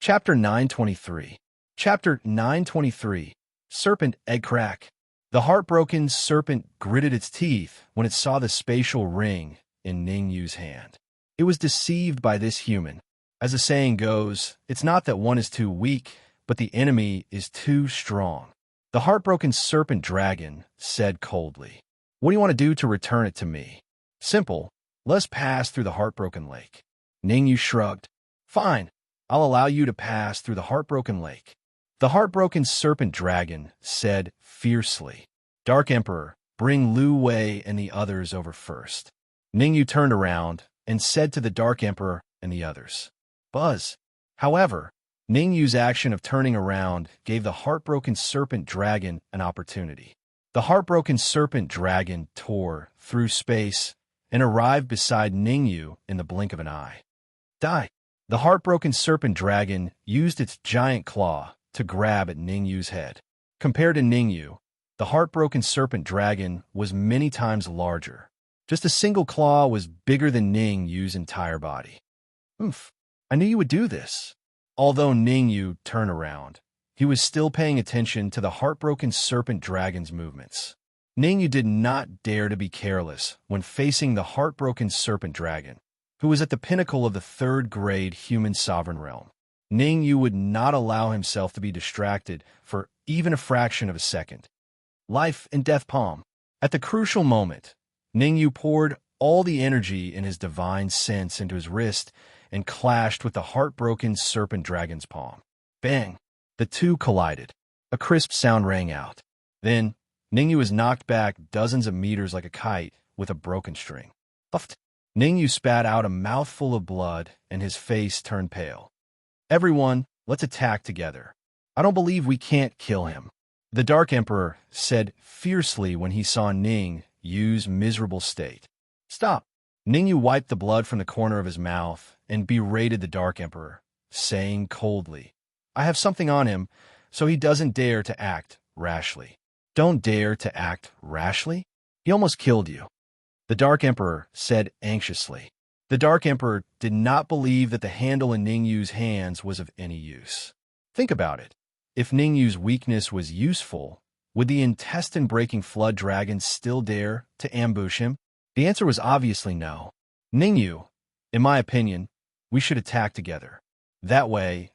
Chapter 923. Chapter 923. Serpent Egg Crack. The heartbroken serpent gritted its teeth when it saw the spatial ring in Ningyu's hand. It was deceived by this human. As the saying goes, it's not that one is too weak, but the enemy is too strong. The heartbroken serpent dragon said coldly, "What do you want to do to return it to me?" "Simple. Let's pass through the heartbroken lake." Ningyu shrugged. "Fine. I'll allow you to pass through the heartbroken lake." The heartbroken serpent dragon said fiercely, "Dark Emperor, bring Lu Wei and the others over first." Ningyu turned around and said to the Dark Emperor and the others, "Buzz." However, Ningyu's action of turning around gave the heartbroken serpent dragon an opportunity. The heartbroken serpent dragon tore through space and arrived beside Ningyu in the blink of an eye. Die! The heartbroken serpent dragon used its giant claw to grab at Ningyu's head. Compared to Ningyu, the heartbroken serpent dragon was many times larger. Just a single claw was bigger than Ningyu's entire body. "Oomph, I knew you would do this." Although Ningyu turned around, he was still paying attention to the heartbroken serpent dragon's movements. Ningyu did not dare to be careless when facing the heartbroken serpent dragon, who was at the pinnacle of the third-grade human sovereign realm. Ningyu would not allow himself to be distracted for even a fraction of a second. Life and death palm. At the crucial moment, Ningyu poured all the energy in his divine sense into his wrist and clashed with the heartbroken serpent dragon's palm. Bang! The two collided. A crisp sound rang out. Then, Ningyu was knocked back dozens of meters like a kite with a broken string. Puffed! Ningyu spat out a mouthful of blood, and his face turned pale. "Everyone, let's attack together. I don't believe we can't kill him," the Dark Emperor said fiercely when he saw Ningyu's miserable state. "Stop!" Ningyu wiped the blood from the corner of his mouth and berated the Dark Emperor, saying coldly, "I have something on him, so he doesn't dare to act rashly." "Don't dare to act rashly? He almost killed you," the Dark Emperor said anxiously. The Dark Emperor did not believe that the handle in Ningyu's hands was of any use. Think about it. If Ningyu's weakness was useful, would the intestine-breaking flood dragon still dare to ambush him? The answer was obviously no. "Ningyu, in my opinion, we should attack together. That way,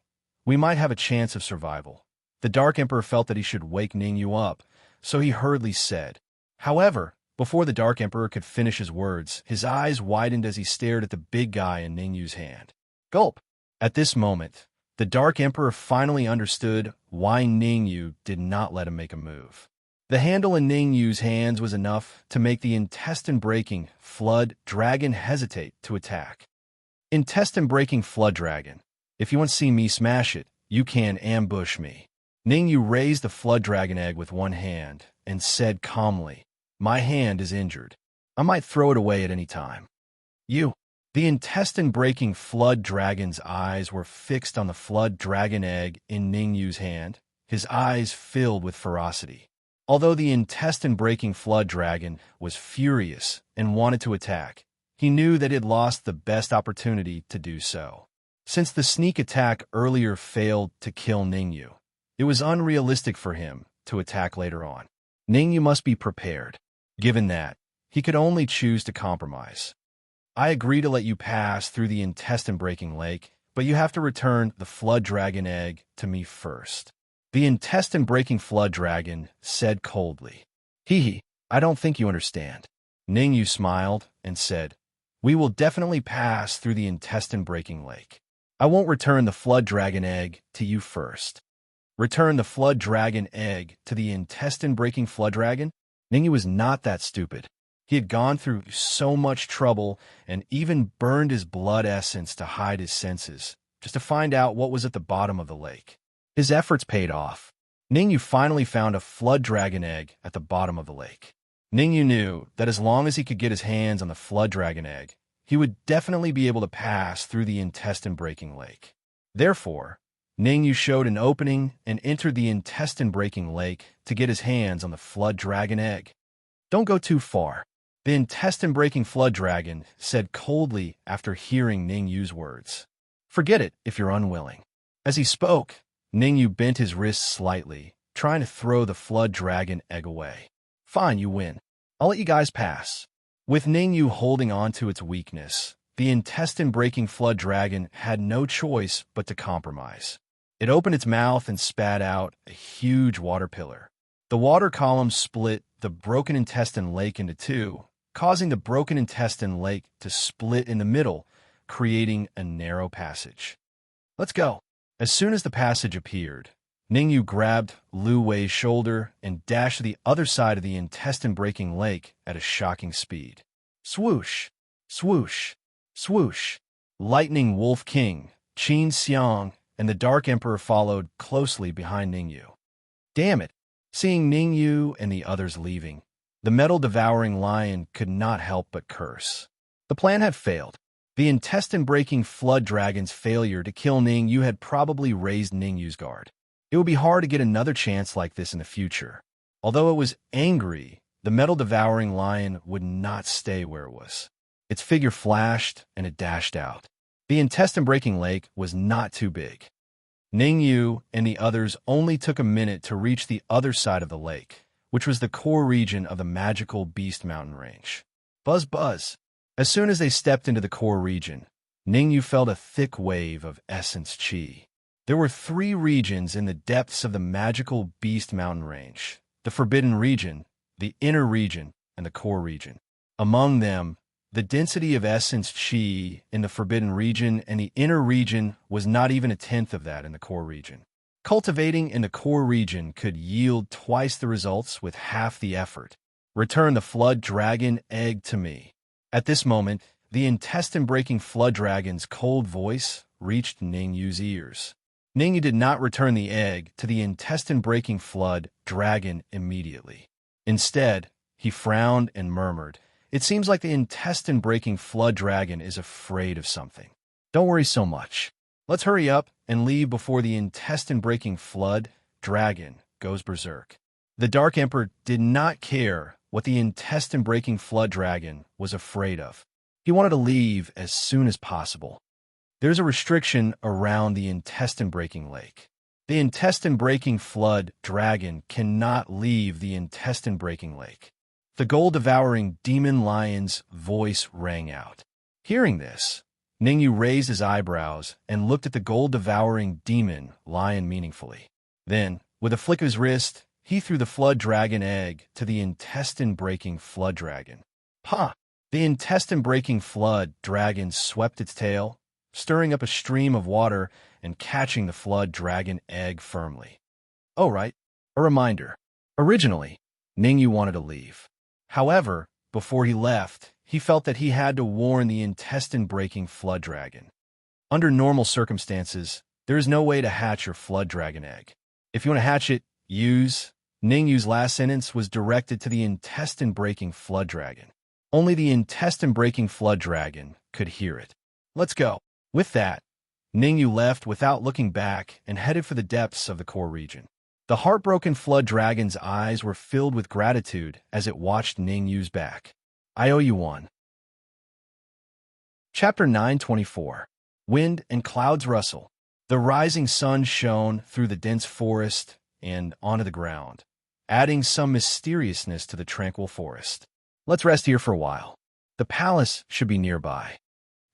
we might have a chance of survival." The Dark Emperor felt that he should wake Ningyu up, so he hurriedly said. However, before the Dark Emperor could finish his words, his eyes widened as he stared at the big guy in Ningyu's hand. Gulp! At this moment, the Dark Emperor finally understood why Ningyu did not let him make a move. The handle in Ningyu's hands was enough to make the intestine-breaking flood dragon hesitate to attack. "Intestine-breaking flood dragon, if you want to see me smash it, you can ambush me." Ningyu raised the flood dragon egg with one hand and said calmly, "My hand is injured. I might throw it away at any time." "You." The intestine-breaking flood dragon's eyes were fixed on the flood dragon egg in Ningyu's hand, his eyes filled with ferocity. Although the intestine-breaking flood dragon was furious and wanted to attack, he knew that he had lost the best opportunity to do so. Since the sneak attack earlier failed to kill Ningyu, it was unrealistic for him to attack later on. Ningyu must be prepared. Given that, he could only choose to compromise. "I agree to let you pass through the intestine-breaking lake, but you have to return the flood dragon egg to me first," the intestine-breaking flood dragon said coldly. "Hee, I don't think you understand." Ningyu smiled and said, "We will definitely pass through the intestine-breaking lake. I won't return the flood dragon egg to you first." Return the flood dragon egg to the intestine-breaking flood dragon? Ningyu was not that stupid. He had gone through so much trouble and even burned his blood essence to hide his senses, just to find out what was at the bottom of the lake. His efforts paid off. Ningyu finally found a flood dragon egg at the bottom of the lake. Ningyu knew that as long as he could get his hands on the flood dragon egg, he would definitely be able to pass through the intestine-breaking lake. Therefore, Ningyu showed an opening and entered the intestine-breaking lake to get his hands on the flood dragon egg. "Don't go too far," the intestine-breaking flood dragon said coldly after hearing Ningyu's words. "Forget it if you're unwilling." As he spoke, Ningyu bent his wrist slightly, trying to throw the flood dragon egg away. Fine, you win. I'll let you guys pass. With Ningyu holding on to its weakness, the intestine-breaking flood dragon had no choice but to compromise. It opened its mouth and spat out a huge water pillar. The water column split the broken intestine lake into two, causing the broken intestine lake to split in the middle, creating a narrow passage. Let's go. As soon as the passage appeared, Ningyu grabbed Lu Wei's shoulder and dashed to the other side of the intestine-breaking lake at a shocking speed. Swoosh! Swoosh! Swoosh! Lightning Wolf King, Qin Xiang, and the Dark Emperor followed closely behind Ningyu. Damn it! Seeing Ningyu and the others leaving, the metal-devouring lion could not help but curse. The plan had failed. The intestine-breaking flood dragon's failure to kill Ningyu had probably raised Ningyu's guard. It would be hard to get another chance like this in the future. Although it was angry, the metal-devouring lion would not stay where it was. Its figure flashed, and it dashed out. The intestine-breaking lake was not too big. Ningyu and the others only took a minute to reach the other side of the lake, which was the core region of the magical Beast Mountain range. Buzz, buzz. As soon as they stepped into the core region, Ningyu felt a thick wave of essence chi. There were 3 regions in the depths of the magical Beast Mountain range: the Forbidden Region, the Inner Region, and the Core Region. Among them, the density of essence chi in the Forbidden Region and the Inner Region was not even a tenth of that in the Core Region. Cultivating in the Core Region could yield twice the results with half the effort. Return the Flood Dragon egg to me. At this moment, the intestine-breaking flood dragon's cold voice reached Ningyu's ears. Ningyu did not return the egg to the intestine-breaking flood dragon immediately. Instead, he frowned and murmured, "It seems like the intestine-breaking flood dragon is afraid of something. Don't worry so much. Let's hurry up and leave before the intestine-breaking flood dragon goes berserk." The Dark Emperor did not care what the intestine-breaking flood dragon was afraid of. He wanted to leave as soon as possible. There's a restriction around the intestine-breaking lake. The intestine-breaking flood dragon cannot leave the intestine-breaking lake. The gold-devouring demon lion's voice rang out. Hearing this, Ningyu raised his eyebrows and looked at the gold-devouring demon lion meaningfully. Then, with a flick of his wrist, he threw the flood dragon egg to the intestine-breaking flood dragon. Ha! The intestine-breaking flood dragon swept its tail, stirring up a stream of water and catching the flood dragon egg firmly. Oh, right. A reminder. Originally, Ningyu wanted to leave. However, before he left, he felt that he had to warn the intestine-breaking flood dragon. Under normal circumstances, there is no way to hatch your flood dragon egg. If you want to hatch it, use... Ningyu's last sentence was directed to the intestine-breaking flood dragon. Only the intestine-breaking flood dragon could hear it. Let's go. With that, Ningyu left without looking back and headed for the depths of the core region. The heartbroken flood dragon's eyes were filled with gratitude as it watched Ningyu's back. I owe you one. Chapter 924. Wind and clouds rustle. The rising sun shone through the dense forest and onto the ground, adding some mysteriousness to the tranquil forest. Let's rest here for a while. The palace should be nearby.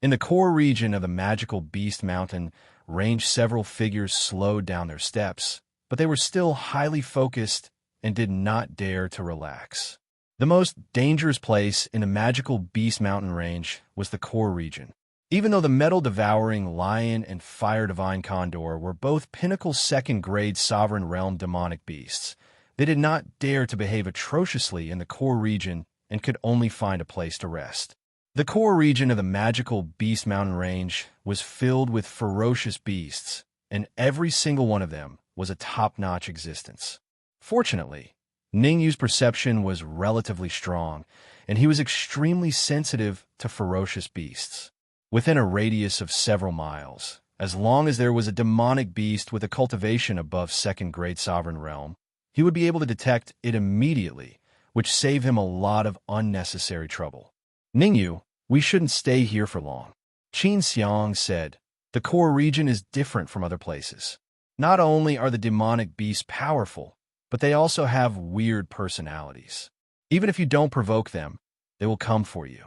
In the core region of the magical Beast Mountain range, several figures slowed down their steps, but they were still highly focused and did not dare to relax. The most dangerous place in the magical Beast Mountain range was the core region. Even though the metal-devouring lion and fire divine condor were both pinnacle second-grade sovereign realm demonic beasts, they did not dare to behave atrociously in the core region and could only find a place to rest. The core region of the magical Beast Mountain range was filled with ferocious beasts, and every single one of them was a top-notch existence. Fortunately, Ningyu's perception was relatively strong, and he was extremely sensitive to ferocious beasts. Within a radius of several miles, as long as there was a demonic beast with a cultivation above second-grade sovereign realm, he would be able to detect it immediately, which saved him a lot of unnecessary trouble. Ningyu, we shouldn't stay here for long, Qin Xiang said, The core region is different from other places. Not only are the demonic beasts powerful, but they also have weird personalities. Even if you don't provoke them, they will come for you.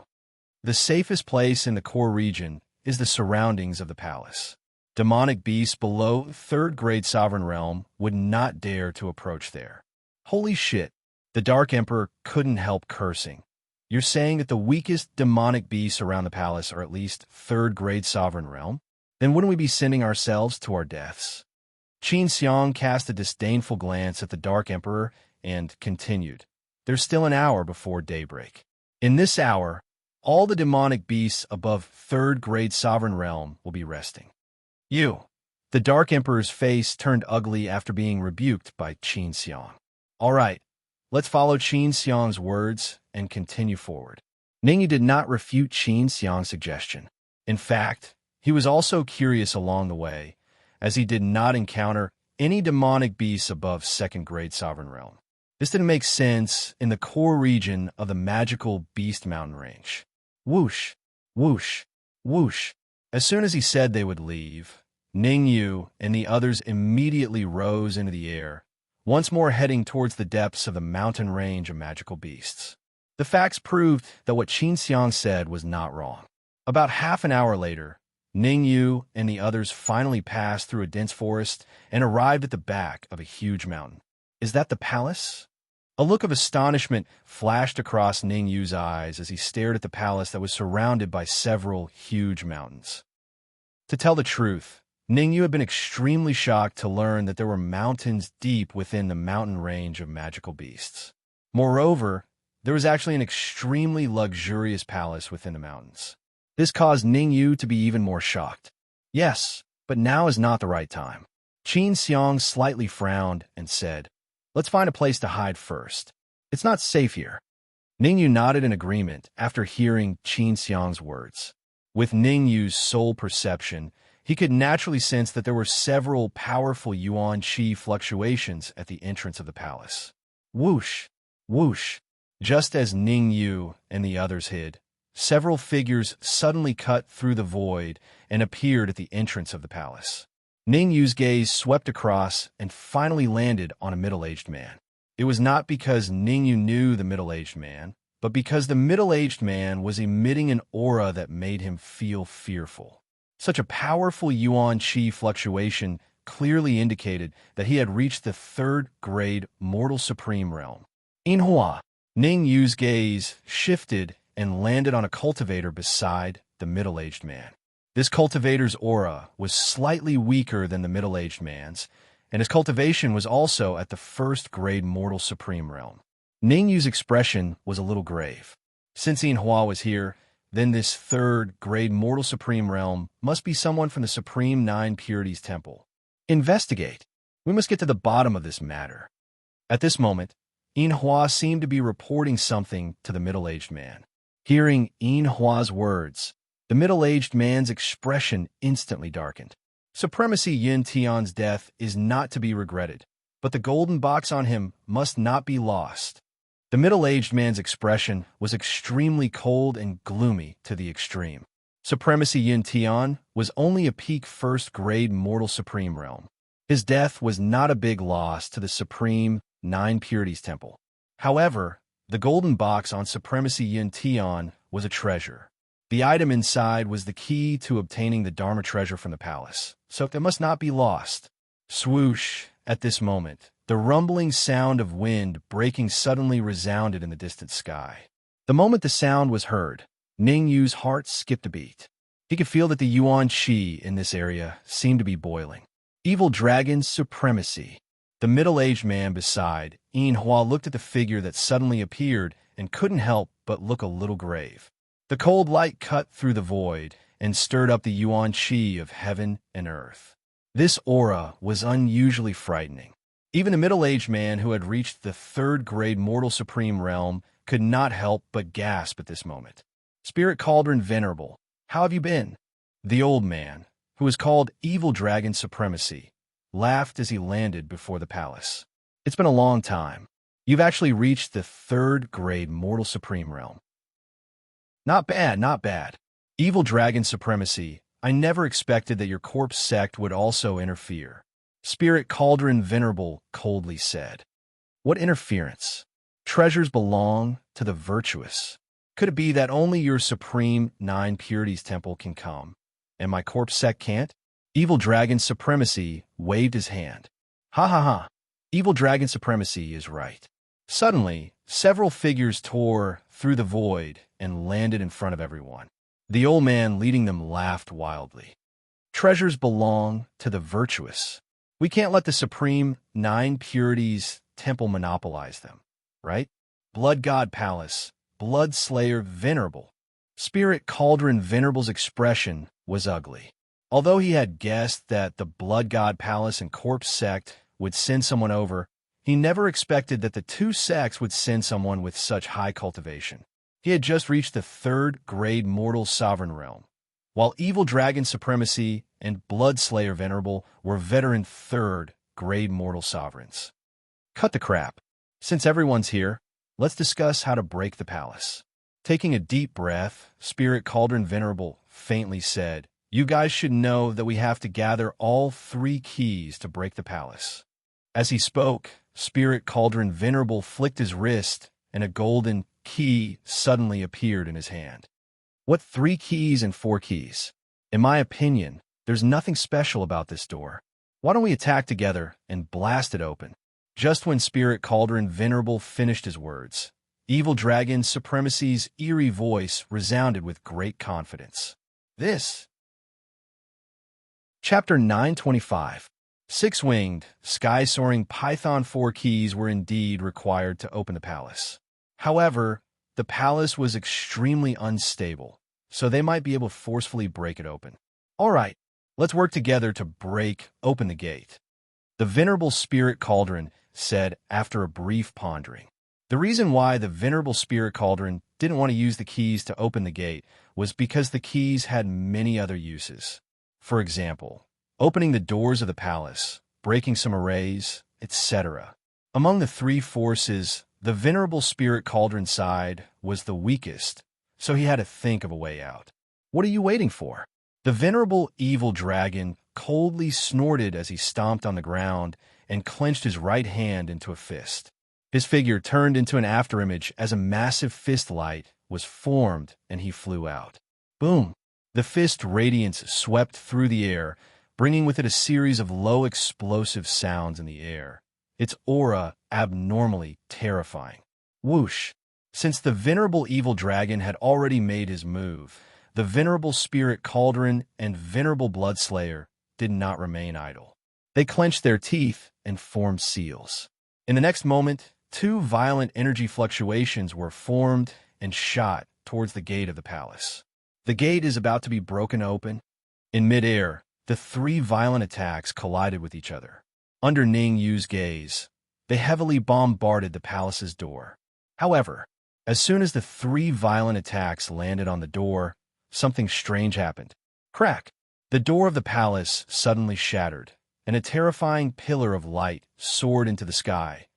The safest place in the core region is the surroundings of the palace. Demonic beasts below third-grade sovereign realm would not dare to approach there. Holy shit, the Dark Emperor couldn't help cursing. You're saying that the weakest demonic beasts around the palace are at least third-grade sovereign realm? Then wouldn't we be sending ourselves to our deaths? Qin Xiang cast a disdainful glance at the Dark Emperor and continued. There's still an hour before daybreak. In this hour, all the demonic beasts above third-grade sovereign realm will be resting. You. The Dark Emperor's face turned ugly after being rebuked by Qin Xiang. All right, let's follow Qin Xiang's words and continue forward. Ningyu did not refute Qin Xiang's suggestion. In fact, he was also curious along the way, as he did not encounter any demonic beasts above second-grade sovereign realm. This didn't make sense in the core region of the magical Beast Mountain range. Whoosh, whoosh, whoosh. As soon as he said they would leave, Ningyu and the others immediately rose into the air, once more heading towards the depths of the mountain range of magical beasts. The facts proved that what Qin Xiang said was not wrong. About half an hour later, Ningyu and the others finally passed through a dense forest and arrived at the back of a huge mountain. Is that the palace? A look of astonishment flashed across Ningyu's eyes as he stared at the palace that was surrounded by several huge mountains. To tell the truth, Ningyu had been extremely shocked to learn that there were mountains deep within the mountain range of magical beasts. Moreover, there was actually an extremely luxurious palace within the mountains. This caused Ningyu to be even more shocked. Yes, but now is not the right time. Qin Xiang slightly frowned and said, let's find a place to hide first. It's not safe here. Ningyu nodded in agreement after hearing Qin Xiang's words. With Ningyu's soul perception, he could naturally sense that there were several powerful yuan qi fluctuations at the entrance of the palace. Whoosh, whoosh. Just as Ningyu and the others hid, several figures suddenly cut through the void and appeared at the entrance of the palace. Ningyu's gaze swept across and finally landed on a middle-aged man. It was not because Ningyu knew the middle-aged man, but because the middle-aged man was emitting an aura that made him feel fearful. Such a powerful yuan qi fluctuation clearly indicated that he had reached the third-grade mortal supreme realm. Inhua. Ningyu's gaze shifted and landed on a cultivator beside the middle-aged man. This cultivator's aura was slightly weaker than the middle-aged man's, and his cultivation was also at the first-grade mortal supreme realm. Ningyu's expression was a little grave. Since Inhua was here, then this third-grade mortal supreme realm must be someone from the Supreme Nine Purities Temple. Investigate. We must get to the bottom of this matter. At this moment, Inhua seemed to be reporting something to the middle-aged man. Hearing Inhua's words, the middle-aged man's expression instantly darkened. Supremacy Yin Tian's death is not to be regretted, but the golden box on him must not be lost. The middle-aged man's expression was extremely cold and gloomy to the extreme. Supremacy Yin Tian was only a peak first-grade mortal supreme realm. His death was not a big loss to the Supreme Nine Purities Temple. However, the golden box on Supremacy Yin Tian was a treasure. The item inside was the key to obtaining the Dharma treasure from the palace, so it must not be lost. Swoosh! At this moment, the rumbling sound of wind breaking suddenly resounded in the distant sky. The moment the sound was heard, Ningyu's heart skipped a beat. He could feel that the yuan qi in this area seemed to be boiling. Evil dragon's supremacy. The middle-aged man beside Inhua looked at the figure that suddenly appeared and couldn't help but look a little grave. The cold light cut through the void and stirred up the yuan qi of heaven and earth. This aura was unusually frightening. Even the middle-aged man who had reached the third-grade mortal supreme realm could not help but gasp at this moment. Spirit Cauldron Venerable, how have you been? The old man, who was called Evil Dragon Supremacy, laughed as he landed before the palace. It's been a long time. You've actually reached the third-grade mortal supreme realm. Not bad, not bad. Evil Dragon Supremacy, I never expected that your corpse sect would also interfere. Spirit Cauldron Venerable coldly said. What interference? Treasures belong to the virtuous. Could it be that only your supreme nine purities temple can come, and my corpse sect can't? Evil Dragon Supremacy waved his hand. Ha ha ha. Evil Dragon Supremacy is right. Suddenly, several figures tore through the void and landed in front of everyone. The old man leading them laughed wildly. Treasures belong to the virtuous. We can't let the supreme nine purities temple monopolize them, right? Blood God Palace, Blood Slayer Venerable. Spirit Cauldron Venerable's expression was ugly. Although he had guessed that the Blood God Palace and Corpse Sect would send someone over, he never expected that the two sects would send someone with such high cultivation. He had just reached the third-grade mortal sovereign realm, while Evil Dragon Supremacy and Blood Slayer Venerable were veteran third-grade mortal sovereigns. Cut the crap. Since everyone's here, let's discuss how to break the palace. Taking a deep breath, Spirit Cauldron Venerable faintly said, You guys should know that we have to gather all 3 keys to break the palace. As he spoke, Spirit Cauldron Venerable flicked his wrist, and a golden key suddenly appeared in his hand. What 3 keys and 4 keys? In my opinion, there's nothing special about this door. Why don't we attack together and blast it open? Just when Spirit Cauldron Venerable finished his words, Evil Dragon Supremacy's eerie voice resounded with great confidence. This. Chapter 925. 6-winged, sky-soaring Python 4 keys were indeed required to open the palace. However, the palace was extremely unstable, so they might be able to forcefully break it open. All right, let's work together to break open the gate. The Venerable Spirit Cauldron said after a brief pondering. The reason why the Venerable Spirit Cauldron didn't want to use the keys to open the gate was because the keys had many other uses. For example, opening the doors of the palace, breaking some arrays, etc. Among the 3 forces, the Venerable Spirit Cauldron side was the weakest, so he had to think of a way out. What are you waiting for? The Venerable Evil Dragon coldly snorted as he stomped on the ground and clenched his right hand into a fist. His figure turned into an afterimage as a massive fist light was formed and he flew out. Boom! The fist radiance swept through the air, bringing with it a series of low explosive sounds in the air, its aura abnormally terrifying. Whoosh! Since the Venerable Evil Dragon had already made his move, the Venerable Spirit Cauldron and Venerable Blood Slayer did not remain idle. They clenched their teeth and formed seals. In the next moment, 2 violent energy fluctuations were formed and shot towards the gate of the palace. The gate is about to be broken open. In midair, the 3 violent attacks collided with each other. Under Ning Yu's gaze, they heavily bombarded the palace's door. However, as soon as the 3 violent attacks landed on the door, something strange happened. Crack! The door of the palace suddenly shattered, and a terrifying pillar of light soared into the sky,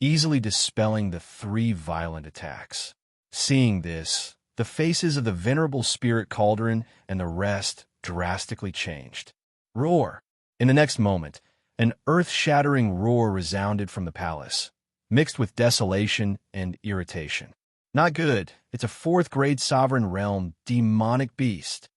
easily dispelling the 3 violent attacks. Seeing this, the faces of the Venerable Spirit Cauldron and the rest drastically changed. Roar! In the next moment, an earth-shattering roar resounded from the palace, mixed with desolation and irritation. Not good. It's a 4th-grade sovereign realm demonic beast.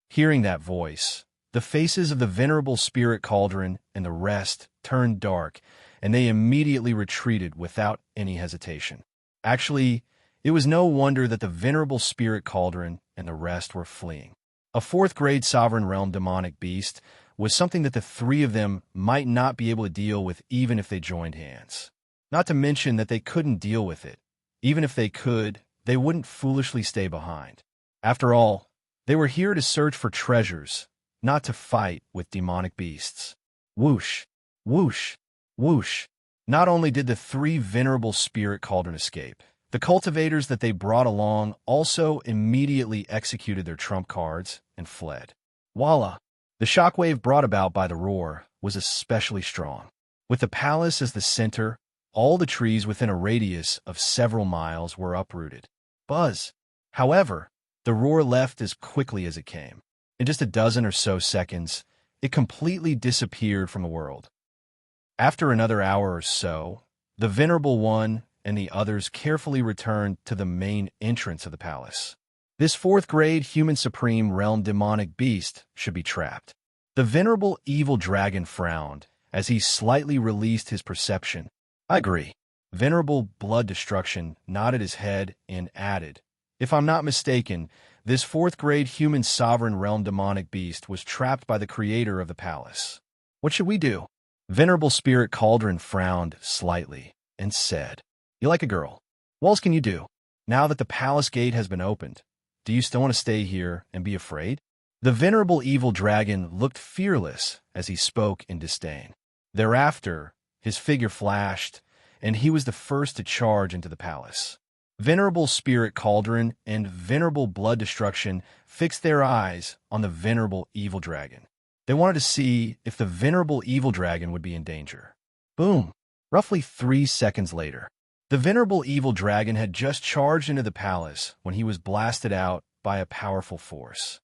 Hearing that voice, the faces of the Venerable Spirit Cauldron and the rest turned dark, and they immediately retreated without any hesitation. Actually, it was no wonder that the Venerable Spirit Cauldron and the rest were fleeing. A 4th-grade sovereign realm demonic beast was something that the 3 of them might not be able to deal with even if they joined hands. Not to mention that they couldn't deal with it. Even if they could, they wouldn't foolishly stay behind. After all, they were here to search for treasures, not to fight with demonic beasts. Whoosh! Whoosh! Whoosh! Not only did the 3 Venerable Spirit Cauldron escape, the cultivators that they brought along also immediately executed their trump cards and fled. Voila! The shockwave brought about by the roar was especially strong. With the palace as the center, all the trees within a radius of several miles were uprooted. Buzz! However, the roar left as quickly as it came. In just a dozen or so seconds, it completely disappeared from the world. After another hour or so, the Venerable One and the others carefully returned to the main entrance of the palace. This fourth-grade human supreme realm demonic beast should be trapped. The Venerable Evil Dragon frowned as he slightly released his perception. I agree. Venerable Blood Destruction nodded his head and added, if I'm not mistaken, this fourth-grade human sovereign realm demonic beast was trapped by the creator of the palace. What should we do? Venerable Spirit Cauldron frowned slightly and said, you like a girl. What else can you do? Now that the palace gate has been opened, do you still want to stay here and be afraid? The Venerable Evil Dragon looked fearless as he spoke in disdain. Thereafter, his figure flashed, and he was the first to charge into the palace. Venerable Spirit Cauldron and Venerable Blood Destruction fixed their eyes on the Venerable Evil Dragon. They wanted to see if the Venerable Evil Dragon would be in danger. Boom! Roughly 3 seconds later, the Venerable Evil Dragon had just charged into the palace when he was blasted out by a powerful force.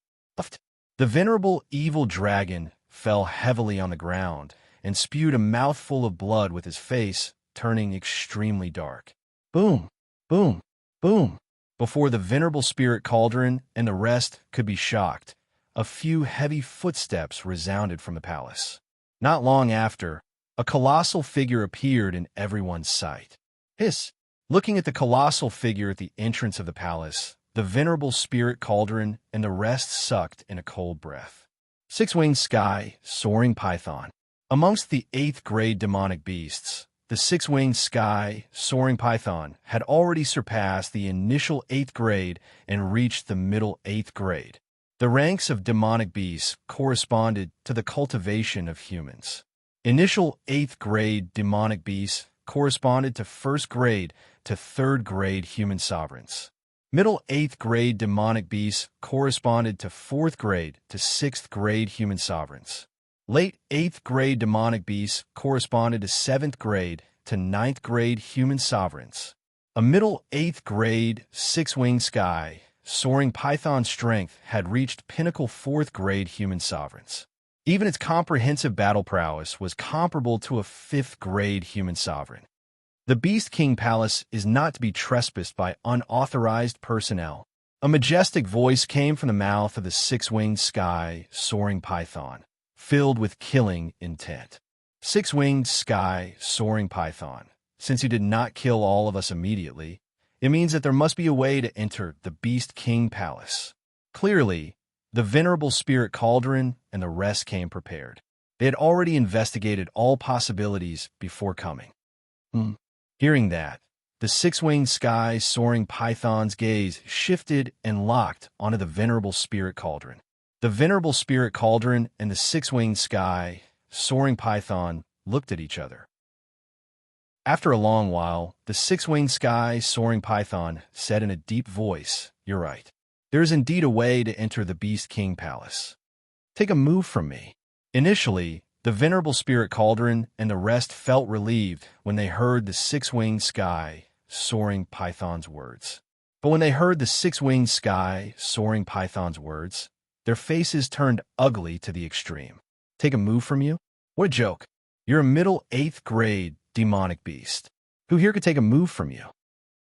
The Venerable Evil Dragon fell heavily on the ground and spewed a mouthful of blood with his face turning extremely dark. Boom! Boom! Boom! Before the Venerable Spirit Cauldron and the rest could be shocked, a few heavy footsteps resounded from the palace. Not long after, a colossal figure appeared in everyone's sight. Hiss! Looking at the colossal figure at the entrance of the palace, the Venerable Spirit Cauldron and the rest sucked in a cold breath. Six-winged sky, soaring python. Amongst the 8th-grade demonic beasts, the six-winged sky, soaring python had already surpassed the initial 8th grade and reached the middle 8th grade. The ranks of demonic beasts corresponded to the cultivation of humans. Initial 8th grade demonic beasts corresponded to 1st grade to 3rd grade human sovereigns. Middle 8th grade demonic beasts corresponded to 4th grade to 6th grade human sovereigns. Late 8th grade demonic beasts corresponded to 7th grade to 9th grade human sovereigns. A middle 8th grade six-winged sky, soaring python strength had reached pinnacle 4th grade human sovereigns. Even its comprehensive battle prowess was comparable to a 5th grade human sovereign. The Beast King Palace is not to be trespassed by unauthorized personnel. A majestic voice came from the mouth of the six-winged sky, soaring python, filled with killing intent. Six-winged sky, soaring python. Since you did not kill all of us immediately, it means that there must be a way to enter the Beast King Palace. Clearly, the Venerable Spirit Cauldron and the rest came prepared. They had already investigated all possibilities before coming. Hearing that, the six-winged sky, soaring python's gaze shifted and locked onto the Venerable Spirit Cauldron. The Venerable Spirit Cauldron and the six-winged sky, soaring python looked at each other. After a long while, the six-winged sky, soaring python said in a deep voice, "You're right. There is indeed a way to enter the Beast King Palace. Take a move from me." Initially, the Venerable Spirit Cauldron and the rest felt relieved when they heard the six-winged sky, soaring python's words. But when they heard the six-winged sky, soaring python's words, their faces turned ugly to the extreme. Take a move from you? What a joke. You're a middle 8th grade demonic beast. Who here could take a move from you?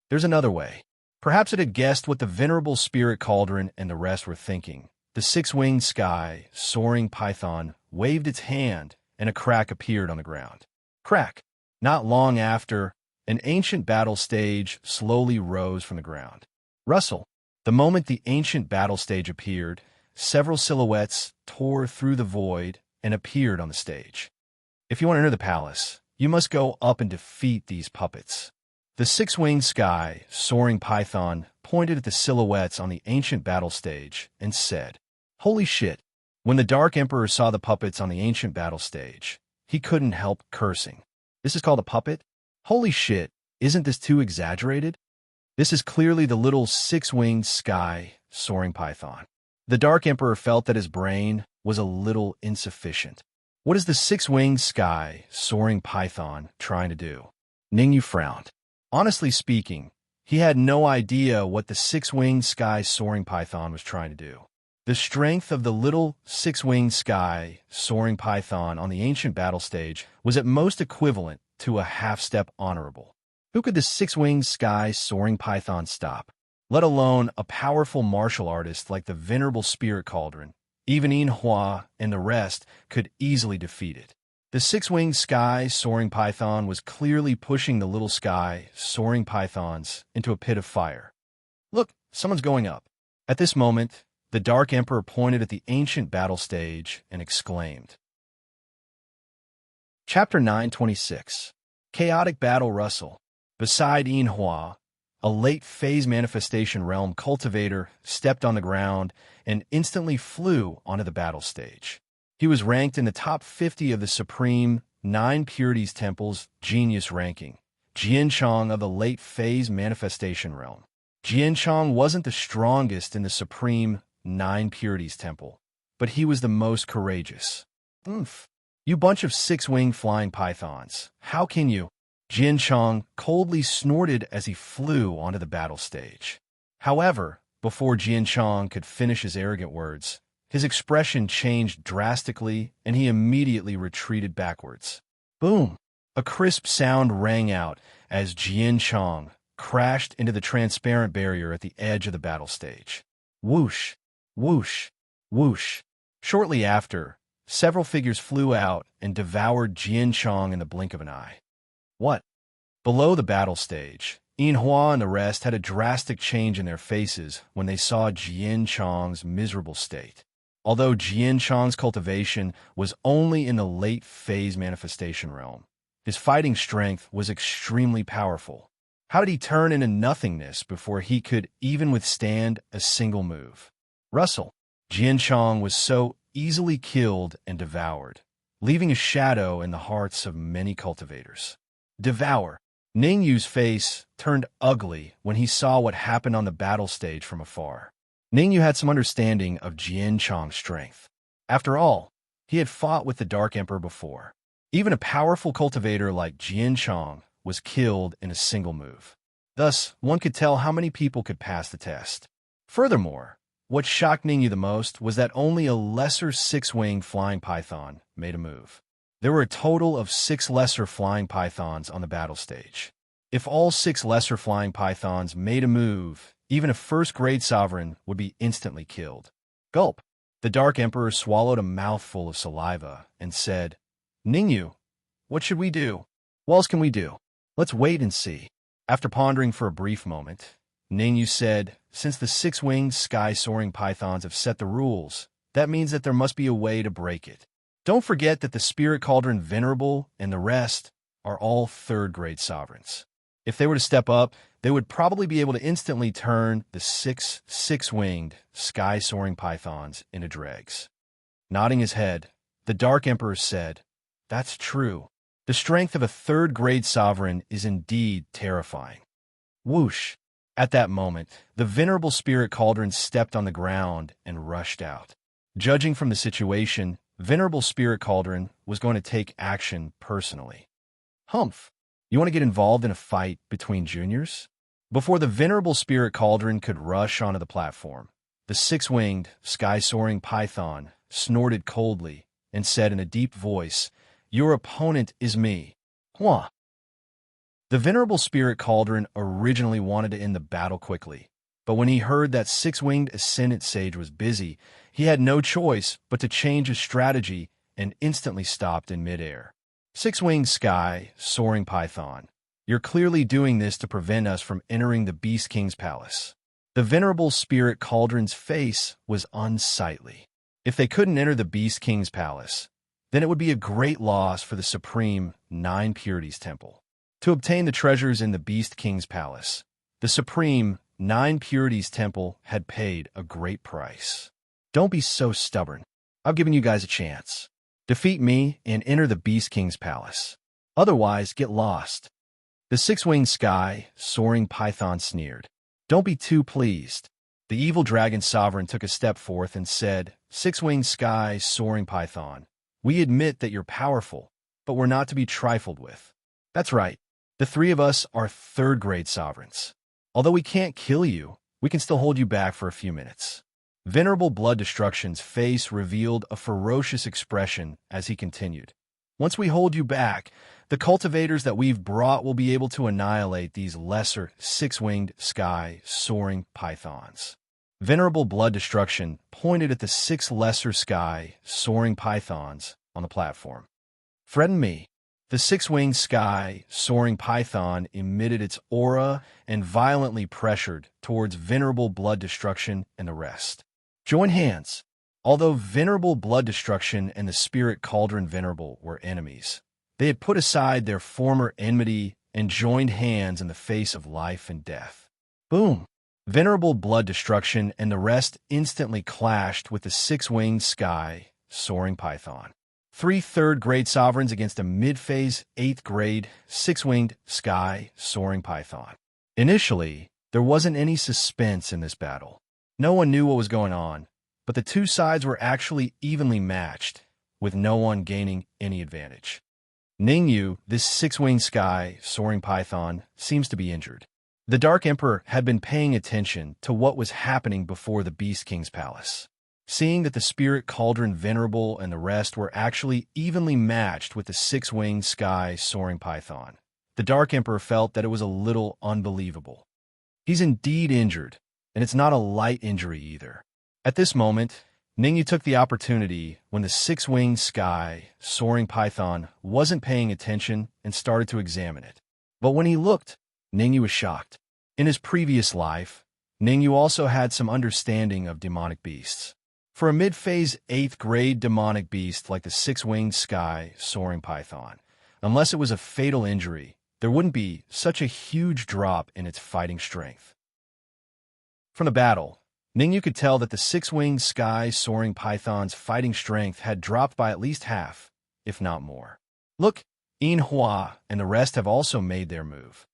There's another way. Perhaps it had guessed what the Venerable Spirit Cauldron and the rest were thinking. The six-winged sky, soaring python, waved its hand, and a crack appeared on the ground. Crack! Not long after, an ancient battle stage slowly rose from the ground. Rustle! The moment the ancient battle stage appeared, several silhouettes tore through the void and appeared on the stage. If you want to enter the palace, you must go up and defeat these puppets. The six-winged sky, soaring python, pointed at the silhouettes on the ancient battle stage and said, "Holy shit." When the Dark Emperor saw the puppets on the ancient battle stage, he couldn't help cursing. This is called a puppet? Holy shit, isn't this too exaggerated? This is clearly the little six-winged sky, soaring python. The Dark Emperor felt that his brain was a little insufficient. What is the six-winged sky, soaring python trying to do? Ningyu frowned. Honestly speaking, he had no idea what the six-winged sky, soaring python was trying to do. The strength of the little six-winged sky soaring python on the ancient battle stage was at most equivalent to a half-step honorable. Who could the six-winged sky soaring python stop? Let alone a powerful martial artist like the venerable spirit cauldron. Even Yin Hua and the rest could easily defeat it. The six-winged sky soaring python was clearly pushing the little sky soaring pythons into a pit of fire. Look, someone's going up. At this moment, the Dark Emperor pointed at the ancient battle stage and exclaimed. Chapter 926. Chaotic Battle Rustle. Beside Yin Hua, a late-phase manifestation realm cultivator stepped on the ground and instantly flew onto the battle stage. He was ranked in the top 50 of the Supreme 9 Purities Temple's Genius ranking, Jianchong of the late-phase manifestation realm. Jianchong wasn't the strongest in the Supreme 9 Purities Temple, but he was the most courageous. Oomph! You bunch of six-winged flying pythons, how can you? Jianchong coldly snorted as he flew onto the battle stage. However, before Jianchong could finish his arrogant words, his expression changed drastically and he immediately retreated backwards. Boom! A crisp sound rang out as Jianchong crashed into the transparent barrier at the edge of the battle stage. Whoosh! Whoosh! Whoosh! Shortly after, several figures flew out and devoured Jianchong in the blink of an eye. What? Below the battle stage, Yin Hua and the rest had a drastic change in their faces when they saw Jianchong's miserable state. Although Jianchong's cultivation was only in the late-phase manifestation realm, his fighting strength was extremely powerful. How did he turn into nothingness before he could even withstand a single move? Russell. Jianchong was so easily killed and devoured, leaving a shadow in the hearts of many cultivators. Devour. Ningyu's face turned ugly when he saw what happened on the battle stage from afar. Ningyu had some understanding of Jianchong's strength. After all, he had fought with the Dark Emperor before. Even a powerful cultivator like Jianchong was killed in a single move. Thus, one could tell how many people could pass the test. Furthermore, what shocked Ningyu the most was that only a lesser six-winged flying python made a move. There were a total of 6 lesser flying pythons on the battle stage. If all 6 lesser flying pythons made a move, even a first-grade sovereign would be instantly killed. Gulp! The Dark Emperor swallowed a mouthful of saliva and said, Ningyu, what should we do? What else can we do? Let's wait and see. After pondering for a brief moment, Ningyu said, since the 6-winged sky-soaring pythons have set the rules, that means that there must be a way to break it. Don't forget that the Spirit Cauldron Venerable and the rest are all third-grade sovereigns. If they were to step up, they would probably be able to instantly turn the 6 six-winged sky-soaring pythons into dregs. Nodding his head, the Dark Emperor said, That's true. The strength of a third-grade sovereign is indeed terrifying. Whoosh! At that moment, the Venerable Spirit Cauldron stepped on the ground and rushed out. Judging from the situation, Venerable Spirit Cauldron was going to take action personally. Humph! You want to get involved in a fight between juniors? Before the Venerable Spirit Cauldron could rush onto the platform, the 6-winged, sky-soaring python snorted coldly and said in a deep voice, Your opponent is me. Hua! The Venerable Spirit Cauldron originally wanted to end the battle quickly, but when he heard that 6-winged Ascendant Sage was busy, he had no choice but to change his strategy and instantly stopped in midair. 6-winged sky, soaring python, you're clearly doing this to prevent us from entering the Beast King's palace. The Venerable Spirit Cauldron's face was unsightly. If they couldn't enter the Beast King's palace, then it would be a great loss for the Supreme 9 Purities Temple. To obtain the treasures in the Beast King's palace, the Supreme 9 Purities Temple had paid a great price. Don't be so stubborn. I've given you guys a chance. Defeat me and enter the Beast King's palace. Otherwise, get lost. The 6-winged sky, soaring python sneered. Don't be too pleased. The evil dragon sovereign took a step forth and said, 6-winged sky, soaring python, we admit that you're powerful, but we're not to be trifled with. That's right. The 3 of us are third-grade sovereigns. Although we can't kill you, we can still hold you back for a few minutes. Venerable Blood Destruction's face revealed a ferocious expression as he continued. Once we hold you back, the cultivators that we've brought will be able to annihilate these lesser six-winged sky-soaring pythons. Venerable Blood Destruction pointed at the 6 lesser sky-soaring pythons on the platform. Threaten me. The 6-winged sky-soaring python emitted its aura and violently pressured towards Venerable Blood Destruction and the rest. Join hands. Although Venerable Blood Destruction and the Spirit Cauldron Venerable were enemies, they had put aside their former enmity and joined hands in the face of life and death. Boom! Venerable Blood Destruction and the rest instantly clashed with the 6-winged sky-soaring python. 3 third-grade sovereigns against a mid-phase 8th-grade 6-winged sky-soaring python. Initially, there wasn't any suspense in this battle. No one knew what was going on, but the two sides were actually evenly matched, with no one gaining any advantage. Ningyu, this 6-winged sky-soaring python, seems to be injured. The Dark Emperor had been paying attention to what was happening before the Beast King's palace. Seeing that the Spirit Cauldron Venerable and the rest were actually evenly matched with the 6-winged sky-soaring python, the Dark Emperor felt that it was a little unbelievable. He's indeed injured, and it's not a light injury either. At this moment, Ningyu took the opportunity when the 6-winged sky-soaring python wasn't paying attention and started to examine it. But when he looked, Ningyu was shocked. In his previous life, Ningyu also had some understanding of demonic beasts. For a mid-phase 8th-grade demonic beast like the 6-winged sky-soaring python, unless it was a fatal injury, there wouldn't be such a huge drop in its fighting strength. From the battle, Ningyu could tell that the 6-winged sky-soaring python's fighting strength had dropped by at least half, if not more. Look, Yin Hua and the rest have also made their move.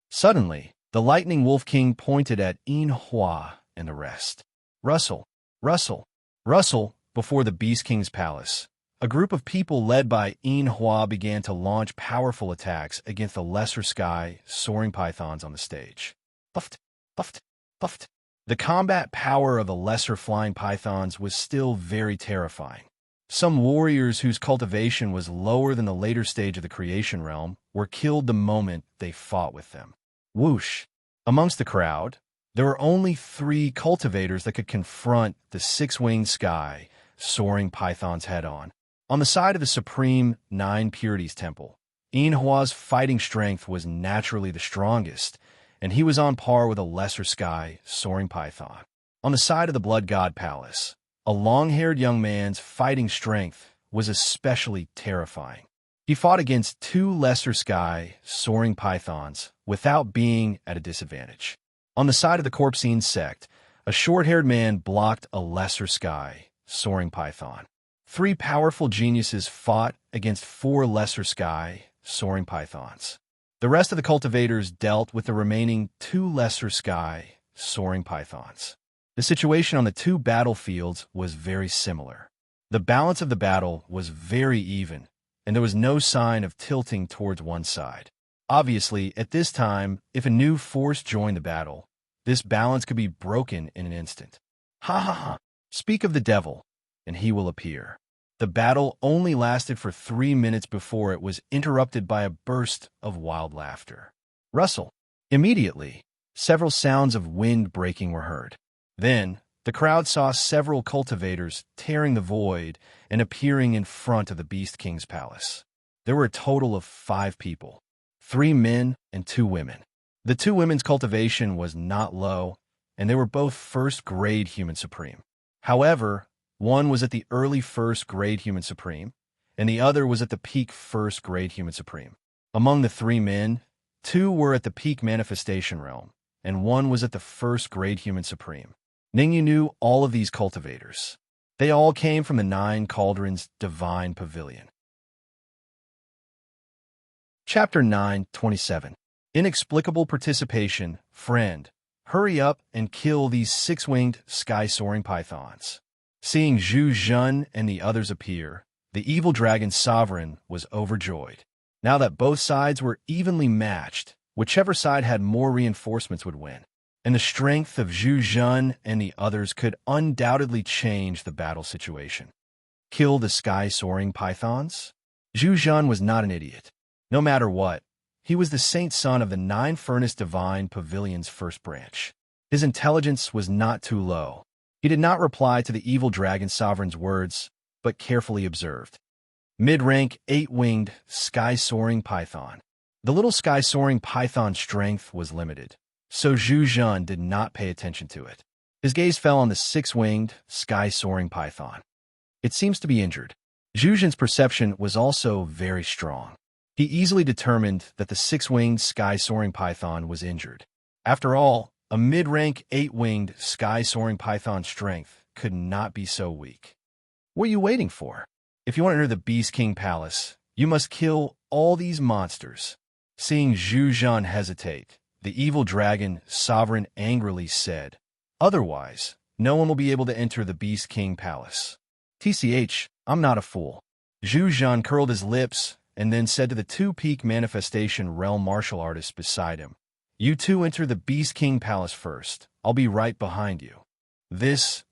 Suddenly, the Lightning Wolf King pointed at Yin Hua and the rest. Rustle, rustle, rustle, before the Beast King's palace. A group of people led by Yin Hua began to launch powerful attacks against the lesser sky-soaring pythons on the stage. Puffed, puffed, puffed. The combat power of the lesser flying pythons was still very terrifying. Some warriors whose cultivation was lower than the later stage of the creation realm were killed the moment they fought with them. Whoosh! Amongst the crowd, there were only 3 cultivators that could confront the 6-winged sky-soaring pythons head-on. On the side of the Supreme 9 Purities Temple, Yin Hua's fighting strength was naturally the strongest, and he was on par with a lesser sky-soaring python. On the side of the Blood God Palace, a long-haired young man's fighting strength was especially terrifying. He fought against 2 lesser sky-soaring pythons without being at a disadvantage. On the side of the Corpsine sect, a short-haired man blocked a lesser sky-soaring python. 3 powerful geniuses fought against 4 lesser sky-soaring pythons. The rest of the cultivators dealt with the remaining 2 lesser sky-soaring pythons. The situation on the 2 battlefields was very similar. The balance of the battle was very even, and there was no sign of tilting towards one side. Obviously, at this time, if a new force joined the battle, this balance could be broken in an instant. Ha ha ha! Speak of the devil, and he will appear. The battle only lasted for 3 minutes before it was interrupted by a burst of wild laughter. Rustle! Immediately, several sounds of wind breaking were heard. Then, the crowd saw several cultivators tearing the void and appearing in front of the Beast King's palace. There were a total of 5 people, 3 men and 2 women. The 2 women's cultivation was not low, and they were both first-grade Human Supreme. However, one was at the early first-grade Human Supreme, and the other was at the peak first-grade Human Supreme. Among the 3 men, 2 were at the peak Manifestation Realm, and 1 was at the first-grade Human Supreme. Ningyu knew all of these cultivators. They all came from the 9 Cauldrons' Divine Pavilion. Chapter 9:27. Inexplicable Participation. Friend, hurry up and kill these 6-winged sky-soaring pythons. Seeing Zhu Zhen and the others appear, the evil dragon sovereign was overjoyed. Now that both sides were evenly matched, whichever side had more reinforcements would win. and the strength of Zhu Zhan and the others could undoubtedly change the battle situation. Kill the sky-soaring pythons? Zhu Zhan was not an idiot. No matter what, he was the saint son of the nine-furnace divine pavilion's first branch. His intelligence was not too low. He did not reply to the evil dragon sovereign's words, but carefully observed. Mid-rank, 8-winged, sky-soaring python. The little sky-soaring python's strength was limited, so Zhu Zhan did not pay attention to it. His gaze fell on the 6-winged, sky-soaring python. It seems to be injured. Zhu Zhan's perception was also very strong. He easily determined that the 6-winged, sky-soaring python was injured. After all, a mid-rank, 8-winged, sky-soaring python's strength could not be so weak. What are you waiting for? If you want to enter the Beast King Palace, you must kill all these monsters. Seeing Zhu Zhan hesitate, the evil dragon sovereign angrily said, "Otherwise, no one will be able to enter the Beast King Palace." TCH, I'm not a fool. Zhu Zhan curled his lips and then said to the two-peak manifestation realm martial artists beside him, "You two enter the Beast King Palace first. I'll be right behind you."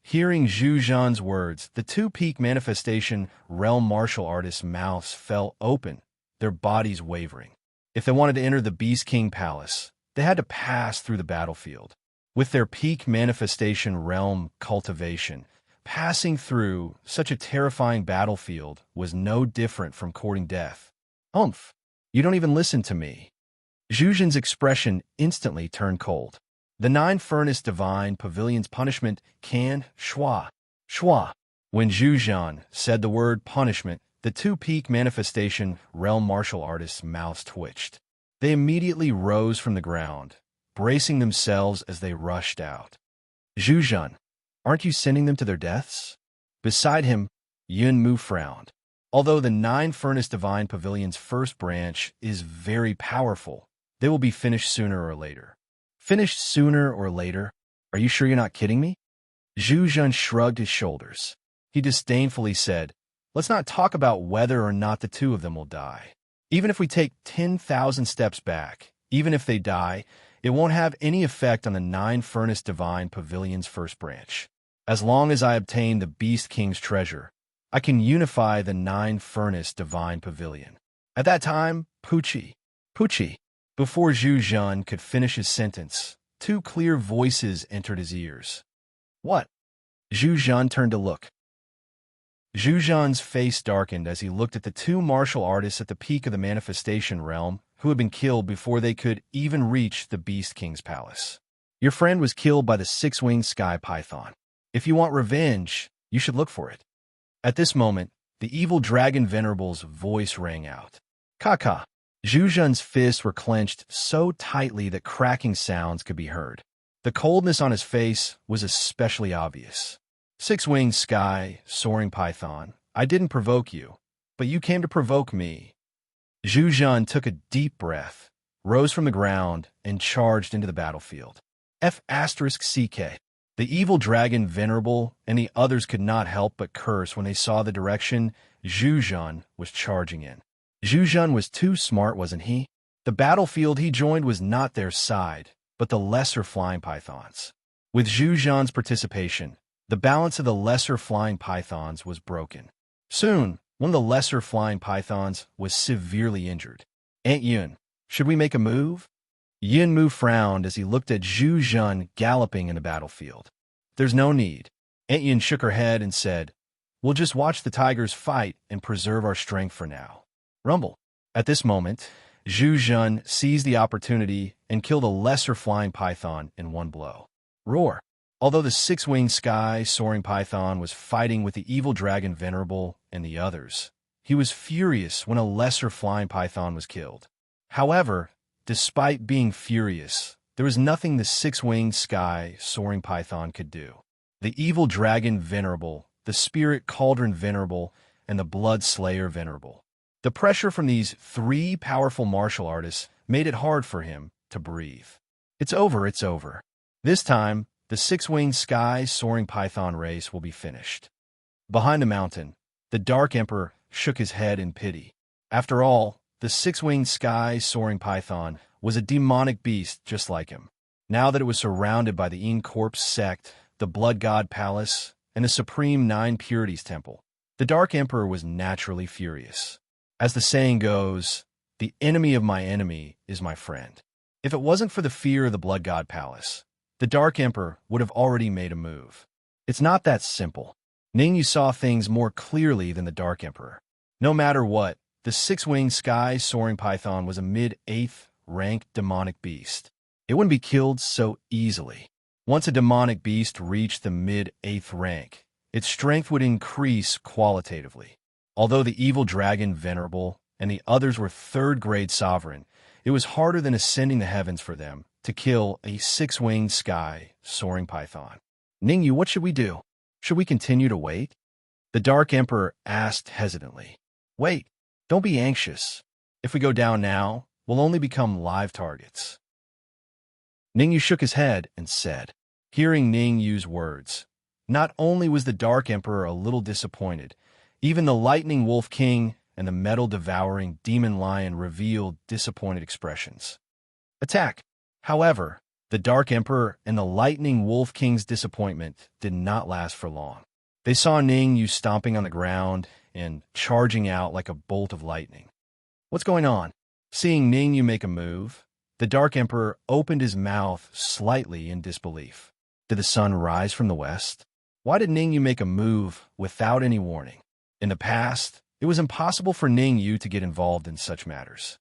Hearing Zhu Zhan's words, the two-peak manifestation realm martial artists' mouths fell open, their bodies wavering. If they wanted to enter the Beast King Palace, they had to pass through the battlefield. With their peak manifestation realm cultivation, passing through such a terrifying battlefield was no different from courting death. "Umph, you don't even listen to me." Zhu Zhan's expression instantly turned cold. The nine-furnace divine pavilion's punishment can shua. When Zhu Zhan said the word punishment, the two-peak manifestation realm martial artists' mouths twitched. They immediately rose from the ground, bracing themselves as they rushed out. "Zhu Zhan, aren't you sending them to their deaths?" Beside him, Yun Mu frowned. Although the nine-furnace divine pavilion's first branch is very powerful, they will be finished sooner or later. Finished sooner or later? Are you sure you're not kidding me? Zhu Zhan shrugged his shoulders. He disdainfully said, "Let's not talk about whether or not the two of them will die. Even if we take 10,000 steps back, even if they die, it won't have any effect on the nine-furnace divine pavilion's first branch. As long as I obtain the Beast King's treasure, I can unify the nine-furnace divine pavilion. At that time, Pucci. Before Zhu Zhan could finish his sentence, two clear voices entered his ears. "What?" Zhu Zhan turned to look. Zhu Zhan's face darkened as he looked at the two martial artists at the peak of the manifestation realm who had been killed before they could even reach the Beast King's palace. "Your friend was killed by the 6-winged sky python. If you want revenge, you should look for it." At this moment, the evil dragon venerable's voice rang out. "Kaka." Zhu Zhan's fists were clenched so tightly that cracking sounds could be heard. The coldness on his face was especially obvious. 6-winged sky, soaring python, I didn't provoke you, but you came to provoke me." Zhu Zhan took a deep breath, rose from the ground, and charged into the battlefield. F***CK. The evil dragon venerable and the others could not help but curse when they saw the direction Zhu Zhan was charging in. Zhu Zhan was too smart, wasn't he? The battlefield he joined was not their side, but the lesser flying pythons. With Zhu Zhan's participation, the balance of the lesser flying pythons was broken. Soon, one of the lesser flying pythons was severely injured. "Aunt Yun, should we make a move?" Yun Mu frowned as he looked at Zhu Zhan galloping in the battlefield. "There's no need." Aunt Yun shook her head and said, "We'll just watch the tigers fight and preserve our strength for now." Rumble. At this moment, Zhu Zhan seized the opportunity and killed a lesser flying python in one blow. Roar. Although the 6-winged sky soaring python was fighting with the evil dragon venerable and the others, he was furious when a lesser flying python was killed. However, despite being furious, there was nothing the 6-winged sky soaring python could do. The evil dragon venerable, the spirit cauldron venerable, and the blood slayer venerable. The pressure from these three powerful martial artists made it hard for him to breathe. It's over. This time, the 6-winged sky soaring python race will be finished. Behind the mountain, the Dark Emperor shook his head in pity. After all, the 6-winged sky soaring python was a demonic beast just like him. Now that it was surrounded by the Corpse sect, the Blood God Palace, and the Supreme Nine Purities Temple, the Dark Emperor was naturally furious. As the saying goes, the enemy of my enemy is my friend. If it wasn't for the fear of the Blood God Palace, the Dark Emperor would have already made a move. It's not that simple. Ningyu saw things more clearly than the Dark Emperor. No matter what, the six-winged sky-soaring python was a mid-8th ranked demonic beast. It wouldn't be killed so easily. Once a demonic beast reached the mid-8th rank, its strength would increase qualitatively. Although the evil dragon Venerable and the others were third-grade sovereign, it was harder than ascending the heavens for them to kill a six-winged sky-soaring python. Ningyu, what should we do? Should we continue to wait? The Dark Emperor asked hesitantly. Wait, don't be anxious. If we go down now, we'll only become live targets. Ningyu shook his head and said, hearing Ningyu's words, not only was the Dark Emperor a little disappointed, even the Lightning Wolf King and the metal-devouring Demon Lion revealed disappointed expressions. Attack! However, the Dark Emperor and the Lightning Wolf King's disappointment did not last for long. They saw Ningyu stomping on the ground and charging out like a bolt of lightning. What's going on? Seeing Ningyu make a move, the Dark Emperor opened his mouth slightly in disbelief. Did the sun rise from the west? Why did Ningyu make a move without any warning? In the past, it was impossible for Ningyu to get involved in such matters.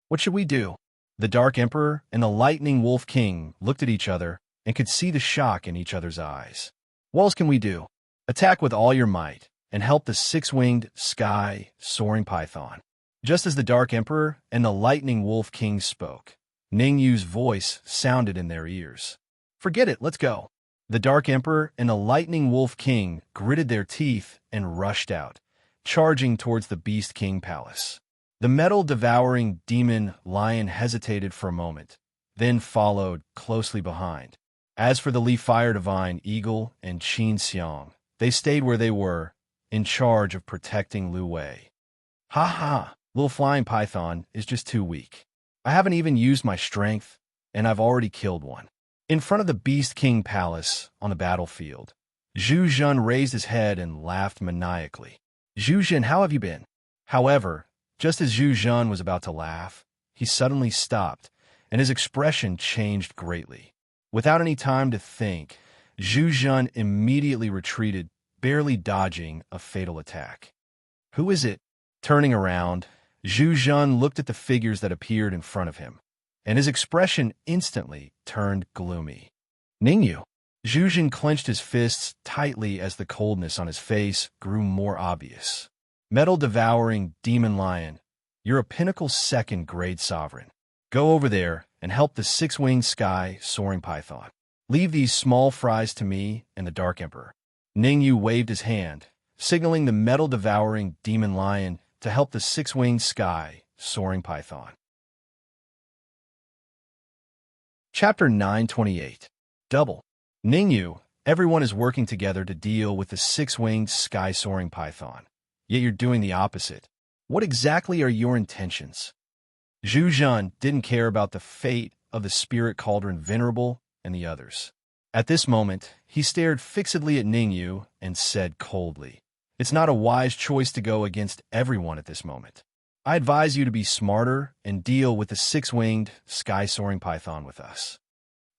What should we do? The Dark Emperor and the Lightning Wolf King looked at each other and could see the shock in each other's eyes. What else can we do? Attack with all your might and help the six-winged sky-soaring python. Just as the Dark Emperor and the Lightning Wolf King spoke, Ningyu's voice sounded in their ears. Forget it, let's go. The Dark Emperor and the Lightning Wolf King gritted their teeth and rushed out, charging towards the Beast King Palace. The metal-devouring demon lion hesitated for a moment, then followed closely behind. As for the Lee Fire Divine Eagle and Qin Xiang, they stayed where they were, in charge of protecting Lu Wei. Ha ha, little flying python is just too weak. I haven't even used my strength, and I've already killed one. In front of the Beast King Palace on the battlefield, Zhu Zhen raised his head and laughed maniacally. Zhu Zhen, how have you been? However, just as Zhu Zhen was about to laugh, he suddenly stopped, and his expression changed greatly. Without any time to think, Zhu Zhen immediately retreated, barely dodging a fatal attack. Who is it? Turning around, Zhu Zhen looked at the figures that appeared in front of him, and his expression instantly turned gloomy. Ningyu. Zhu Zhen clenched his fists tightly as the coldness on his face grew more obvious. Metal-devouring demon lion, you're a pinnacle second-grade sovereign. Go over there and help the six-winged sky-soaring python. Leave these small fries to me and the Dark Emperor. Ningyu waved his hand, signaling the metal-devouring demon lion to help the six-winged sky-soaring python. Chapter 928. Double. Ningyu, everyone is working together to deal with the six-winged sky-soaring python. Yet you're doing the opposite. What exactly are your intentions? Zhu Zhen didn't care about the fate of the spirit cauldron Venerable and the others. At this moment, he stared fixedly at Ningyu and said coldly, it's not a wise choice to go against everyone at this moment. I advise you to be smarter and deal with the six-winged, sky-soaring python with us.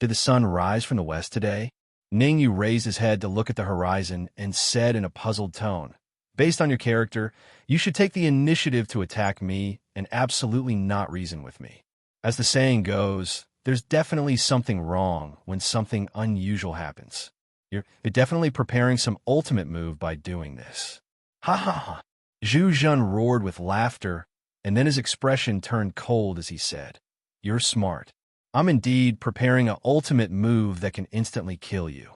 Did the sun rise from the west today? Ningyu raised his head to look at the horizon and said in a puzzled tone, based on your character, you should take the initiative to attack me and absolutely not reason with me. As the saying goes, there's definitely something wrong when something unusual happens. You're definitely preparing some ultimate move by doing this. Ha ha ha. Zhu Zhen roared with laughter, and then his expression turned cold as he said, you're smart. I'm indeed preparing an ultimate move that can instantly kill you.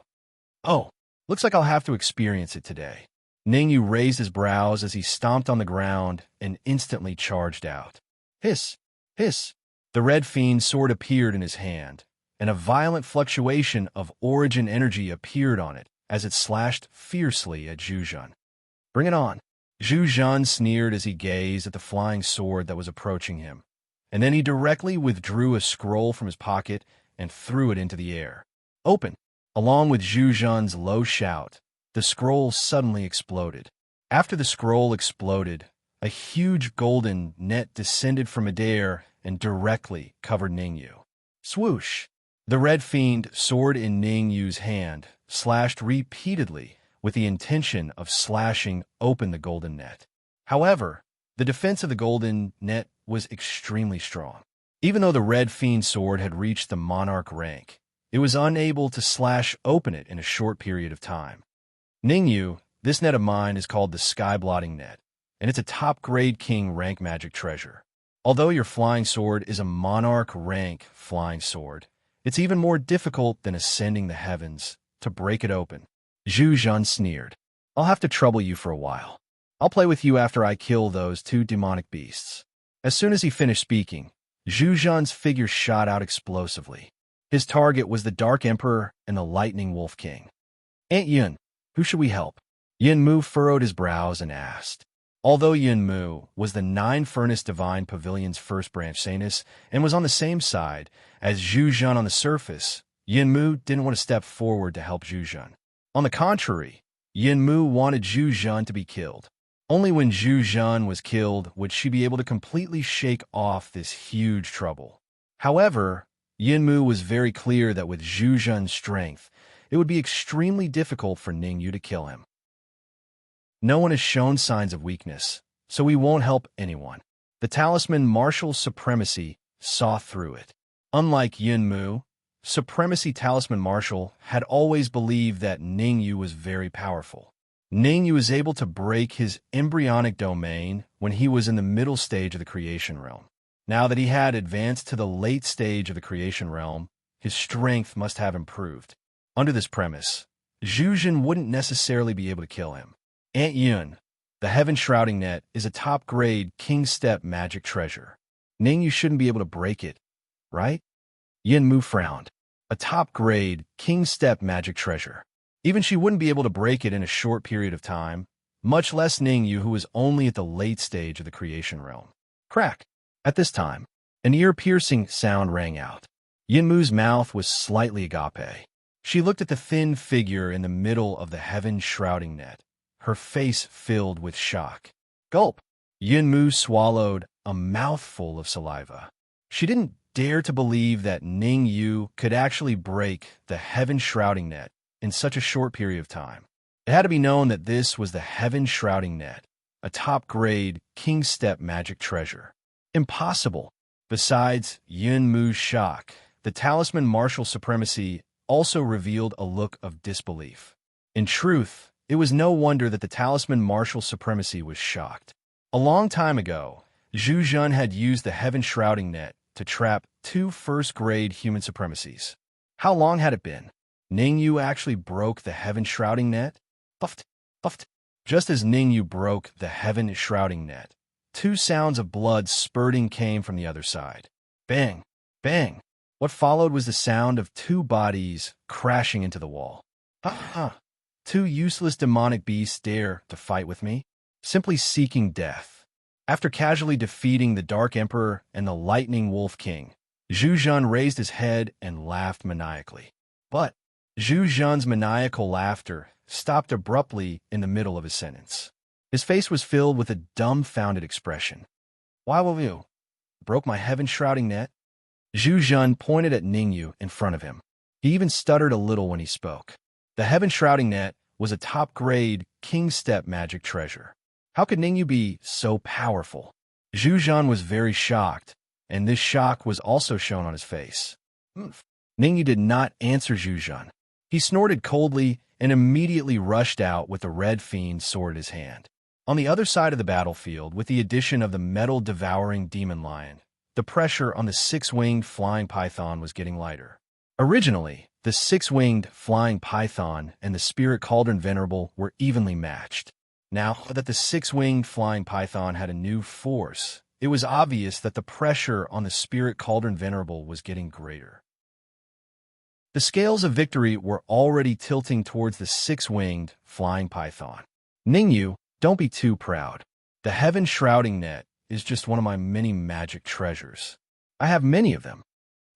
Oh, looks like I'll have to experience it today. Ningyu raised his brows as he stomped on the ground and instantly charged out. Hiss! Hiss! The red fiend sword appeared in his hand, and a violent fluctuation of origin energy appeared on it as it slashed fiercely at Zhu Zhen. Bring it on! Zhu Zhen sneered as he gazed at the flying sword that was approaching him, and then he directly withdrew a scroll from his pocket and threw it into the air. Open! Along with Zhu Zhan's low shout, the scroll suddenly exploded. After the scroll exploded, a huge golden net descended from midair and directly covered Ningyu. Swoosh! The red fiend sword in Ningyu's hand slashed repeatedly with the intention of slashing open the golden net. However, the defense of the golden net was extremely strong. Even though the red fiend sword had reached the monarch rank, it was unable to slash open it in a short period of time. Ningyu, this net of mine is called the Sky-Blotting Net, and it's a top-grade king rank magic treasure. Although your flying sword is a monarch rank flying sword, it's even more difficult than ascending the heavens to break it open. Zhu Zhan sneered. I'll have to trouble you for a while. I'll play with you after I kill those two demonic beasts. As soon as he finished speaking, Zhu Zhan's figure shot out explosively. His target was the Dark Emperor and the Lightning Wolf King. Aunt Yun, who should we help? Yin Mu furrowed his brows and asked. Although Yin Mu was the Nine-Furnace Divine Pavilion's first branch Sanus and was on the same side as Zhu Zhan on the surface, Yin Mu didn't want to step forward to help Zhu Zhan. On the contrary, Yin Mu wanted Zhu Zhan to be killed. Only when Zhu Zhan was killed would she be able to completely shake off this huge trouble. However, Yin Mu was very clear that with Zhu Zhan's strength, it would be extremely difficult for Ningyu to kill him. No one has shown signs of weakness, so we won't help anyone. The talisman Martial Supremacy saw through it. Unlike Yin Mu, Supremacy Talisman Martial had always believed that Ningyu was very powerful. Ningyu was able to break his embryonic domain when he was in the middle stage of the creation realm. Now that he had advanced to the late stage of the creation realm, his strength must have improved. Under this premise, Zhu Zhan wouldn't necessarily be able to kill him. Aunt Yun, the Heaven Shrouding Net is a top-grade King Step magic treasure. Ningyu shouldn't be able to break it, right? Yin Mu frowned. A top-grade King Step magic treasure. Even she wouldn't be able to break it in a short period of time, much less Ningyu, who was only at the late stage of the creation realm. Crack! At this time, an ear-piercing sound rang out. Yin Mu's mouth was slightly agape. She looked at the thin figure in the middle of the Heaven Shrouding Net, her face filled with shock. Gulp! Yin Mu swallowed a mouthful of saliva. She didn't dare to believe that Ningyu could actually break the Heaven Shrouding Net in such a short period of time. It had to be known that this was the Heaven Shrouding Net, a top-grade King Step magic treasure. Impossible! Besides Yin Mu's shock, the talisman Martial Supremacy also revealed a look of disbelief. In truth, it was no wonder that the talisman Martial Supremacy was shocked. A long time ago, Zhu Zhan had used the Heaven Shrouding Net to trap two first-grade human supremacies. How long had it been? Ningyu actually broke the Heaven Shrouding Net? Puffed, puffed. Just as Ningyu broke the Heaven Shrouding Net, two sounds of blood spurting came from the other side. Bang! Bang! What followed was the sound of two bodies crashing into the wall. Ha ha! Two useless demonic beasts dare to fight with me, simply seeking death. After casually defeating the Dark Emperor and the Lightning Wolf King, Zhu Zhan raised his head and laughed maniacally. But Zhu Zhan's maniacal laughter stopped abruptly in the middle of his sentence. His face was filled with a dumbfounded expression. Why will you? Broke my Heaven Shrouding Net? Zhu Zhan pointed at Ningyu in front of him. He even stuttered a little when he spoke. The Heaven Shrouding Net was a top-grade King Step magic treasure. How could Ningyu be so powerful? Zhu Zhan was very shocked, and this shock was also shown on his face. Ningyu did not answer Zhu Zhan. He snorted coldly and immediately rushed out with the red fiend sword in his hand. On the other side of the battlefield, with the addition of the metal-devouring demon lion, the pressure on the six-winged flying python was getting lighter. Originally, the six-winged flying python and the spirit cauldron venerable were evenly matched. Now that the six-winged flying python had a new force, it was obvious that the pressure on the spirit cauldron venerable was getting greater. The scales of victory were already tilting towards the six-winged flying python. Ningyu, don't be too proud. The Heaven Shrouding Net is just one of my many magic treasures. I have many of them.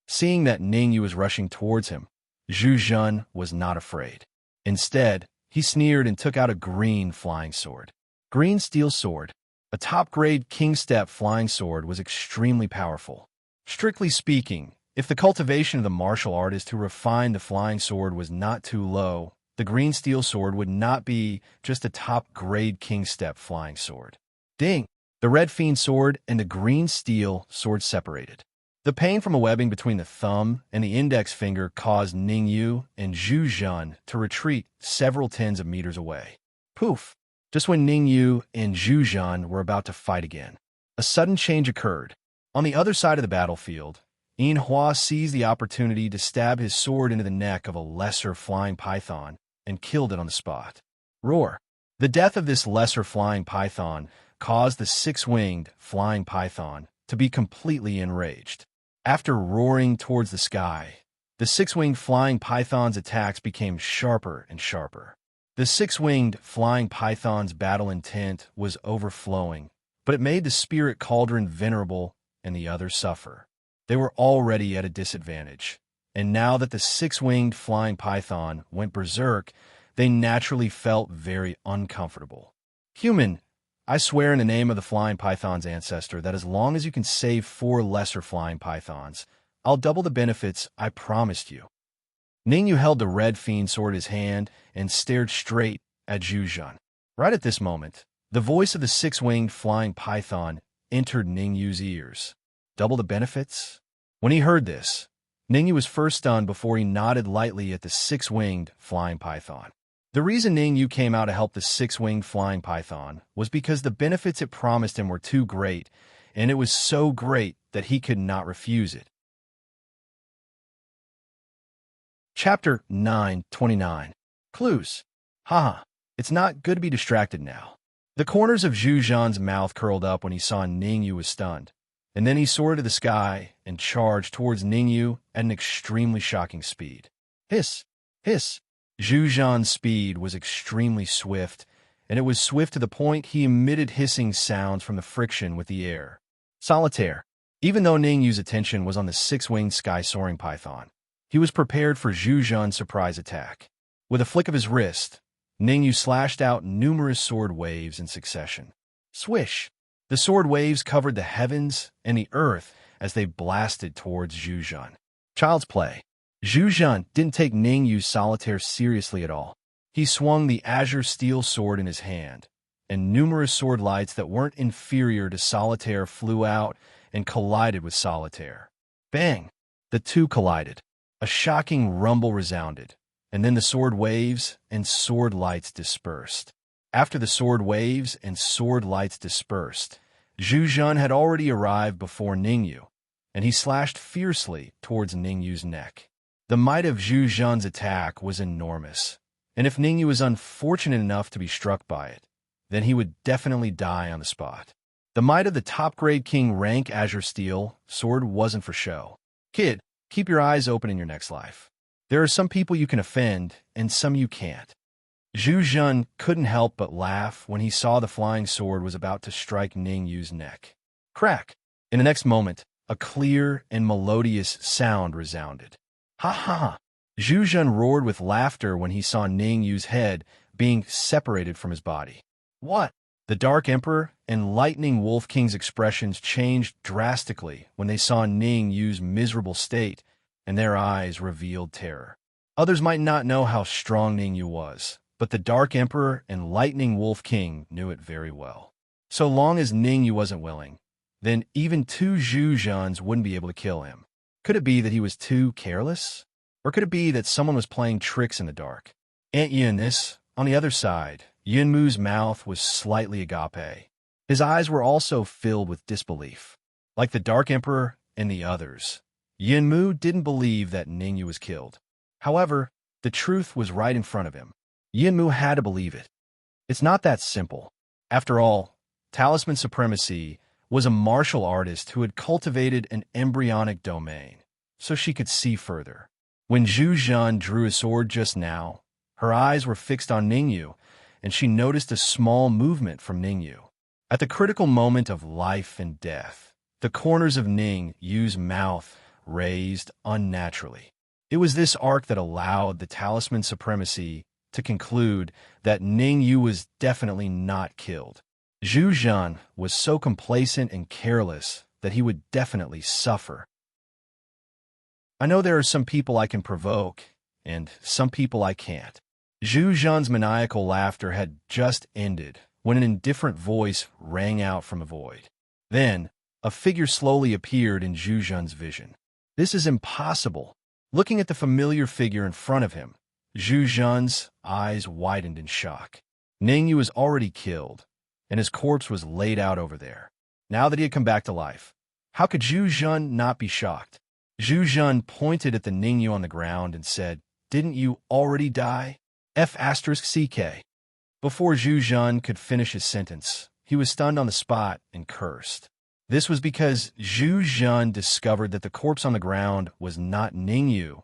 Seeing that Ning Yu was rushing towards him, Zhu Zhan was not afraid. Instead, he sneered and took out a green flying sword. Green steel sword. A top-grade king-step flying sword was extremely powerful. Strictly speaking, if the cultivation of the martial artist who refined the flying sword was not too low, the green steel sword would not be just a top-grade king-step flying sword. Ding! The red fiend sword and the green steel sword separated. The pain from a webbing between the thumb and the index finger caused Ning Yu and Zhu Zhan to retreat several tens of meters away. Poof! Just when Ning Yu and Zhu Zhan were about to fight again, a sudden change occurred. On the other side of the battlefield, Yin Hua seized the opportunity to stab his sword into the neck of a lesser flying python and killed it on the spot. Roar! The death of this lesser flying python caused the six-winged flying python to be completely enraged. After roaring towards the sky, the six-winged flying python's attacks became sharper and sharper. The six-winged flying python's battle intent was overflowing, but it made the spirit cauldron venerable and the others suffer. They were already at a disadvantage, and now that the six-winged flying python went berserk, they naturally felt very uncomfortable. Human, I swear in the name of the flying python's ancestor that as long as you can save 4 lesser flying pythons, I'll double the benefits I promised you. Ning Yu held the red fiend sword in his hand and stared straight at Zhu Zhan. Right at this moment, the voice of the six-winged flying python entered Ning Yu's ears. Double the benefits? When he heard this, Ning Yu was first stunned before he nodded lightly at the six-winged flying python. The reason Ning Yu came out to help the six-winged flying python was because the benefits it promised him were too great, and it was so great that he could not refuse it. Chapter 9:29. Clues. Haha, it's not good to be distracted now. The corners of Zhu Zhan's mouth curled up when he saw Ning Yu was stunned, and then he soared to the sky and charged towards Ning Yu at an extremely shocking speed. Hiss! Hiss! Zhu Zhan's speed was extremely swift, and it was swift to the point he emitted hissing sounds from the friction with the air. Solitaire. Even though Ning Yu's attention was on the six-winged sky-soaring python, he was prepared for Zhu Zhan's surprise attack. With a flick of his wrist, Ning Yu slashed out numerous sword waves in succession. Swish! The sword waves covered the heavens and the earth as they blasted towards Zhu Zhan. Child's play. Zhu Zhan didn't take Ning Yu's solitaire seriously at all. He swung the azure steel sword in his hand, and numerous sword lights that weren't inferior to solitaire flew out and collided with solitaire. Bang! The two collided. A shocking rumble resounded, and then the sword waves and sword lights dispersed. After the sword waves and sword lights dispersed, Zhu Zhan had already arrived before Ning Yu, and he slashed fiercely towards Ning Yu's neck. The might of Zhu Zhan's attack was enormous, and if Ning Yu was unfortunate enough to be struck by it, then he would definitely die on the spot. The might of the top-grade king rank azure steel sword wasn't for show. Kid, keep your eyes open in your next life. There are some people you can offend, and some you can't. Zhu Zhan couldn't help but laugh when he saw the flying sword was about to strike Ning Yu's neck. Crack! In the next moment, a clear and melodious sound resounded. Ha ha! Zhu Zhan roared with laughter when he saw Ning Yu's head being separated from his body. What? The Dark Emperor and Lightning Wolf King's expressions changed drastically when they saw Ning Yu's miserable state, and their eyes revealed terror. Others might not know how strong Ning Yu was, but the Dark Emperor and Lightning Wolf King knew it very well. So long as Ning Yu wasn't willing, then even 2 Zhu Zhans wouldn't be able to kill him. Could it be that he was too careless? Or could it be that someone was playing tricks in the dark? Aunt Yin, this, on the other side, Yin Mu's mouth was slightly agape. His eyes were also filled with disbelief. Like the Dark Emperor and the others, Yin Mu didn't believe that Ning Yu was killed. However, the truth was right in front of him. Yin Mu had to believe it. It's not that simple. After all, Talisman Supremacy was a martial artist who had cultivated an embryonic domain, so she could see further. When Zhu Zhan drew his sword just now, her eyes were fixed on Ning Yu, and she noticed a small movement from Ning Yu. At the critical moment of life and death, the corners of Ning Yu's mouth raised unnaturally. It was this arc that allowed the talisman supremacy to conclude that Ning Yu was definitely not killed. Zhu Zhan was so complacent and careless that he would definitely suffer. I know there are some people I can provoke, and some people I can't. Zhu Zhan's maniacal laughter had just ended when an indifferent voice rang out from a void. Then, a figure slowly appeared in Zhu Zhan's vision. This is impossible. Looking at the familiar figure in front of him, Zhu Zhan's eyes widened in shock. Ning Yu was already killed, and his corpse was laid out over there. Now that he had come back to life, how could Zhu Zhan not be shocked? Zhu Zhan pointed at the Ning Yu on the ground and said, "Didn't you already die?" F***CK. Before Zhu Zhan could finish his sentence, he was stunned on the spot and cursed. This was because Zhu Zhan discovered that the corpse on the ground was not Ning Yu,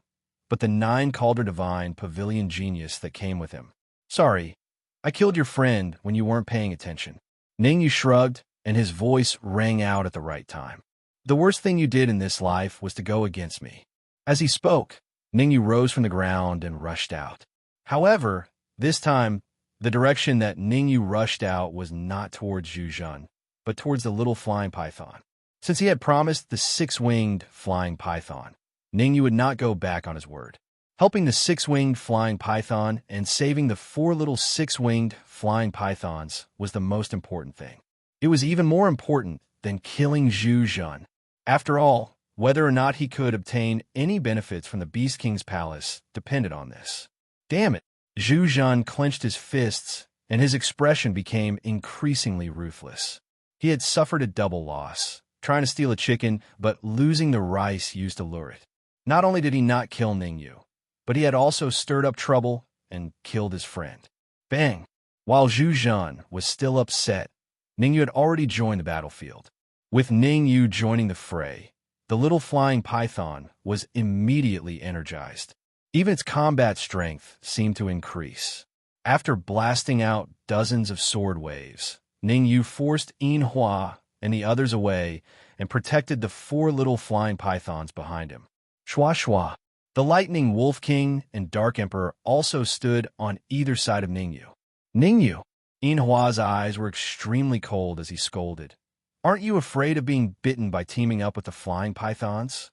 but the 9-Calder Divine Pavilion Genius that came with him. "Sorry, I killed your friend when you weren't paying attention." Ning Yu shrugged, and his voice rang out at the right time. "The worst thing you did in this life was to go against me." As he spoke, Ning Yu rose from the ground and rushed out. However, this time, the direction that Ning Yu rushed out was not towards Zhu Zhan, but towards the little flying python. Since he had promised the 6-winged flying python, Ning Yu would not go back on his word. Helping the 6-winged flying python and saving the 4 little 6-winged flying pythons was the most important thing. It was even more important than killing Zhu Zhan. After all, whether or not he could obtain any benefits from the Beast King's palace depended on this. Damn it! Zhu Zhan clenched his fists, and his expression became increasingly ruthless. He had suffered a double loss, trying to steal a chicken, but losing the rice used to lure it. Not only did he not kill Ning Yu, but he had also stirred up trouble and killed his friend. Bang! While Zhu Zhan was still upset, Ning Yu had already joined the battlefield. With Ning Yu joining the fray, the little flying python was immediately energized. Even its combat strength seemed to increase. After blasting out dozens of sword waves, Ning Yu forced Yin Hua and the others away and protected the 4 little flying pythons behind him. Shua Shua. The Lightning Wolf King and Dark Emperor also stood on either side of Ning Yu. "Ning Yu!" Yin Hua's eyes were extremely cold as he scolded. "Aren't you afraid of being bitten by teaming up with the flying pythons?"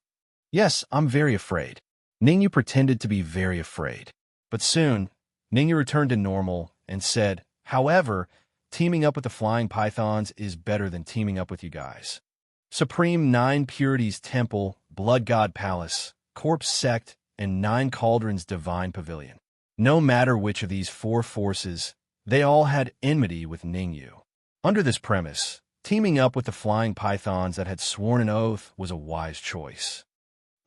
"Yes, I'm very afraid." Ning Yu pretended to be very afraid. But soon, Ning Yu returned to normal and said, "However, teaming up with the flying pythons is better than teaming up with you guys." Supreme 9 Purities Temple, Blood God Palace, Corpse Sect, and 9 Cauldrons Divine Pavilion. No matter which of these 4 forces, they all had enmity with Ning Yu. Under this premise, teaming up with the flying pythons that had sworn an oath was a wise choice.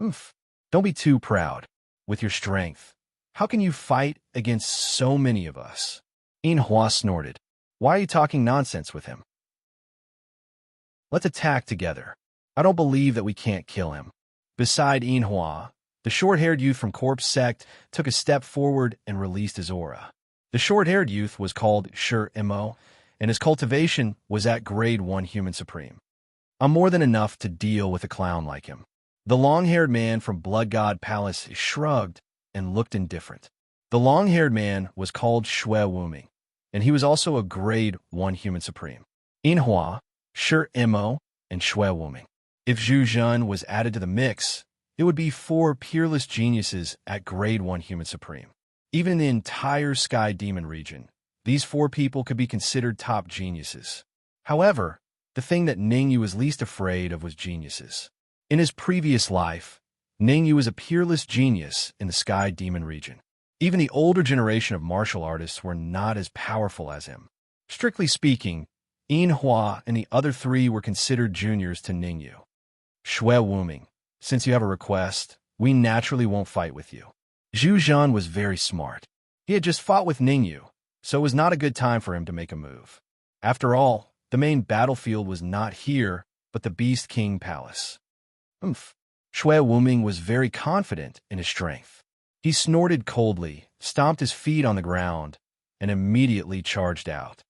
Oof. Don't be too proud. With your strength, how can you fight against so many of us? Yin Hua snorted. Why are you talking nonsense with him? Let's attack together. I don't believe that we can't kill him. Beside Yin Hua, the short-haired youth from Corpse Sect took a step forward and released his aura. The short-haired youth was called Mo, and his cultivation was at Grade 1 Human Supreme. I'm more than enough to deal with a clown like him. The long-haired man from Blood God Palace shrugged and looked indifferent. The long-haired man was called Shui Wuming, and he was also a Grade 1 Human Supreme. Yin Hua, Mo, and Shui Wuming. If Zhu Zhan was added to the mix, it would be 4 peerless geniuses at Grade 1 Human Supreme. Even in the entire Sky Demon region, these 4 people could be considered top geniuses. However, the thing that Ning Yu was least afraid of was geniuses. In his previous life, Ning Yu was a peerless genius in the Sky Demon region. Even the older generation of martial artists were not as powerful as him. Strictly speaking, Yin Hua and the other 3 were considered juniors to Ning Yu. Shui Wuming, since you have a request, we naturally won't fight with you. Zhu Zhan was very smart. He had just fought with Ning Yu, so it was not a good time for him to make a move. After all, the main battlefield was not here, but the Beast King Palace. Shui Wuming was very confident in his strength. He snorted coldly, stomped his feet on the ground, and immediately charged out.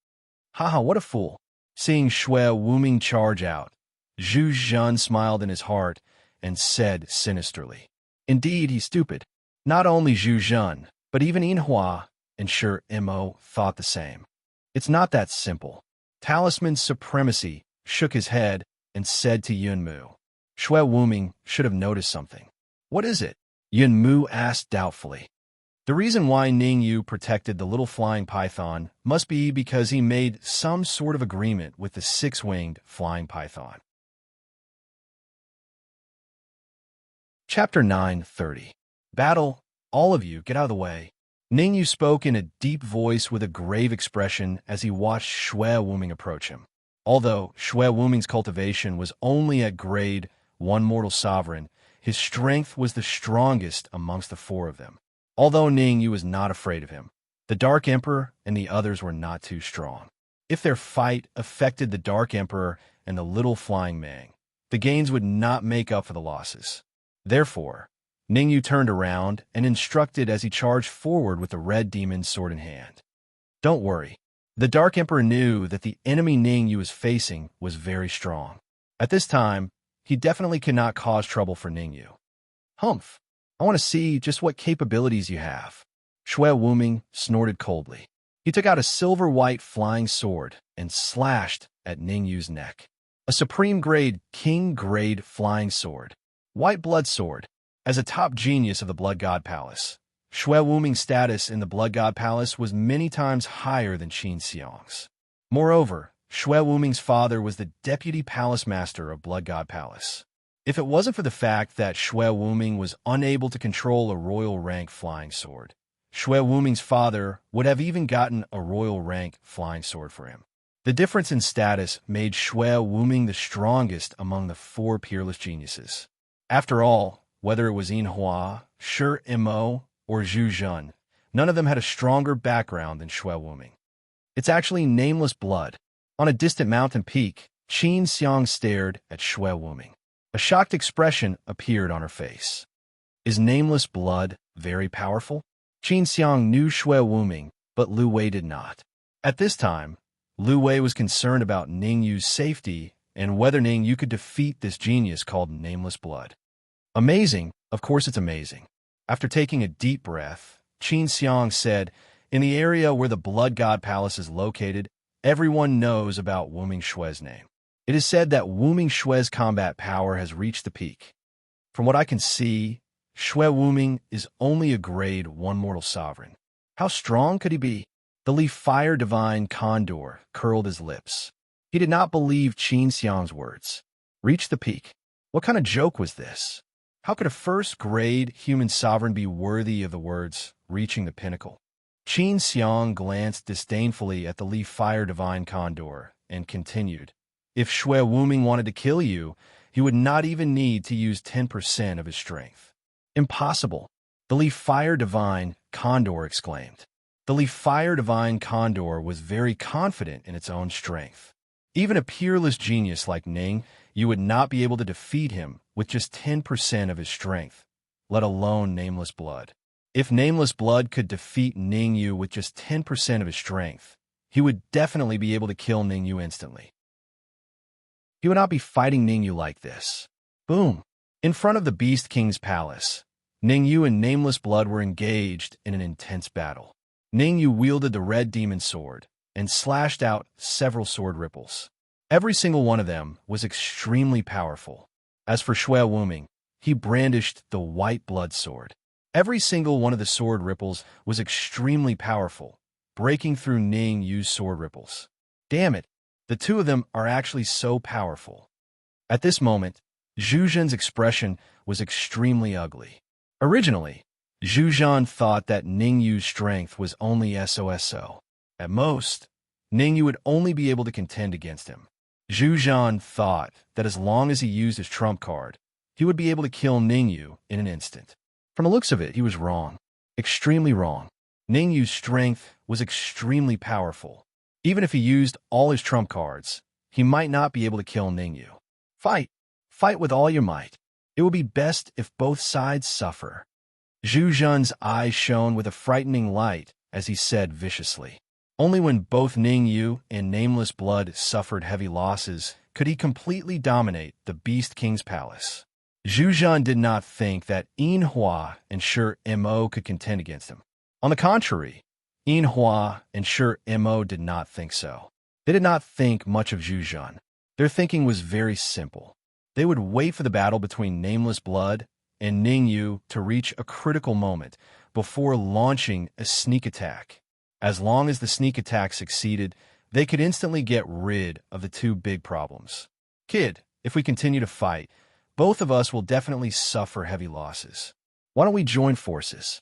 Haha, what a fool. Seeing Shui Wuming charge out, Zhu Zhan smiled in his heart and said sinisterly. Indeed, he's stupid. Not only Zhu Zhen, but even Yinhua and Sure Mo thought the same. It's not that simple. Talisman Supremacy shook his head and said to Yunmu. Shui Wuming should have noticed something. What is it? Yunmu asked doubtfully. The reason why Ningyu protected the little flying python must be because he made some sort of agreement with the six-winged flying python. Chapter 9:30. Battle, all of you, get out of the way. Ningyu spoke in a deep voice with a grave expression as he watched Shui Wuming approach him. Although Shui Wuming's cultivation was only at grade 1 mortal sovereign, his strength was the strongest amongst the four of them. Although Ningyu was not afraid of him, the Dark Emperor and the others were not too strong. If their fight affected the Dark Emperor and the little flying Mang, the gains would not make up for the losses. Therefore, Ningyu turned around and instructed as he charged forward with the red demon's sword in hand. Don't worry. The Dark Emperor knew that the enemy Ningyu was facing was very strong. At this time, he definitely could not cause trouble for Ningyu. Humph! I want to see just what capabilities you have. Shui Wuming snorted coldly. He took out a silver-white flying sword and slashed at Ningyu's neck. A supreme-grade, king-grade flying sword. White blood sword. As a top genius of the Blood God Palace, Shui Wuming's status in the Blood God Palace was many times higher than Qin Xiang's. Moreover, Shui Wuming's father was the deputy palace master of Blood God Palace. If it wasn't for the fact that Shui Wuming was unable to control a royal rank flying sword, Shui Wuming's father would have even gotten a royal rank flying sword for him. The difference in status made Shui Wuming the strongest among the four peerless geniuses. After all, whether it was Yinhua, Sure Mo, or Zhu Zhen, none of them had a stronger background than Shui Wuming. It's actually nameless blood. On a distant mountain peak, Qin Xiang stared at Shui Wuming. A shocked expression appeared on her face. Is nameless blood very powerful? Qin Xiang knew Shui Wuming, but Lu Wei did not. At this time, Lu Wei was concerned about Ningyu's safety and whether Ningyu could defeat this genius called nameless blood. Amazing, of course it's amazing. After taking a deep breath, Qin Xiang said, in the area where the Blood God Palace is located, everyone knows about Wuming Shui's name. It is said that Wuming Shui's combat power has reached the peak. From what I can see, Shui Wuming is only a grade 1 mortal sovereign. How strong could he be? The Leaf Fire Divine Condor curled his lips. He did not believe Qin Xiang's words. Reach the peak. What kind of joke was this? How could a first-grade human sovereign be worthy of the words, reaching the pinnacle? Qin Xiang glanced disdainfully at the Leaf Fire Divine Condor and continued. If Shui Wuming wanted to kill you, he would not even need to use 10% of his strength. Impossible. The Leaf Fire Divine Condor exclaimed. The Leaf Fire Divine Condor was very confident in its own strength. Even a peerless genius like Ning, you would not be able to defeat him with just 10% of his strength, let alone nameless blood. If nameless blood could defeat Ningyu with just 10% of his strength, he would definitely be able to kill Ningyu instantly. He would not be fighting Ningyu like this. Boom! In front of the Beast King's palace, Ningyu and nameless blood were engaged in an intense battle. Ningyu wielded the red demon sword and slashed out several sword ripples. Every single one of them was extremely powerful. As for Shui Wuming, he brandished the white blood sword. Every single one of the sword ripples was extremely powerful, breaking through Ningyu's sword ripples. Damn it, the two of them are actually so powerful. At this moment, Zhu Zhen's expression was extremely ugly. Originally, Zhu Zhen thought that Ningyu's strength was only SOSO. At most, Ningyu would only be able to contend against him. Zhu Zhen thought that as long as he used his trump card, he would be able to kill Ningyu in an instant. From the looks of it, he was wrong. Extremely wrong. Ningyu's strength was extremely powerful. Even if he used all his trump cards, he might not be able to kill Ningyu. Fight! Fight with all your might. It will be best if both sides suffer. Zhu Zhen's eyes shone with a frightening light as he said viciously. Only when both Ningyu and Nameless Blood suffered heavy losses could he completely dominate the Beast King's palace. Zhu Zhan did not think that Yin Hua and Shi Mo could contend against him. On the contrary, Yin Hua and Shi Mo did not think so. They did not think much of Zhu Zhan. Their thinking was very simple. They would wait for the battle between Nameless Blood and Ning Yu to reach a critical moment before launching a sneak attack. As long as the sneak attack succeeded, they could instantly get rid of the two big problems. Kid, if we continue to fight, both of us will definitely suffer heavy losses. Why don't we join forces?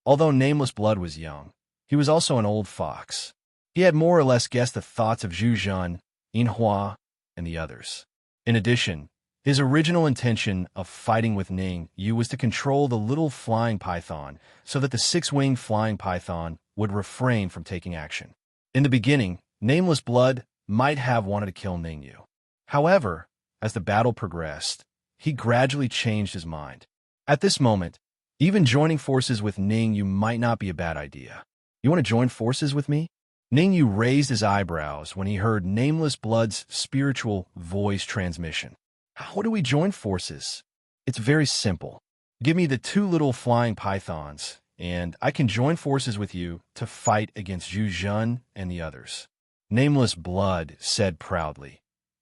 Although Nameless Blood was young, he was also an old fox. He had more or less guessed the thoughts of Zhu Zhan, Yin Hua, and the others. In addition, his original intention of fighting with Ning Yu was to control the little flying python so that the six-winged flying python would refrain from taking action. In the beginning, Nameless Blood might have wanted to kill Ning Yu. However, as the battle progressed, he gradually changed his mind. At this moment, even joining forces with Ning Yu might not be a bad idea. You want to join forces with me? Ning Yu raised his eyebrows when he heard Nameless Blood's spiritual voice transmission. How do we join forces? It's very simple. Give me the two little flying pythons, and I can join forces with you to fight against Zhu Zhan and the others. Nameless Blood said proudly,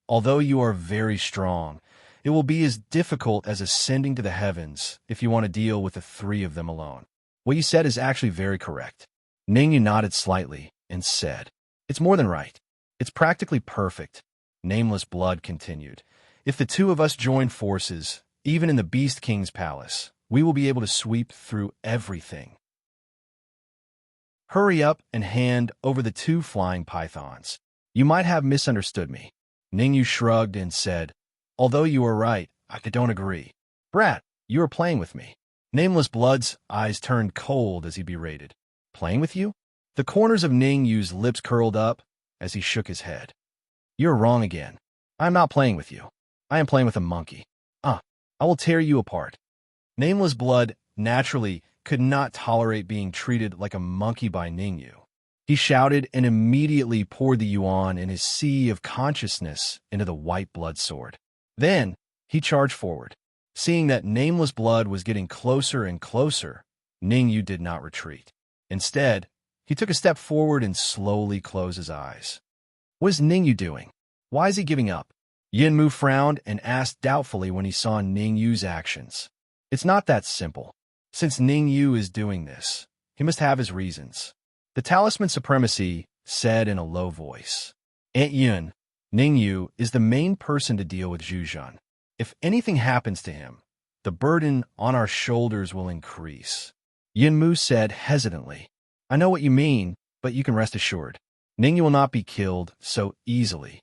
although you are very strong, it will be as difficult as ascending to the heavens if you want to deal with the three of them alone. What you said is actually very correct. Ning Yu nodded slightly and said, it's more than right. It's practically perfect. Nameless Blood continued, if the two of us join forces, even in the Beast King's palace, we will be able to sweep through everything. Hurry up and hand over the two flying pythons. You might have misunderstood me. Ning Yu shrugged and said, although you are right, I don't agree. Brat, you are playing with me. Nameless Blood's eyes turned cold as he berated. Playing with you? The corners of Ning Yu's lips curled up as he shook his head. You're wrong again. I am not playing with you. I am playing with a monkey. I will tear you apart. Nameless Blood naturally could not tolerate being treated like a monkey by Ning Yu. He shouted and immediately poured the yuan in his sea of consciousness into the white blood sword. Then he charged forward. Seeing that Nameless Blood was getting closer and closer, Ning Yu did not retreat. Instead, he took a step forward and slowly closed his eyes. What is Ning Yu doing? Why is he giving up? Yin Mu frowned and asked doubtfully when he saw Ning Yu's actions. It's not that simple. Since Ning Yu is doing this, he must have his reasons. The Talisman Supremacy said in a low voice. Aunt Yun, Ning Yu is the main person to deal with Zhu Zhan. If anything happens to him, the burden on our shoulders will increase. Yin Mu said hesitantly. I know what you mean, but you can rest assured. Ning Yu will not be killed so easily.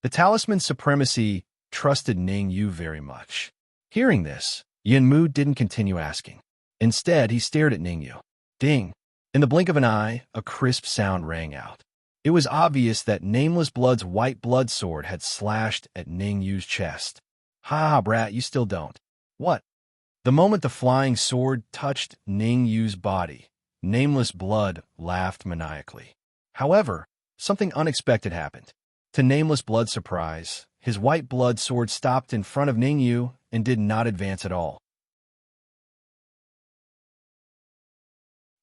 The Talisman Supremacy trusted Ning Yu very much. Hearing this, Yin Mu didn't continue asking. Instead, he stared at Ning Yu. Ding! In the blink of an eye, a crisp sound rang out. It was obvious that Nameless Blood's white blood sword had slashed at Ning Yu's chest. Ha, brat, you still don't. What? The moment the flying sword touched Ning Yu's body, Nameless Blood laughed maniacally. However, something unexpected happened. To Nameless Blood's surprise, his white blood sword stopped in front of Ning Yu and did not advance at all.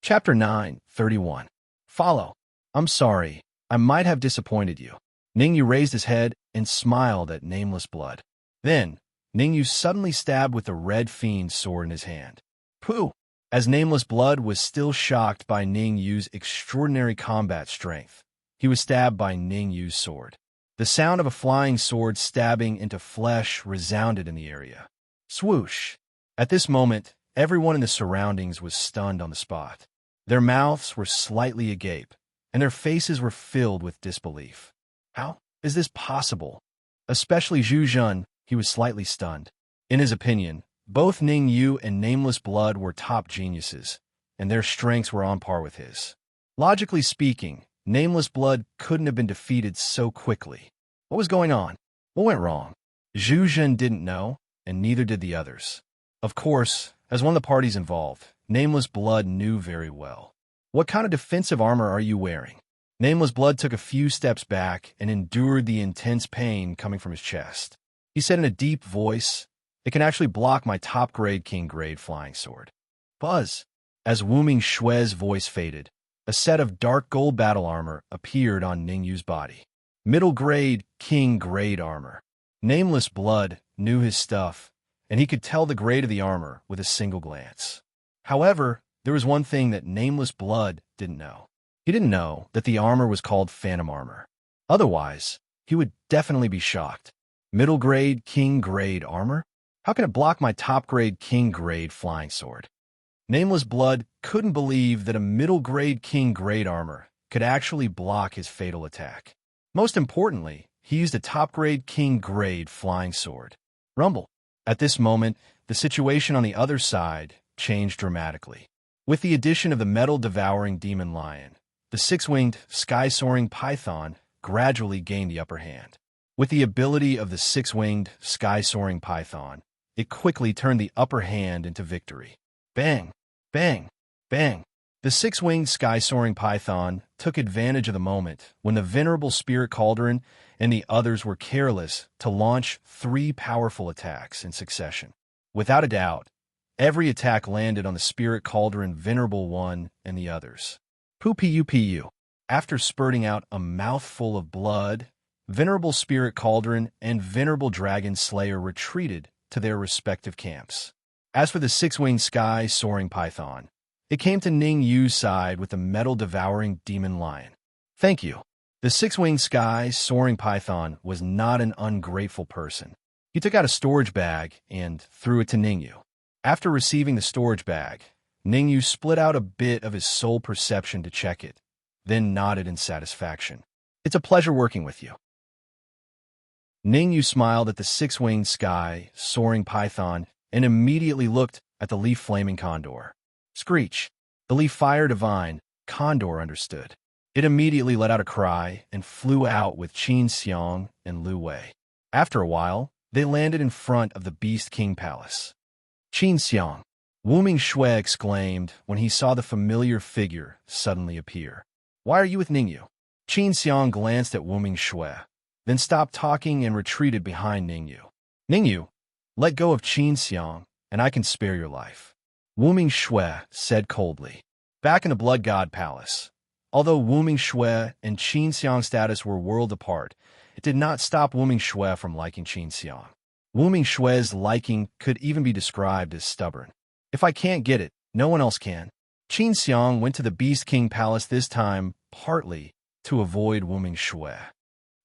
Chapter 9:31. Follow. I'm sorry. I might have disappointed you. Ning Yu raised his head and smiled at Nameless Blood. Then, Ning Yu suddenly stabbed with the red fiend's sword in his hand. Pooh! As Nameless Blood was still shocked by Ning Yu's extraordinary combat strength, he was stabbed by Ning Yu's sword. The sound of a flying sword stabbing into flesh resounded in the area. Swoosh! At this moment, everyone in the surroundings was stunned on the spot. Their mouths were slightly agape, and their faces were filled with disbelief. How is this possible? Especially Zhu Zhan, he was slightly stunned. In his opinion, both Ning Yu and Nameless Blood were top geniuses, and their strengths were on par with his. Logically speaking, Nameless Blood couldn't have been defeated so quickly. What was going on? What went wrong? Zhu Zhan didn't know, and neither did the others. Of course, as one of the parties involved, Nameless Blood knew very well. What kind of defensive armor are you wearing? Nameless Blood took a few steps back and endured the intense pain coming from his chest. He said in a deep voice, It can actually block my top-grade king-grade flying sword. Buzz! As Wu Mingshue's voice faded, a set of dark gold battle armor appeared on Ningyu's body. Middle-grade, king-grade armor. Nameless Blood knew his stuff, and he could tell the grade of the armor with a single glance. However, there was one thing that Nameless Blood didn't know. He didn't know that the armor was called Phantom Armor. Otherwise, he would definitely be shocked. Middle-grade, king-grade armor? How can it block my top-grade king-grade flying sword? Nameless Blood couldn't believe that a middle-grade king-grade armor could actually block his fatal attack. Most importantly, he used a top-grade king-grade flying sword. Rumble. At this moment, the situation on the other side changed dramatically. With the addition of the metal-devouring demon lion, the six-winged, sky-soaring python gradually gained the upper hand. With the ability of the six-winged, sky-soaring python, it quickly turned the upper hand into victory. Bang! Bang! Bang! The six-winged, sky-soaring python took advantage of the moment when the venerable spirit cauldron and the others were careless to launch 3 powerful attacks in succession. Without a doubt, every attack landed on the spirit cauldron, venerable one, and the others. Pu. After spurting out a mouthful of blood, venerable spirit cauldron and venerable dragon slayer retreated to their respective camps. As for the six-winged sky-soaring python, it came to Ningyu's side with the metal-devouring demon lion. Thank you. The six-winged sky-soaring python was not an ungrateful person. He took out a storage bag and threw it to Ningyu. After receiving the storage bag, Ningyu split out a bit of his soul perception to check it, then nodded in satisfaction. It's a pleasure working with you. Ningyu smiled at the six-winged sky-soaring python and immediately looked at the leaf-flaming condor. Screech! The leaf fire divine condor understood. It immediately let out a cry and flew out with Qin Xiang and Lu Wei. After a while, they landed in front of the Beast King Palace. Qin Xiang! Wu Mingxue exclaimed when he saw the familiar figure suddenly appear. Why are you with Ningyu? Qin Xiang glanced at Wu Mingxue, then stopped talking and retreated behind Ningyu. Ningyu, let go of Qin Xiang, and I can spare your life. Wu Mingxue said coldly. Back in the Blood God Palace, although Wu Mingxue and Qin Xiang's status were world apart, it did not stop Wu Mingxue from liking Qin Xiang. Wu Mingshue's liking could even be described as stubborn. If I can't get it, no one else can. Qin Xiang went to the Beast King Palace this time partly to avoid Wu Mingxue.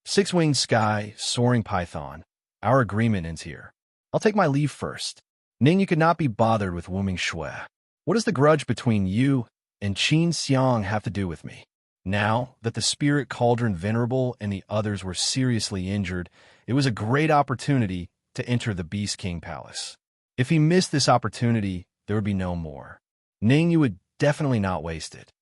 Six-winged sky, soaring python, our agreement ends here. I'll take my leave first. Ningyu could not be bothered with Wu Mingxue. What does the grudge between you and Qin Xiang have to do with me? Now that the spirit cauldron venerable and the others were seriously injured, it was a great opportunity to enter the Beast King Palace. If he missed this opportunity, there would be no more. Ningyu would definitely not waste it.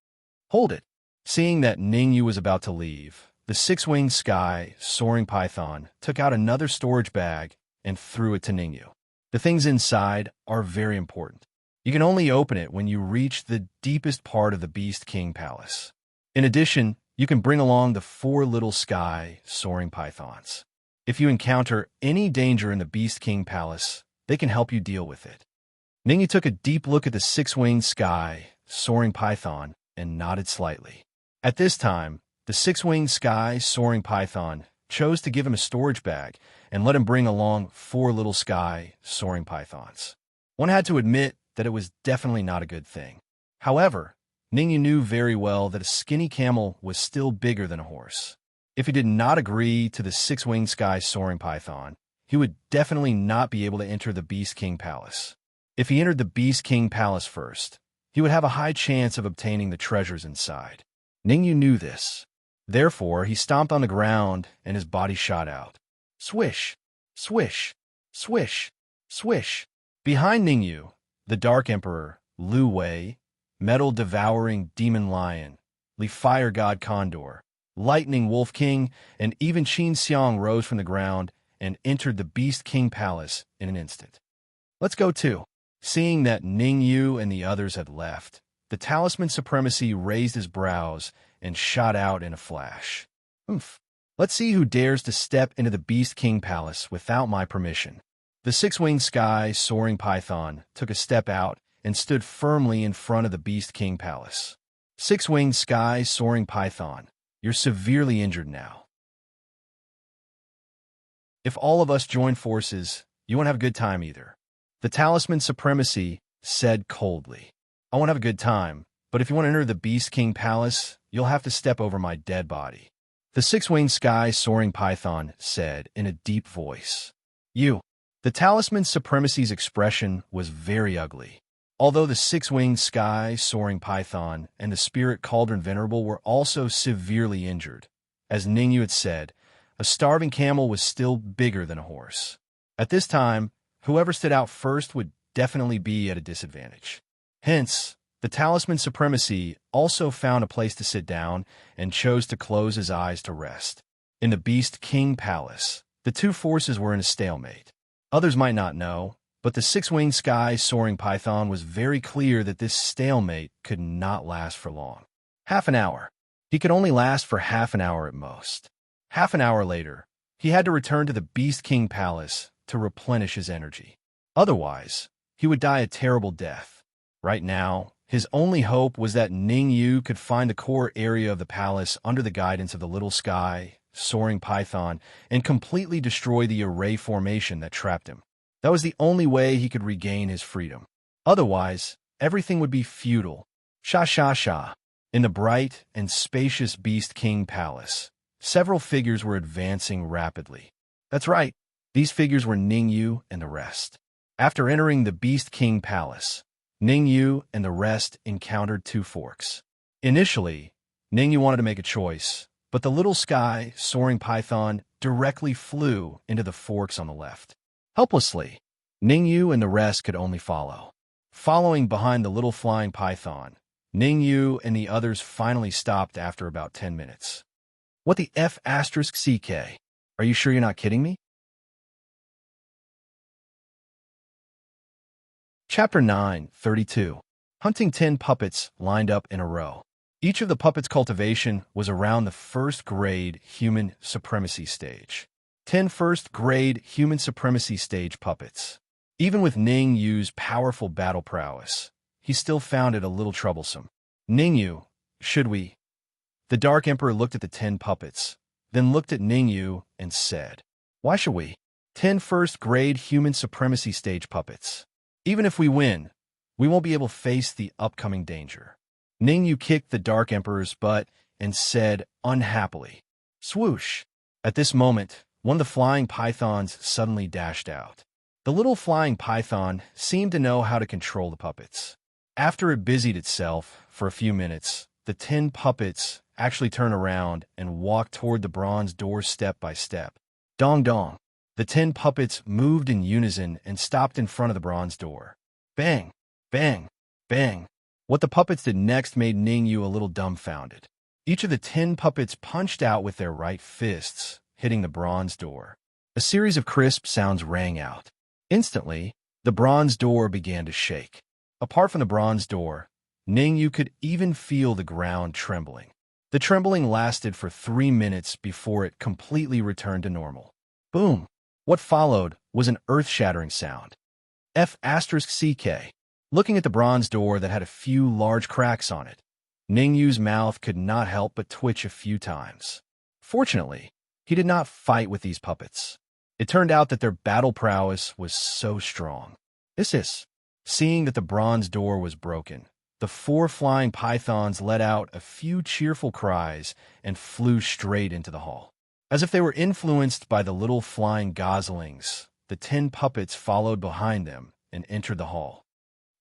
Hold it. Seeing that Ningyu was about to leave, the six-winged sky, soaring python, took out another storage bag and threw it to Ningyu. The things inside are very important. You can only open it when you reach the deepest part of the Beast King Palace. In addition, you can bring along the 4 little sky, soaring pythons. If you encounter any danger in the Beast King Palace, they can help you deal with it. Ningyu took a deep look at the six-winged sky, soaring python, and nodded slightly. At this time, the six-winged sky, soaring python chose to give him a storage bag and let him bring along 4 little sky, soaring pythons. One had to admit that it was definitely not a good thing. However, Ningyu knew very well that a skinny camel was still bigger than a horse. If he did not agree to the six-winged sky, soaring python, he would definitely not be able to enter the Beast King Palace. If he entered the Beast King Palace first, he would have a high chance of obtaining the treasures inside. Ningyu knew this. Therefore, he stomped on the ground and his body shot out. Swish, swish, swish, swish. Behind Ningyu, the Dark Emperor, Lu Wei, metal-devouring demon lion, the fire god condor, lightning wolf king, and even Qin Xiang rose from the ground and entered the Beast King Palace in an instant. Let's go too. Seeing that Ningyu and the others had left, the talisman supremacy raised his brows and shot out in a flash. Let's see who dares to step into the Beast King Palace without my permission. The six-winged sky soaring python took a step out and stood firmly in front of the Beast King Palace. Six-winged sky soaring python, you're severely injured now. If all of us join forces, you won't have a good time either. The Talisman Supremacy said coldly. I won't have a good time, but if you want to enter the Beast King Palace, you'll have to step over my dead body. The six-winged sky soaring python said in a deep voice. You. The Talisman Supremacy's expression was very ugly. Although the six-winged sky soaring python and the spirit cauldron venerable were also severely injured, as Ningyu had said, a starving camel was still bigger than a horse. At this time, whoever stood out first would definitely be at a disadvantage. Hence, the Talisman Supremacy also found a place to sit down and chose to close his eyes to rest. In the Beast King Palace, the two forces were in a stalemate. Others might not know, but the six-winged sky soaring python was very clear that this stalemate could not last for long. Half an hour. He could only last for half an hour at most. Half an hour later, he had to return to the Beast King Palace to replenish his energy. Otherwise, he would die a terrible death. Right now, his only hope was that Ningyu could find the core area of the palace under the guidance of the little sky soaring python and completely destroy the array formation that trapped him. That was the only way he could regain his freedom. Otherwise, everything would be futile. Sha sha sha. In the bright and spacious Beast King Palace, several figures were advancing rapidly. That's right, these figures were Ningyu and the rest. After entering the Beast King Palace, Ningyu and the rest encountered two forks. Initially, Ningyu wanted to make a choice, but the little sky soaring python directly flew into the forks on the left. Helplessly, Ningyu and the rest could only follow. Following behind the little flying python, Ningyu and the others finally stopped after about 10 minutes. What the F***CK? Are you sure you're not kidding me? Chapter 9:32. Hunting 10 puppets lined up in a row. Each of the puppets' cultivation was around the first-grade human supremacy stage. 10 first-grade human supremacy stage puppets. Even with Ningyu's powerful battle prowess, he still found it a little troublesome. Ningyu, should we? The Dark Emperor looked at the 10 puppets, then looked at Ningyu and said, why should we? 10 first-grade human supremacy stage puppets. Even if we win, we won't be able to face the upcoming danger. Ningyu kicked the Dark Emperor's butt and said unhappily, swoosh. At this moment, one of the flying pythons suddenly dashed out. The little flying python seemed to know how to control the puppets. After it busied itself for a few minutes, the 10 puppets actually turned around and walked toward the bronze door step by step. Dong dong. The 10 puppets moved in unison and stopped in front of the bronze door. Bang, bang, bang. What the puppets did next made Ningyu a little dumbfounded. Each of the 10 puppets punched out with their right fists, hitting the bronze door. A series of crisp sounds rang out. Instantly, the bronze door began to shake. Apart from the bronze door, Ningyu could even feel the ground trembling. The trembling lasted for 3 minutes before it completely returned to normal. Boom! What followed was an earth-shattering sound. F***CK. Looking at the bronze door that had a few large cracks on it, Ningyu's mouth could not help but twitch a few times. Fortunately, he did not fight with these puppets. It turned out that their battle prowess was so strong. Seeing that the bronze door was broken, the 4 flying pythons let out a few cheerful cries and flew straight into the hall. As if they were influenced by the little flying goslings, the 10 puppets followed behind them and entered the hall.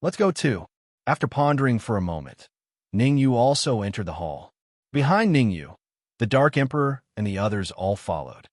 Let's go too. After pondering for a moment, Ningyu also entered the hall. Behind Ningyu, the Dark Emperor and the others all followed.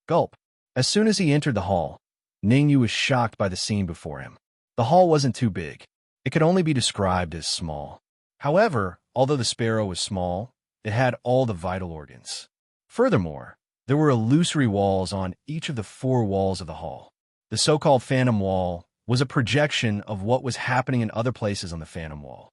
Gulp. As soon as he entered the hall, Ningyu was shocked by the scene before him. The hall wasn't too big. It could only be described as small. However, although the sparrow was small, it had all the vital organs. Furthermore, there were illusory walls on each of the 4 walls of the hall. The so-called Phantom Wall was a projection of what was happening in other places on the Phantom Wall.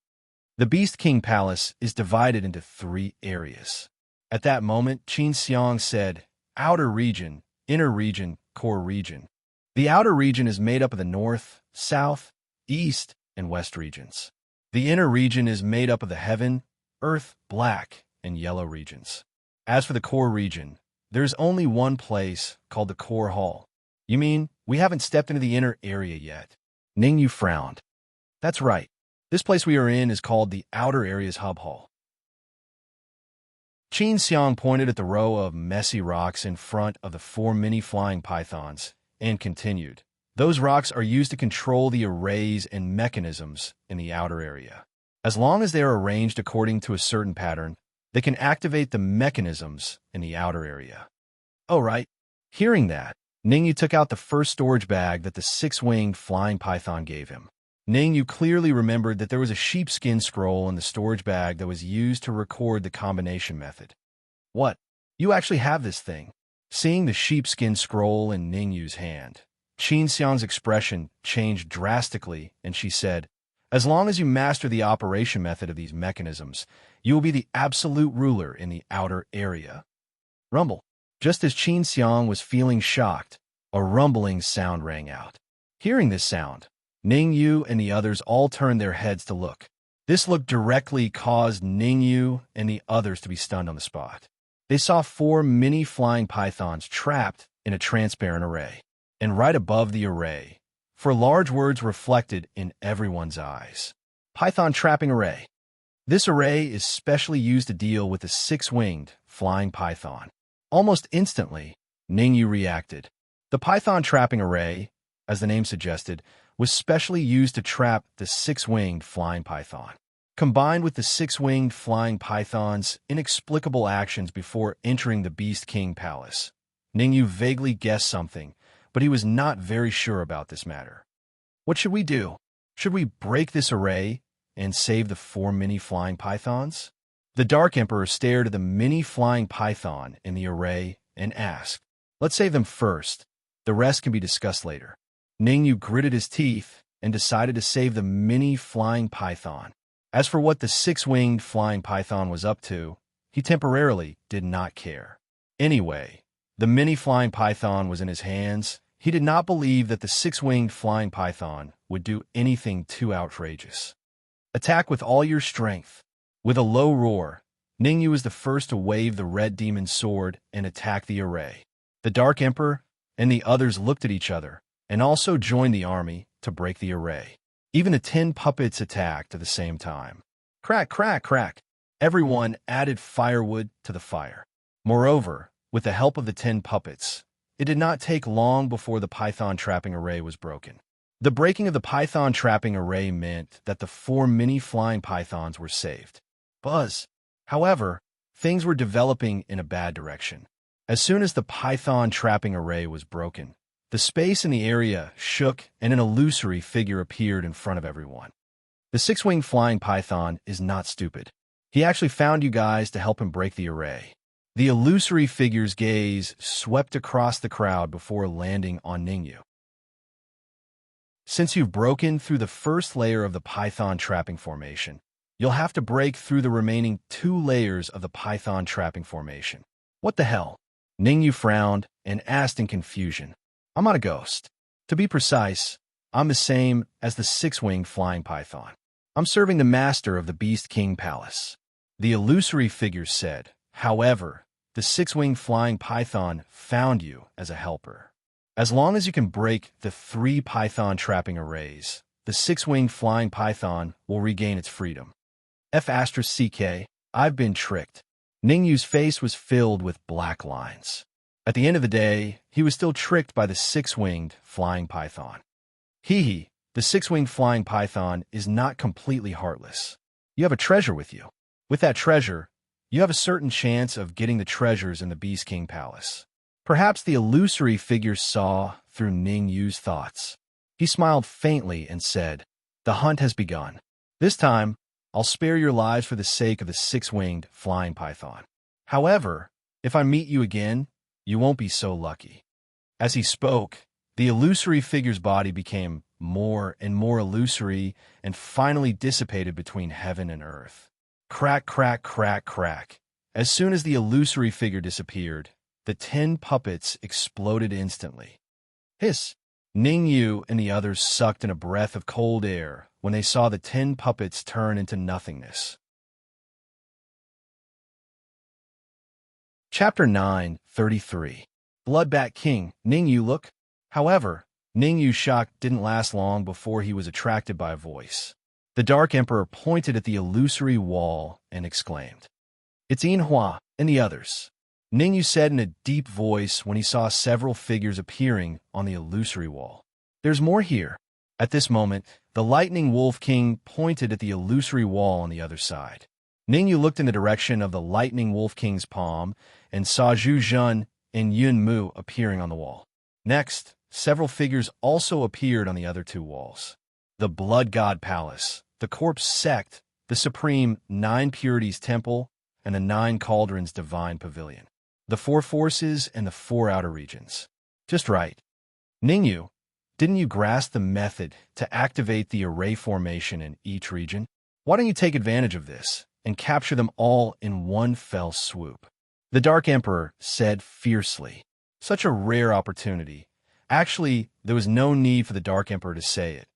The Beast King Palace is divided into 3 areas. At that moment, Qin Xiang said, outer region, inner region, core region. The outer region is made up of the north, south, east, and west regions. The inner region is made up of the heaven, earth, black, and yellow regions. As for the core region, there's only one place called the core hall. You mean we haven't stepped into the inner area yet? Ningyu frowned. That's right. This place we are in is called the outer area's hub hall. Qin Xiang pointed at the row of messy rocks in front of the 4 mini flying pythons and continued. Those rocks are used to control the arrays and mechanisms in the outer area. As long as they are arranged according to a certain pattern, they can activate the mechanisms in the outer area. Oh, right. Hearing that, Ningyu took out the first storage bag that the 6-winged flying python gave him. Ningyu clearly remembered that there was a sheepskin scroll in the storage bag that was used to record the combination method. What? You actually have this thing? Seeing the sheepskin scroll in Ningyu's hand, Qin Xiang's expression changed drastically, and she said, "As long as you master the operation method of these mechanisms, you will be the absolute ruler in the outer area." Rumble. Just as Qin Xiang was feeling shocked, a rumbling sound rang out. Hearing this sound, Ningyu and the others all turned their heads to look. This look directly caused Ningyu and the others to be stunned on the spot. They saw 4 mini flying pythons trapped in a transparent array. And right above the array, 4 large words reflected in everyone's eyes. Python trapping array. This array is specially used to deal with the 6-winged flying python. Almost instantly, Ningyu reacted. The python trapping array, as the name suggested, was specially used to trap the 6-winged flying python. Combined with the 6-winged flying python's inexplicable actions before entering the Beast King Palace, Ningyu vaguely guessed something, but he was not very sure about this matter. What should we do? Should we break this array and save the 4 mini flying pythons? The Dark Emperor stared at the mini flying python in the array and asked, "Let's save them first. The rest can be discussed later." Ningyu gritted his teeth and decided to save the mini flying python. As for what the 6-winged flying python was up to, he temporarily did not care. Anyway, the mini flying python was in his hands. He did not believe that the 6-winged flying python would do anything too outrageous. Attack with all your strength. With a low roar, Ningyu was the first to wave the red demon sword and attack the array. The Dark Emperor and the others looked at each other and also joined the army to break the array. Even the 10 puppets attacked at the same time. Crack, crack, crack. Everyone added firewood to the fire. Moreover, with the help of the 10 puppets, it did not take long before the python trapping array was broken. The breaking of the python trapping array meant that the 4 mini flying pythons were saved. Buzz. However, things were developing in a bad direction. As soon as the python trapping array was broken, the space in the area shook and an illusory figure appeared in front of everyone. The 6-winged flying python is not stupid. He actually found you guys to help him break the array. The illusory figure's gaze swept across the crowd before landing on Ningyu. Since you've broken through the first layer of the python trapping formation, you'll have to break through the remaining 2 layers of the python trapping formation. What the hell? Ningyu frowned and asked in confusion. I'm not a ghost. To be precise, I'm the same as the 6-winged flying python. I'm serving the master of the Beast King Palace. The illusory figure said. However, the 6-winged flying python found you as a helper. As long as you can break the 3 python trapping arrays, the 6-winged flying python will regain its freedom. F***, I've been tricked. Ningyu's face was filled with black lines. At the end of the day, he was still tricked by the 6-winged flying python. Hee, the 6-winged flying python is not completely heartless. You have a treasure with you. With that treasure, you have a certain chance of getting the treasures in the Beast King Palace. Perhaps the illusory figure saw through Ningyu's thoughts. He smiled faintly and said, "The hunt has begun. This time, I'll spare your lives for the sake of the 6-winged flying python. However, if I meet you again, you won't be so lucky." As he spoke, the illusory figure's body became more and more illusory and finally dissipated between heaven and earth. Crack, crack, crack, crack. As soon as the illusory figure disappeared, the 10 puppets exploded instantly. Hiss! Ning Yu and the others sucked in a breath of cold air when they saw the 10 puppets turn into nothingness. Chapter 9:33. Bloodbat King, Ning Yu look. However, Ning Yu's shock didn't last long before he was attracted by a voice. The Dark Emperor pointed at the illusory wall and exclaimed, "It's Yinhua and the others," Ning Yu said in a deep voice when he saw several figures appearing on the illusory wall. "There's more here." At this moment, the Lightning Wolf King pointed at the illusory wall on the other side. Ning Yu looked in the direction of the Lightning Wolf King's palm and saw Zhu Zhen and Yun Mu appearing on the wall. Next, several figures also appeared on the other two walls. The Blood God Palace, the Corpse Sect, the Supreme Nine Purities Temple, and the Nine Cauldrons Divine Pavilion. The Four Forces and the Four Outer Regions. Just right. Ning Yu, didn't you grasp the method to activate the array formation in each region? Why don't you take advantage of this and capture them all in one fell swoop? The Dark Emperor said fiercely. Such a rare opportunity. Actually, there was no need for the Dark Emperor to say it.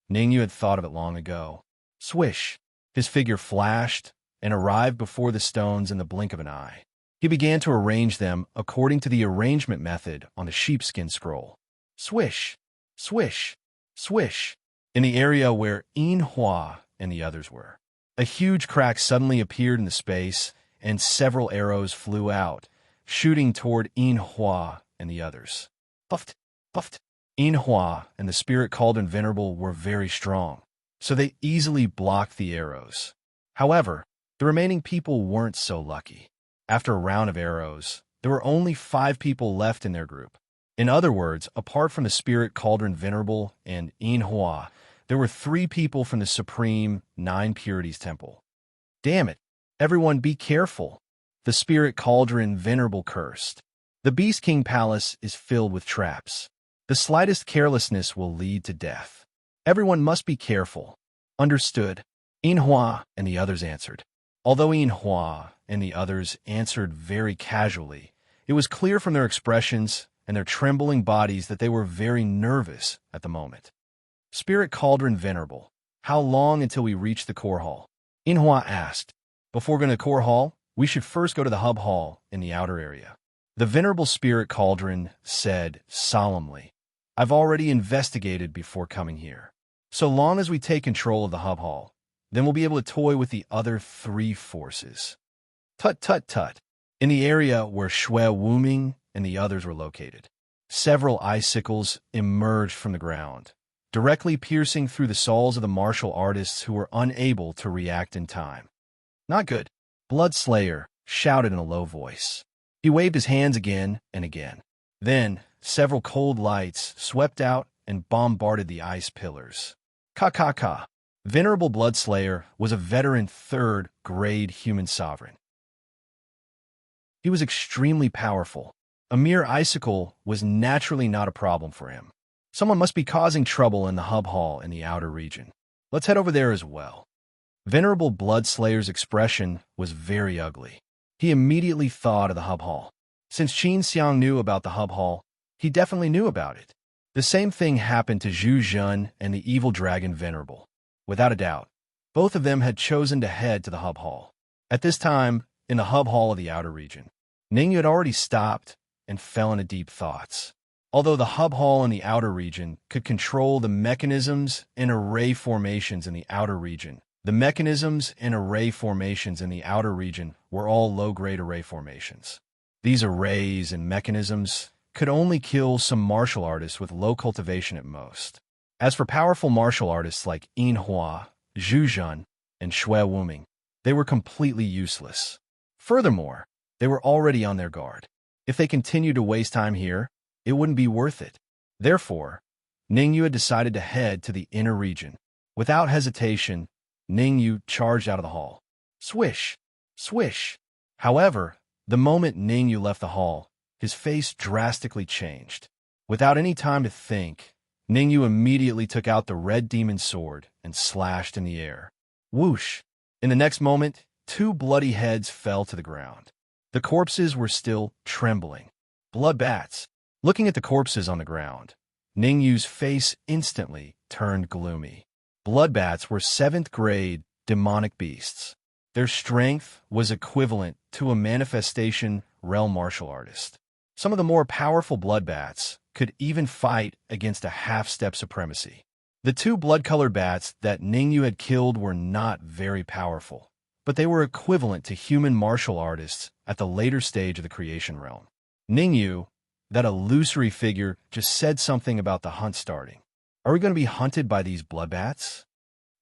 Ning Yu had thought of it long ago. Swish! His figure flashed and arrived before the stones in the blink of an eye. He began to arrange them according to the arrangement method on the sheepskin scroll. Swish! Swish! Swish! In the area where Yinhua and the others were, a huge crack suddenly appeared in the space, and several arrows flew out, shooting toward Yinhua and the others. Puffed! Puffed! Yinhua and the Spirit Cauldron Venerable were very strong, so they easily blocked the arrows. However, the remaining people weren't so lucky. After a round of arrows, there were only 5 people left in their group. In other words, apart from the Spirit Cauldron Venerable and Yinhua, there were 3 people from the Supreme Nine Purities Temple. Damn it! Everyone be careful! The Spirit Cauldron Venerable cursed. The Beast King Palace is filled with traps. The slightest carelessness will lead to death. Everyone must be careful. Understood. Yinhua and the others answered. Although Yinhua and the others answered very casually, it was clear from their expressions and their trembling bodies that they were very nervous at the moment. Spirit Cauldron Venerable, how long until we reach the core hall? Yinhua asked. Before going to the core hall, we should first go to the hub hall in the outer area. The Venerable Spirit Cauldron said solemnly, I've already investigated before coming here. So long as we take control of the hub hall, then we'll be able to toy with the other 3 forces. Tut tut tut. In the area where Shui Wuming and the others were located, several icicles emerged from the ground, directly piercing through the souls of the martial artists who were unable to react in time. Not good. Blood Slayer shouted in a low voice. He waved his hands again and again. Then, several cold lights swept out and bombarded the ice pillars. Ka. Venerable Blood Slayer was a veteran 3rd-grade human sovereign. He was extremely powerful. A mere icicle was naturally not a problem for him. Someone must be causing trouble in the hub hall in the outer region. Let's head over there as well. Venerable Blood Slayer's expression was very ugly. He immediately thought of the hub hall. Since Qin Xiang knew about the hub hall, he definitely knew about it. The same thing happened to Zhu Zhen and the Evil Dragon Venerable. Without a doubt, both of them had chosen to head to the hub hall. At this time, in the hub hall of the outer region, Ning Yu had already stopped and fell into deep thoughts. Although the hub hall in the outer region could control the mechanisms and array formations in the outer region, the mechanisms and array formations in the outer region were all low-grade array formations. These arrays and mechanisms could only kill some martial artists with low cultivation at most. As for powerful martial artists like Yinhua, Zhu Zhen, and Shui Wuming, they were completely useless. Furthermore, they were already on their guard. If they continued to waste time here, it wouldn't be worth it. Therefore, Ning Yu had decided to head to the inner region. Without hesitation, Ning Yu charged out of the hall. Swish! Swish! However, the moment Ning Yu left the hall, his face drastically changed. Without any time to think, Ning Yu immediately took out the red demon sword and slashed in the air. Whoosh! In the next moment, 2 bloody heads fell to the ground. The corpses were still trembling. Blood bats. Looking at the corpses on the ground, Ningyu's face instantly turned gloomy. Bloodbats were 7th-grade demonic beasts. Their strength was equivalent to a manifestation realm martial artist. Some of the more powerful bloodbats could even fight against a half-step supremacy. The 2 blood-colored bats that Ningyu had killed were not very powerful, but they were equivalent to human martial artists at the later stage of the creation realm. Ningyu, that illusory figure, just said something about the hunt starting. Are we going to be hunted by these bloodbats?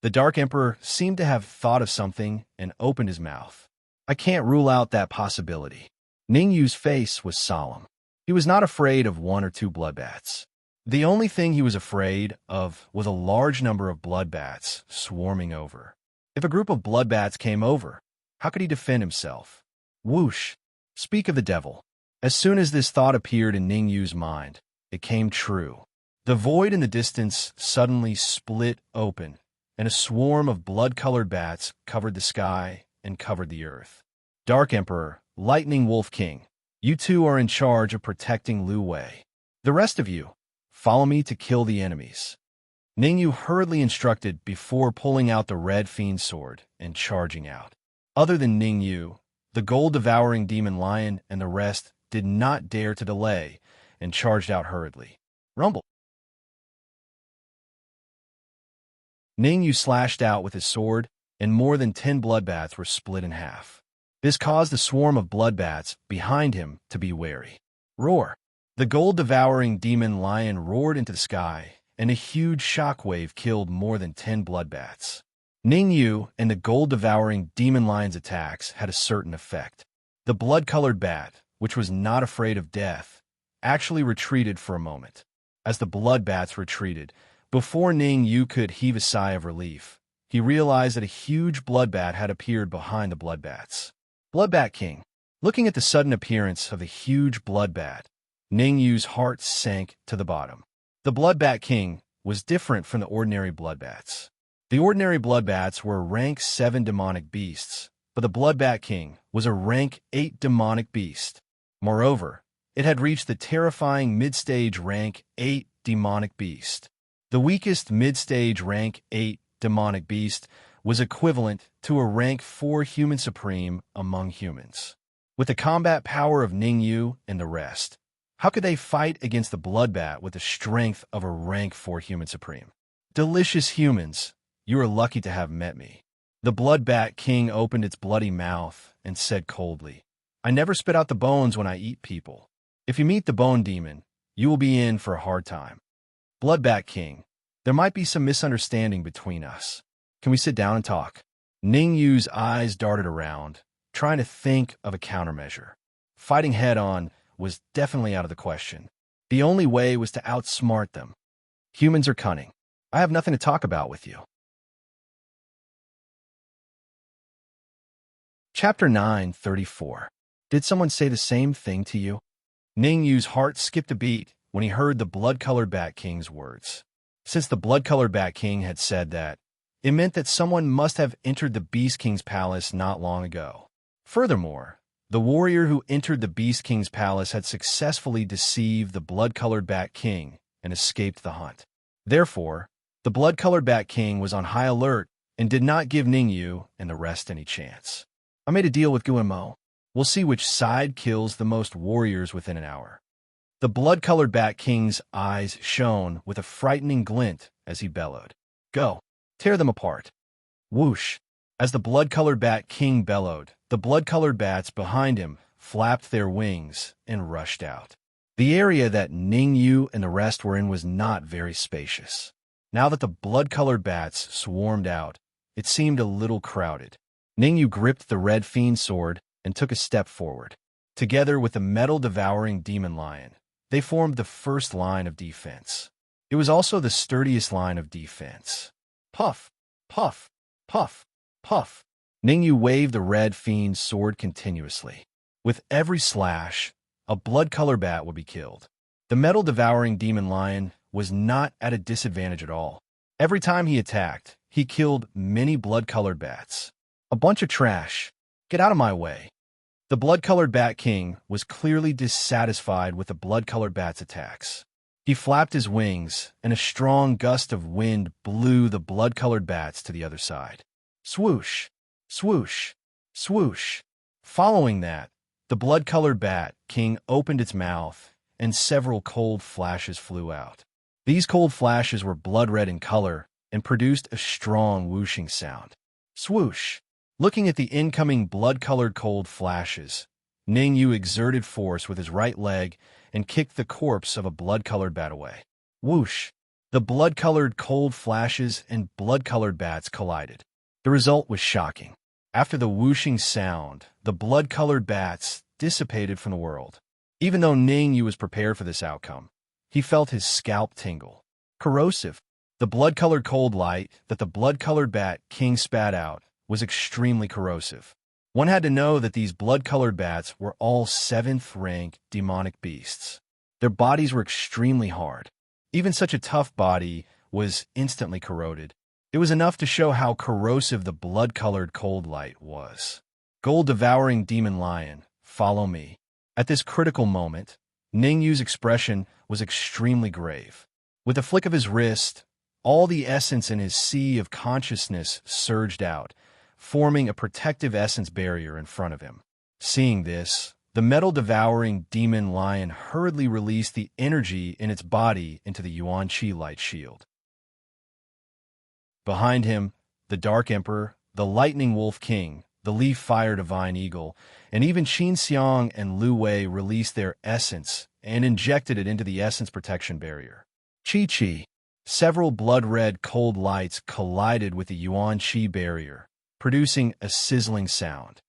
The Dark Emperor seemed to have thought of something and opened his mouth. I can't rule out that possibility. Ningyu's face was solemn. He was not afraid of 1 or 2 bloodbats. The only thing he was afraid of was a large number of bloodbats swarming over. If a group of bloodbats came over, how could he defend himself? Whoosh! Speak of the devil. As soon as this thought appeared in Ningyu's mind, it came true. The void in the distance suddenly split open, and a swarm of blood-colored bats covered the sky and covered the earth. Dark Emperor, Lightning Wolf King, you 2 are in charge of protecting Lu Wei. The rest of you, follow me to kill the enemies. Ningyu hurriedly instructed before pulling out the red fiend sword and charging out. Other than Ningyu, the gold-devouring demon lion and the rest did not dare to delay and charged out hurriedly. Rumble! Ningyu slashed out with his sword, and more than 10 bloodbats were split in half. This caused the swarm of bloodbats behind him to be wary. Roar! The gold-devouring demon lion roared into the sky, and a huge shockwave killed more than 10 bloodbats. Ningyu and the gold-devouring demon lion's attacks had a certain effect. The blood-colored bat, which was not afraid of death, actually retreated for a moment. As the bloodbats retreated, before Ningyu could heave a sigh of relief, he realized that a huge bloodbat had appeared behind the bloodbats. Bloodbat King. Looking at the sudden appearance of the huge bloodbat, Ningyu's heart sank to the bottom. The Bloodbat King was different from the ordinary bloodbats. The ordinary bloodbats were rank 7 demonic beasts, but the Bloodbat King was a rank 8 demonic beast. Moreover, it had reached the terrifying mid-stage rank 8 demonic beast. The weakest mid-stage rank 8 demonic beast was equivalent to a rank 4 human supreme among humans. With the combat power of Ningyu and the rest, how could they fight against the bloodbat with the strength of a rank 4 human supreme? Delicious humans, you are lucky to have met me. The Bloodbat King opened its bloody mouth and said coldly, I never spit out the bones when I eat people. If you meet the Bone Demon, you will be in for a hard time. Bloodbat King, there might be some misunderstanding between us. Can we sit down and talk? Ningyu's eyes darted around, trying to think of a countermeasure. Fighting head-on was definitely out of the question. The only way was to outsmart them. Humans are cunning. I have nothing to talk about with you. Chapter 9:34. Did someone say the same thing to you? Ningyu's heart skipped a beat when he heard the blood-colored Bat King's words. Since the blood-colored Bat King had said that, it meant that someone must have entered the Beast King's palace not long ago. Furthermore, the warrior who entered the Beast King's palace had successfully deceived the blood-colored Bat King and escaped the hunt. Therefore, the blood-colored Bat King was on high alert and did not give Ningyu and the rest any chance. I made a deal with Guillermo. We'll see which side kills the most warriors within an hour. The blood-colored Bat King's eyes shone with a frightening glint as he bellowed. Go, tear them apart. Whoosh! As the blood-colored Bat King bellowed, the blood-colored bats behind him flapped their wings and rushed out. The area that Ningyu and the rest were in was not very spacious. Now that the blood-colored bats swarmed out, it seemed a little crowded. Ningyu gripped the red fiend sword and took a step forward. Together with the metal-devouring demon lion, they formed the first line of defense. It was also the sturdiest line of defense. Puff, puff, puff, puff. Ningyu waved the red fiend's sword continuously. With every slash, a blood-colored bat would be killed. The metal-devouring demon lion was not at a disadvantage at all. Every time he attacked, he killed many blood-colored bats. A bunch of trash. Get out of my way. The blood-colored Bat King was clearly dissatisfied with the blood-colored bat's attacks. He flapped his wings, and a strong gust of wind blew the blood-colored bats to the other side. Swoosh, swoosh, swoosh. Following that, the blood-colored bat king opened its mouth, and several cold flashes flew out. These cold flashes were blood-red in color and produced a strong whooshing sound. Swoosh. Looking at the incoming blood-colored cold flashes, Ningyu exerted force with his right leg and kicked the corpse of a blood-colored bat away. Whoosh! The blood-colored cold flashes and blood-colored bats collided. The result was shocking. After the whooshing sound, the blood-colored bats dissipated from the world. Even though Ningyu was prepared for this outcome, he felt his scalp tingle. Corrosive. The blood-colored cold light that the blood-colored bat king spat out was extremely corrosive. One had to know that these blood-colored bats were all 7th-rank demonic beasts. Their bodies were extremely hard. Even such a tough body was instantly corroded. It was enough to show how corrosive the blood-colored cold light was. Gold-devouring demon lion, follow me. At this critical moment, Ningyu's expression was extremely grave. With a flick of his wrist, all the essence in his sea of consciousness surged out, forming a protective essence barrier in front of him. Seeing this, the metal-devouring demon lion hurriedly released the energy in its body into the Yuan Qi light shield. Behind him, the Dark Emperor, the Lightning Wolf King, the Leaf Fire Divine Eagle, and even Qin Xiang and Lu Wei released their essence and injected it into the essence protection barrier. Chi-Chi. Several blood-red cold lights collided with the Yuan Qi barrier, producing a sizzling sound.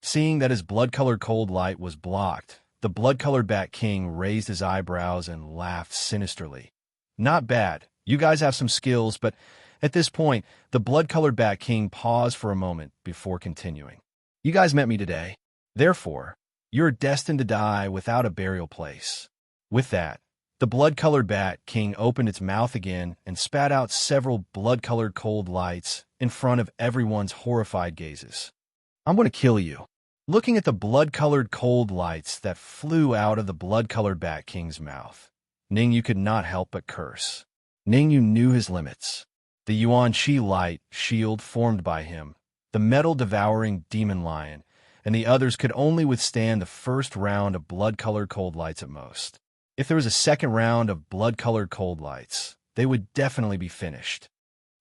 Seeing that his blood-colored cold light was blocked, the blood-colored Bat King raised his eyebrows and laughed sinisterly. Not bad. You guys have some skills, but at this point, the blood-colored Bat King paused for a moment before continuing. You guys met me today. Therefore, you're destined to die without a burial place. With that, the blood-colored Bat King opened its mouth again and spat out several blood-colored cold lights in front of everyone's horrified gazes. I'm going to kill you. Looking at the blood-colored cold lights that flew out of the blood-colored Bat King's mouth, Ningyu could not help but curse. Ningyu knew his limits. The Yuan Qi light shield formed by him, the metal-devouring demon lion, and the others could only withstand the first round of blood-colored cold lights at most. If there was a second round of blood-colored cold lights, they would definitely be finished.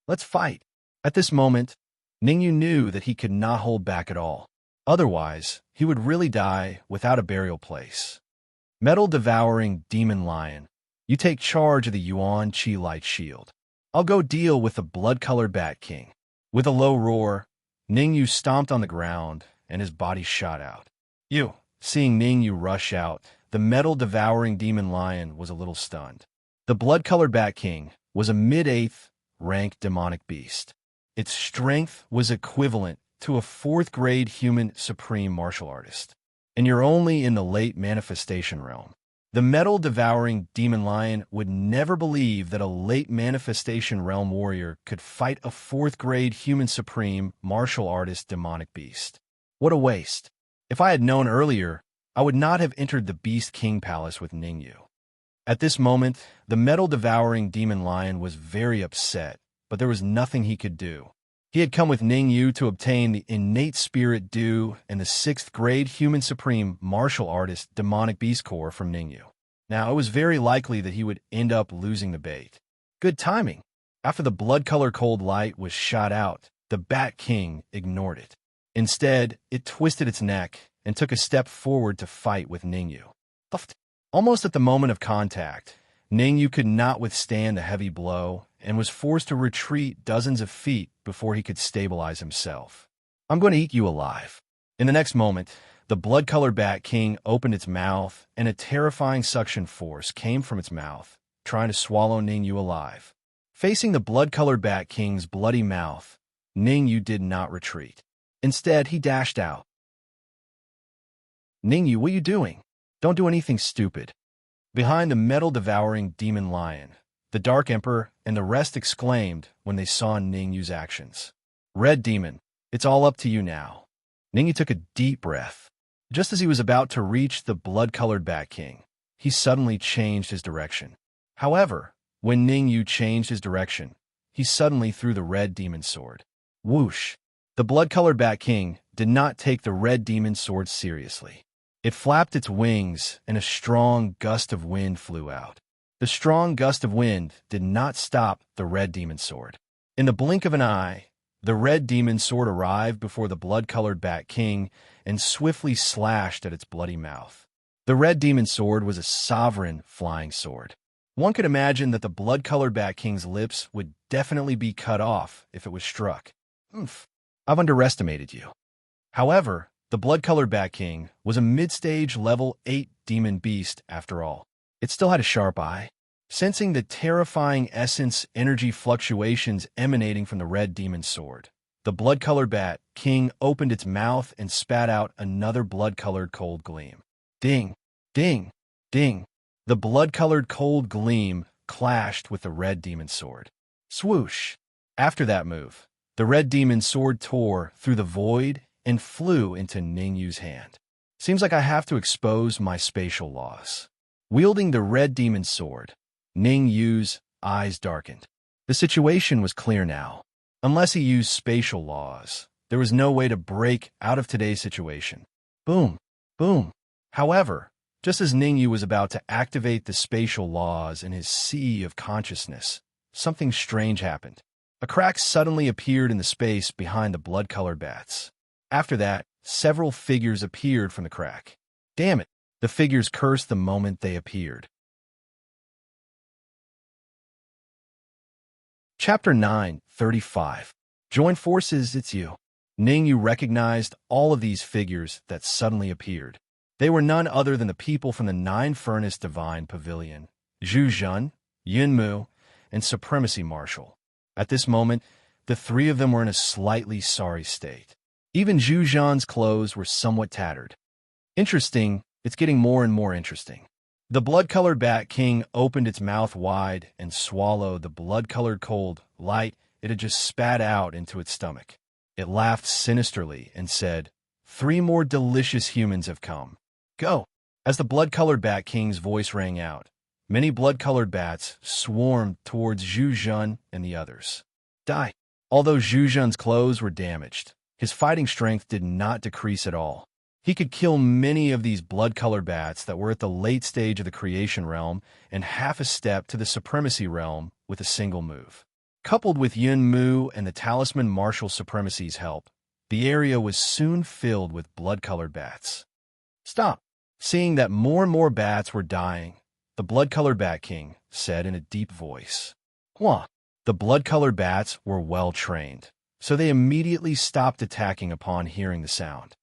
Let's fight. At this moment, Ningyu knew that he could not hold back at all. Otherwise, he would really die without a burial place. Metal-devouring demon lion, you take charge of the Yuan Qi light shield. I'll go deal with the blood-colored Bat King. With a low roar, Ningyu stomped on the ground, and his body shot out. Seeing Ningyu rush out, the metal-devouring demon lion was a little stunned. The blood-colored Bat King was a mid-8th rank demonic beast. Its strength was equivalent to a 4th-grade human supreme martial artist. And you're only in the late manifestation realm. The metal-devouring demon lion would never believe that a late manifestation realm warrior could fight a 4th-grade human supreme martial artist demonic beast. What a waste. If I had known earlier, I would not have entered the Beast King Palace with Ningyu. At this moment, the metal-devouring demon lion was very upset, but there was nothing he could do. He had come with Ningyu to obtain the innate spirit due and the 6th-grade human supreme martial artist demonic beast core from Ningyu. Now, it was very likely that he would end up losing the bait. Good timing. After the blood-colored cold light was shot out, the Bat King ignored it. Instead, it twisted its neck and took a step forward to fight with Ningyu. Almost at the moment of contact, Ningyu could not withstand the heavy blow and was forced to retreat dozens of feet before he could stabilize himself. I'm going to eat you alive. In the next moment, the blood-colored Bat King opened its mouth and a terrifying suction force came from its mouth, trying to swallow Ningyu alive. Facing the blood-colored Bat King's bloody mouth, Ningyu did not retreat. Instead, he dashed out. Ningyu, what are you doing? Don't do anything stupid. Behind the metal-devouring demon lion, the Dark Emperor and the rest exclaimed when they saw Ningyu's actions. Red Demon, it's all up to you now. Ningyu took a deep breath. Just as he was about to reach the blood-colored Bat King, he suddenly changed his direction. However, when Ning Yu changed his direction, he suddenly threw the red demon sword. Whoosh! The blood-colored Bat King did not take the red demon sword seriously. It flapped its wings, and a strong gust of wind flew out. The strong gust of wind did not stop the red demon sword. In the blink of an eye, the red demon sword arrived before the blood-colored Bat King and swiftly slashed at its bloody mouth. The red demon sword was a sovereign flying sword. One could imagine that the blood-colored Bat King's lips would definitely be cut off if it was struck. Oomph, I've underestimated you. However, the blood-colored Bat King was a mid-stage level 8 demon beast after all. It still had a sharp eye. Sensing the terrifying essence energy fluctuations emanating from the red demon sword, the blood-colored Bat King opened its mouth and spat out another blood-colored cold gleam. Ding! Ding! Ding! The blood-colored cold gleam clashed with the red demon sword. Swoosh! After that move, the red demon sword tore through the void and flew into Ning Yu's hand. Seems like I have to expose my spatial laws. Wielding the red demon sword, Ning Yu's eyes darkened. The situation was clear now. Unless he used spatial laws, there was no way to break out of today's situation. Boom! Boom! However, just as Ning Yu was about to activate the spatial laws in his sea of consciousness, something strange happened. A crack suddenly appeared in the space behind the blood-colored bats. After that, several figures appeared from the crack. Damn it! The figures cursed the moment they appeared. Chapter 9:35. Join forces, it's you. Ning Yu recognized all of these figures that suddenly appeared. They were none other than the people from the Nine-Furnace Divine Pavilion, Zhu Zhen, Yun Mu, and Supremacy Marshal. At this moment, the three of them were in a slightly sorry state. Even Zhu Zhen's clothes were somewhat tattered. Interesting, it's getting more and more interesting. The blood-colored Bat King opened its mouth wide and swallowed the blood-colored cold light it had just spat out into its stomach. It laughed sinisterly and said, "3 more delicious humans have come. Go!" As the blood-colored Bat King's voice rang out, many blood-colored bats swarmed towards Zhu Zhen and the others. Die! Although Zhu Zhen's clothes were damaged, his fighting strength did not decrease at all. He could kill many of these blood-colored bats that were at the late stage of the creation realm and half a step to the supremacy realm with a single move. Coupled with Yun Mu and the Talisman Martial Supremacy's help, the area was soon filled with blood-colored bats. Stop! Seeing that more and more bats were dying, the blood-colored Bat King said in a deep voice. Hua! The blood-colored bats were well-trained, so they immediately stopped attacking upon hearing the sound.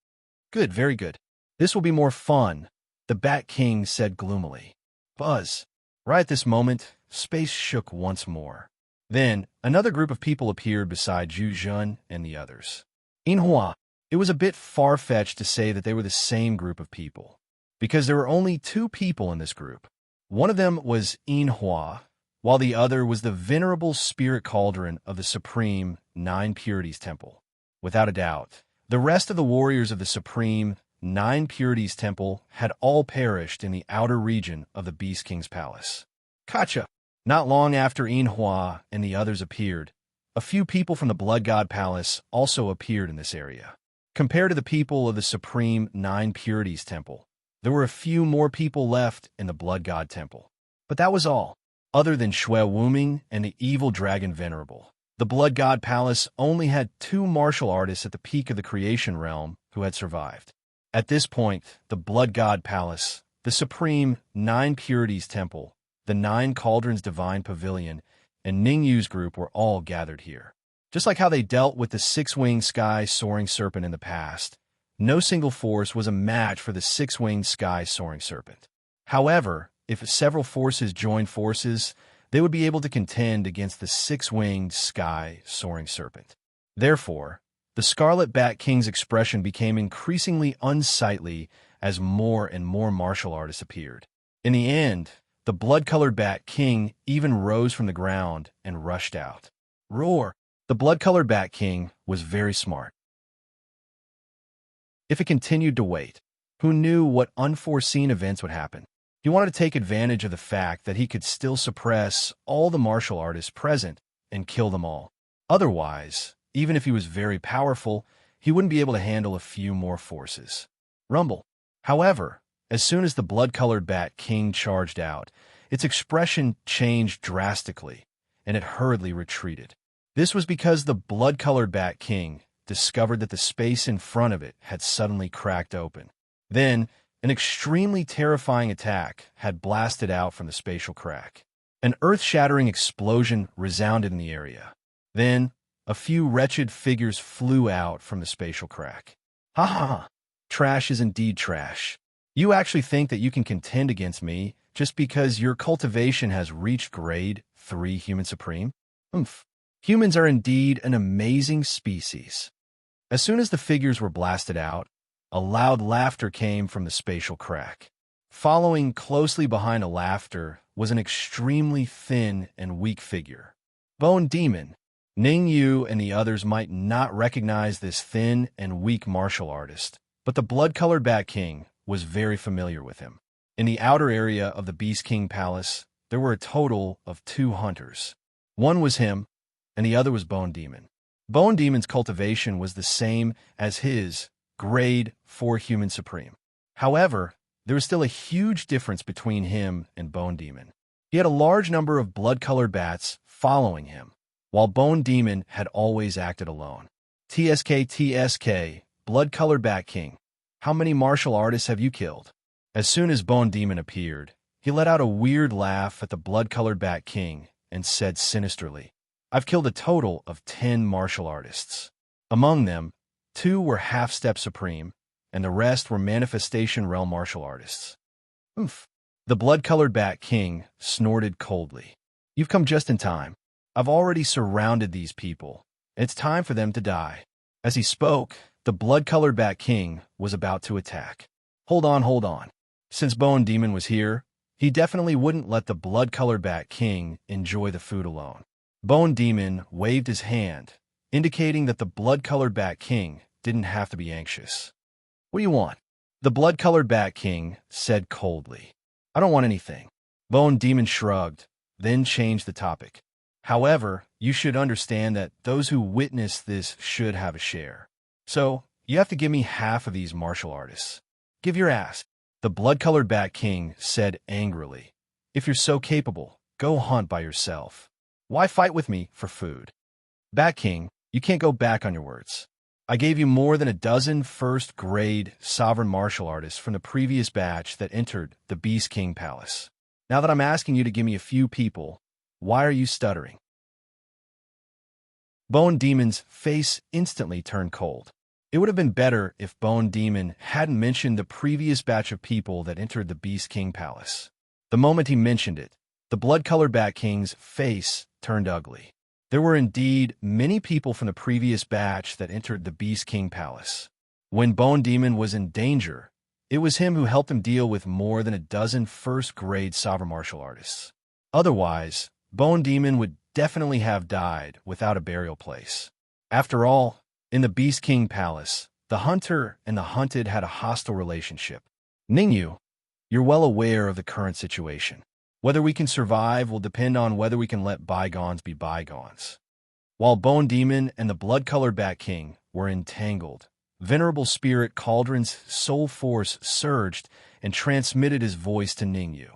Good, very good. This will be more fun, the Bat King said gloomily. Buzz. Right at this moment, space shook once more. Then, another group of people appeared beside Zhu Zhen and the others. Inhua. It was a bit far-fetched to say that they were the same group of people, because there were only 2 people in this group. One of them was Inhua, while the other was the venerable spirit cauldron of the Supreme Nine Purities Temple. Without a doubt, the rest of the warriors of the Supreme Nine Purities Temple had all perished in the outer region of the Beast King's palace. Kacha! Not long after Inhua and the others appeared, a few people from the Blood God Palace also appeared in this area. Compared to the people of the Supreme Nine Purities Temple, there were a few more people left in the Blood God Temple. But that was all. Other than Shui Wuming and the evil dragon Venerable, the Blood God Palace only had 2 martial artists at the peak of the creation realm who had survived. At this point, the Blood God Palace, the Supreme Nine Purities Temple, the Nine Cauldrons Divine Pavilion, and Ning Yu's group were all gathered here. Just like how they dealt with the 6-winged sky soaring serpent in the past, no single force was a match for the 6-winged sky soaring serpent. However, if several forces joined forces, they would be able to contend against the 6-winged sky soaring serpent. Therefore, the Scarlet Bat King's expression became increasingly unsightly as more and more martial artists appeared. In the end, the blood-colored Bat King even rose from the ground and rushed out. Roar! The blood-colored Bat King was very smart. If it continued to wait, who knew what unforeseen events would happen? He wanted to take advantage of the fact that he could still suppress all the martial artists present and kill them all. Otherwise, even if he was very powerful, he wouldn't be able to handle a few more forces. Rumble. However, as soon as the blood-colored Bat King charged out, its expression changed drastically, and it hurriedly retreated. This was because the blood-colored Bat King discovered that the space in front of it had suddenly cracked open. Then, an extremely terrifying attack had blasted out from the spatial crack. An earth-shattering explosion resounded in the area. Then, a few wretched figures flew out from the spatial crack. Ha ha ha! Trash is indeed trash. You actually think that you can contend against me just because your cultivation has reached grade 3 Human Supreme? Oomph. Humans are indeed an amazing species. As soon as the figures were blasted out, a loud laughter came from the spatial crack. Following closely behind the laughter was an extremely thin and weak figure. Bone Demon. Ning Yu and the others might not recognize this thin and weak martial artist, but the blood-colored Bat King was very familiar with him. In the outer area of the Beast King Palace, there were a total of 2 hunters. One was him, and the other was Bone Demon. Bone Demon's cultivation was the same as his grade 4 Human Supreme. However, there was still a huge difference between him and Bone Demon. He had a large number of blood-colored bats following him, while Bone Demon had always acted alone. TSK, blood-colored Bat King. How many martial artists have you killed? As soon as Bone Demon appeared, he let out a weird laugh at the blood-colored Bat King and said sinisterly, I've killed a total of 10 martial artists. Among them, 2 were half-step supreme, and the rest were manifestation realm martial artists. Oomph. The blood-colored Bat King snorted coldly. You've come just in time. I've already surrounded these people. It's time for them to die. As he spoke, the blood-colored Bat King was about to attack. Hold on. Since Bone Demon was here, he definitely wouldn't let the blood-colored Bat King enjoy the food alone. Bone Demon waved his hand, indicating that the blood-colored Bat King didn't have to be anxious. What do you want? The blood-colored Bat King said coldly. I don't want anything. Bone Demon shrugged, then changed the topic. However, you should understand that those who witness this should have a share. So, you have to give me half of these martial artists. Give your ass. The blood-colored Bat King said angrily. If you're so capable, go hunt by yourself. Why fight with me for food? Bat King, you can't go back on your words. I gave you more than a dozen first-grade sovereign martial artists from the previous batch that entered the Beast King Palace. Now that I'm asking you to give me a few people, why are you stuttering? Bone Demon's face instantly turned cold. It would have been better if Bone Demon hadn't mentioned the previous batch of people that entered the Beast King Palace. The moment he mentioned it, the blood-colored Bat King's face turned ugly. There were indeed many people from the previous batch that entered the Beast King Palace. When Bone Demon was in danger, it was him who helped him deal with more than a dozen first-grade sovereign martial artists. Otherwise, Bone Demon would definitely have died without a burial place. After all, in the Beast King Palace, the hunter and the hunted had a hostile relationship. Ningyu, you're well aware of the current situation. Whether we can survive will depend on whether we can let bygones be bygones. While Bone Demon and the blood-colored Bat King were entangled, Venerable Spirit Cauldron's soul force surged and transmitted his voice to Ningyu.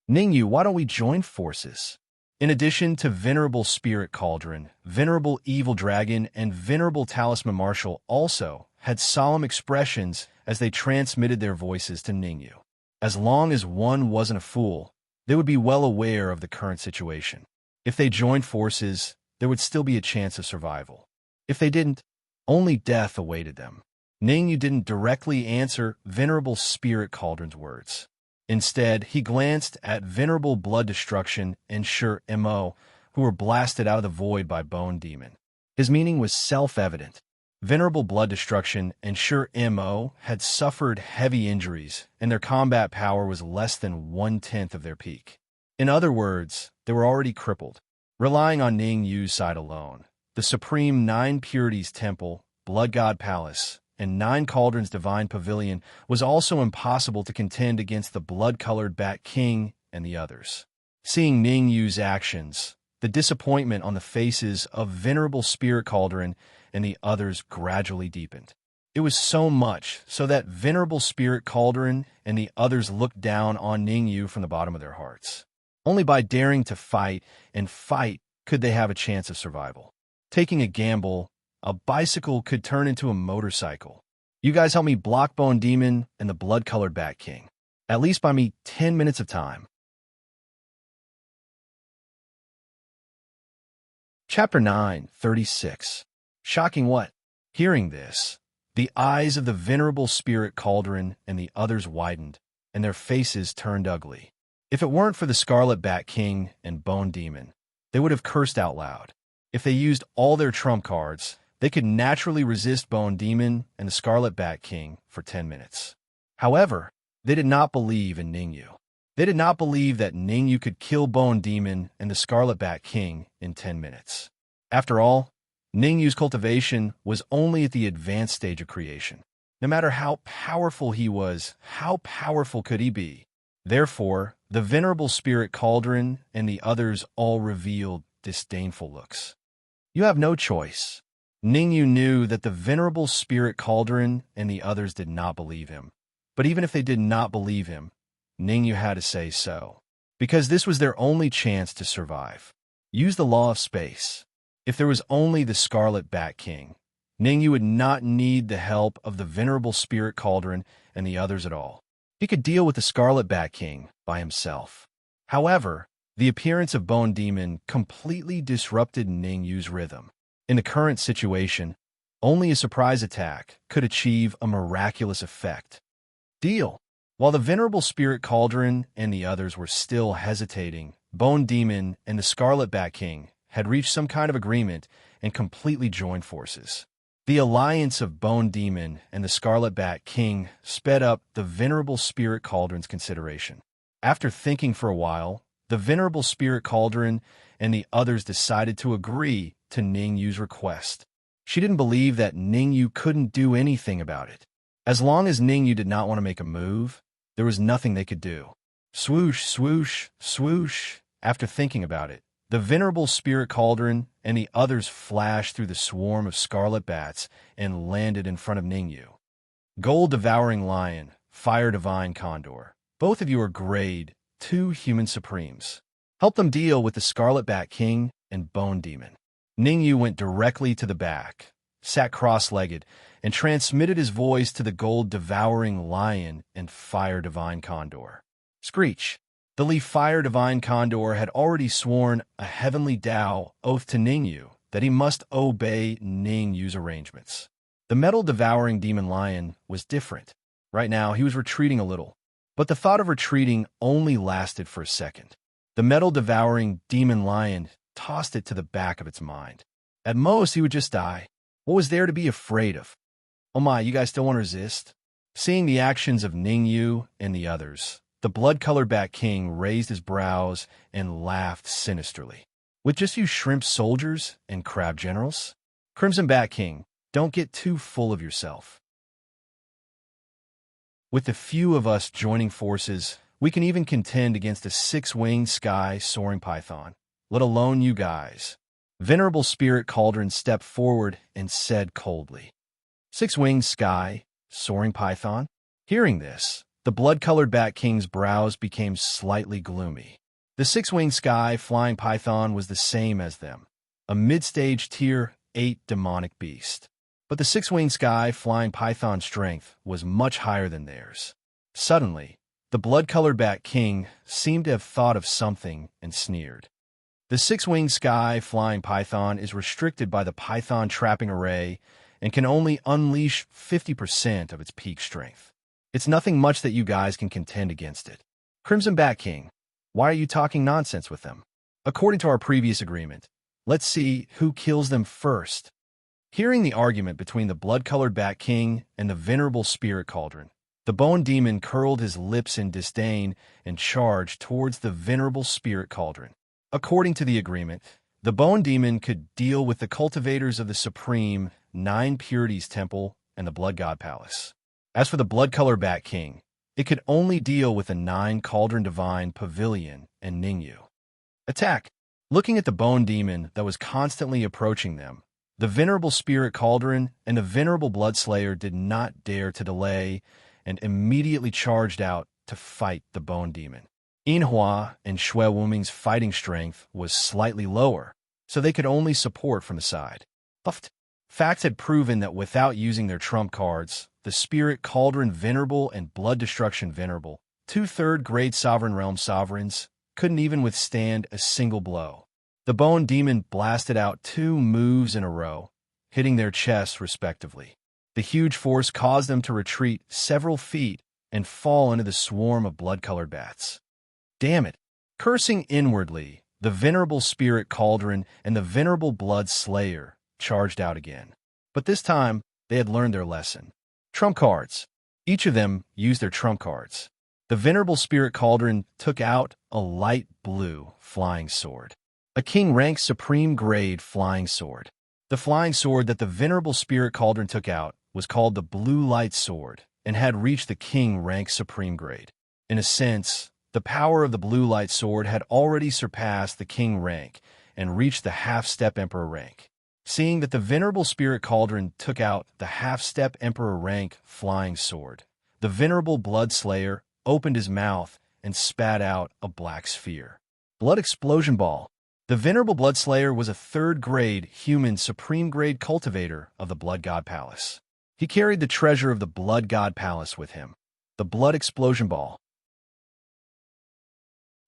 Ningyu, why don't we join forces? In addition to Venerable Spirit Cauldron, Venerable Evil Dragon, and Venerable Talisman Marshal also had solemn expressions as they transmitted their voices to Ningyu. As long as one wasn't a fool, they would be well aware of the current situation. If they joined forces, there would still be a chance of survival. If they didn't, only death awaited them. Ningyu didn't directly answer Venerable Spirit Cauldron's words. Instead, he glanced at Venerable Blood Destruction and Sure Mo, who were blasted out of the void by Bone Demon. His meaning was self-evident. Venerable Blood Destruction and Sure Mo had suffered heavy injuries, and their combat power was less than 1/10 of their peak. In other words, they were already crippled. Relying on Ning Yu's side alone, the Supreme Nine Purities Temple, Blood God Palace, and 9 cauldrons divine pavilion was also impossible to contend against the blood-colored Bat King and the others. Seeing Ning Yu's actions, the disappointment on the faces of Venerable Spirit Cauldron and the others gradually deepened. It was so much so that Venerable Spirit Cauldron and the others looked down on Ning Yu from the bottom of their hearts. Only by daring to fight and fight could they have a chance of survival. Taking a gamble, a bicycle could turn into a motorcycle. You guys help me block Bone Demon and the blood-colored Bat King. At least buy me 10 minutes of time. Chapter 9:36. Shocking what? Hearing this, the eyes of the Venerable Spirit Cauldron and the others widened, and their faces turned ugly. If it weren't for the Scarlet Bat King and Bone Demon, they would have cursed out loud. If they used all their trump cards, they could naturally resist Bone Demon and the Scarlet Bat King for 10 minutes. However, they did not believe in Ning Yu. They did not believe that Ning Yu could kill Bone Demon and the Scarlet Bat King in 10 minutes. After all, Ning Yu's cultivation was only at the advanced stage of creation. No matter how powerful he was, how powerful could he be? Therefore, the Venerable Spirit Cauldron and the others all revealed disdainful looks. You have no choice. Ning Yu knew that the Venerable Spirit Cauldron and the others did not believe him. But even if they did not believe him, Ning Yu had to say so, because this was their only chance to survive. Use the law of space. If there was only the Scarlet Bat King, Ning Yu would not need the help of the Venerable Spirit Cauldron and the others at all. He could deal with the Scarlet Bat King by himself. However, the appearance of Bone Demon completely disrupted Ning Yu's rhythm. In the current situation, only a surprise attack could achieve a miraculous effect. Deal. While the Venerable Spirit Cauldron and the others were still hesitating, Bone Demon and the Scarlet Bat King had reached some kind of agreement and completely joined forces. The alliance of Bone Demon and the Scarlet Bat King sped up the Venerable Spirit Cauldron's consideration. After thinking for a while, the Venerable Spirit Cauldron and the others decided to agree to Ning Yu's request. She didn't believe that Ning Yu couldn't do anything about it. As long as Ning Yu did not want to make a move, there was nothing they could do. Swoosh, swoosh, swoosh. After thinking about it, the Venerable Spirit Cauldron and the others flashed through the swarm of scarlet bats and landed in front of Ning Yu. Gold Devouring Lion, Fire Divine Condor. Both of you are grade 2 human supremes. Help them deal with the Scarlet Bat King and Bone Demon. Ning Yu went directly to the back, sat cross-legged, and transmitted his voice to the Gold Devouring Lion and Fire Divine Condor. Screech. The Leaf Fire Divine Condor had already sworn a heavenly Tao oath to Ning Yu that he must obey Ning Yu's arrangements. The Metal Devouring Demon Lion was different. Right now, he was retreating a little, but the thought of retreating only lasted for a second. The Metal Devouring Demon Lion tossed it to the back of its mind. At most, he would just die. What was there to be afraid of? Oh my, you guys still want to resist? Seeing the actions of Ning Yu and the others, the blood-colored Bat King raised his brows and laughed sinisterly. With just you shrimp soldiers and crab generals? Crimson Bat King, don't get too full of yourself. With the few of us joining forces, we can even contend against a 6-winged sky soaring python, let alone you guys. Venerable Spirit Cauldron stepped forward and said coldly, 6-winged sky, soaring python? Hearing this, the blood-colored Bat King's brows became slightly gloomy. The 6-winged sky flying python was the same as them, a mid-stage tier 8 demonic beast. But the 6-winged sky flying python's strength was much higher than theirs. Suddenly, the blood-colored Bat King seemed to have thought of something and sneered. The 6-winged sky flying python is restricted by the python trapping array and can only unleash 50% of its peak strength. It's nothing much that you guys can contend against it. Crimson Bat King, why are you talking nonsense with them? According to our previous agreement, let's see who kills them first. Hearing the argument between the blood-colored Bat King and the Venerable Spirit Cauldron, the Bone Demon curled his lips in disdain and charged towards the Venerable Spirit Cauldron. According to the agreement, the Bone Demon could deal with the cultivators of the Supreme 9 Purities Temple and the Blood God Palace. As for the Blood Color Bat King, it could only deal with the 9 Cauldron Divine Pavilion and Ningyu. Attack! Looking at the bone demon that was constantly approaching them, the Venerable Spirit Cauldron and the Venerable Blood Slayer did not dare to delay and immediately charged out to fight the bone demon. Inhua and Shui Wuming's fighting strength was slightly lower, so they could only support from the side. Facts had proven that without using their trump cards, the Spirit Cauldron Venerable and Blood Destruction Venerable, 2 third-grade Sovereign Realm Sovereigns, couldn't even withstand a single blow. The bone demon blasted out 2 moves in a row, hitting their chests respectively. The huge force caused them to retreat several feet and fall into the swarm of blood-colored bats. Damn it! Cursing inwardly, the Venerable Spirit Cauldron and the Venerable Blood Slayer charged out again. But this time, they had learned their lesson. Trump cards. Each of them used their trump cards. The Venerable Spirit Cauldron took out a light blue flying sword. A king rank supreme grade flying sword. The flying sword that the Venerable Spirit Cauldron took out was called the Blue Light Sword and had reached the king rank supreme grade. In a sense, the power of the Blue Light Sword had already surpassed the king rank and reached the half-step emperor rank. Seeing that the Venerable Spirit Cauldron took out the half-step emperor rank flying sword, the Venerable Blood Slayer opened his mouth and spat out a black sphere. Blood Explosion Ball. The Venerable Blood Slayer was a 3rd-grade human supreme-grade cultivator of the Blood God Palace. He carried the treasure of the Blood God Palace with him, the Blood Explosion Ball.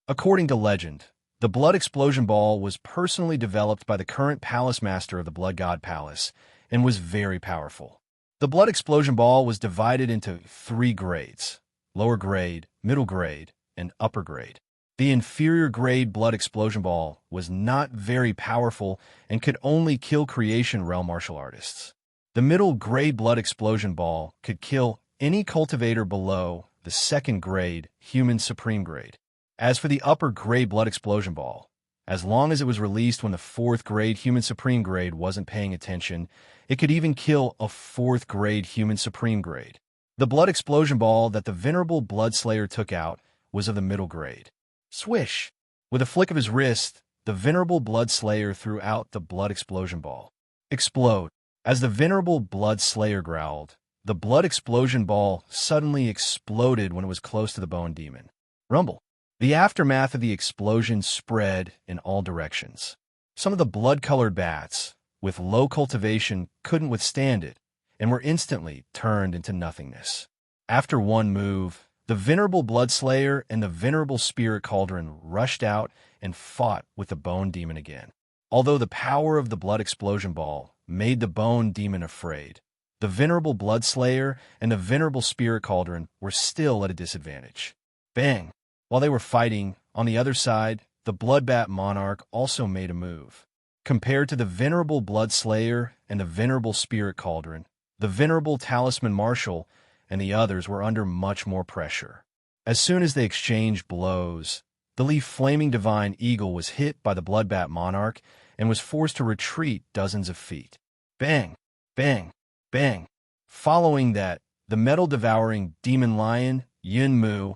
According to legend, the Blood Explosion Ball was personally developed by the current Palace Master of the Blood God Palace and was very powerful. The Blood Explosion Ball was divided into 3 grades: lower grade, middle grade, and upper grade. The inferior grade Blood Explosion Ball was not very powerful and could only kill Creation Realm martial artists. The middle grade Blood Explosion Ball could kill any cultivator below the 2nd grade Human Supreme grade. As for the upper grade Blood Explosion Ball, as long as it was released when the 4th grade Human Supreme grade wasn't paying attention, it could even kill a 4th grade Human Supreme grade. The Blood Explosion Ball that the Venerable Blood Slayer took out was of the middle grade. Swish! With a flick of his wrist, the Venerable Blood Slayer threw out the Blood Explosion Ball. Explode! As the Venerable Blood Slayer growled, the Blood Explosion Ball suddenly exploded when it was close to the bone demon. Rumble! The aftermath of the explosion spread in all directions. Some of the blood-colored bats, with low cultivation, couldn't withstand it and were instantly turned into nothingness. After one move, the Venerable Blood Slayer and the Venerable Spirit Cauldron rushed out and fought with the bone demon again. Although the power of the Blood Explosion Ball made the bone demon afraid, the Venerable Blood Slayer and the Venerable Spirit Cauldron were still at a disadvantage. Bang! While they were fighting, on the other side, the Bloodbat Monarch also made a move. Compared to the Venerable Blood Slayer and the Venerable Spirit Cauldron, the Venerable Talisman Marshal and the others were under much more pressure. As soon as they exchanged blows, the Leaf Flaming Divine Eagle was hit by the Bloodbat Monarch and was forced to retreat dozens of feet. Bang! Bang! Bang! Following that, the Metal-Devouring Demon Lion, Yun Mu,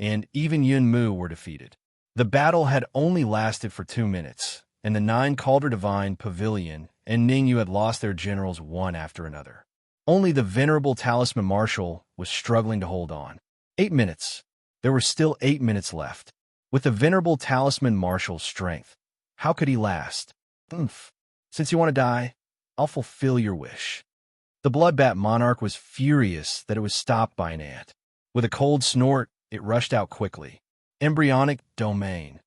and even Yun Mu were defeated. The battle had only lasted for 2 minutes, and the 9 Calder Divine Pavilion and Ningyu had lost their generals one after another. Only the Venerable Talisman Marshal was struggling to hold on. 8 minutes. There were still 8 minutes left. With the Venerable Talisman Marshal's strength, how could he last? Since you want to die, I'll fulfill your wish. The Bloodbat Monarch was furious that it was stopped by an ant. With a cold snort, it rushed out quickly. Embryonic domain.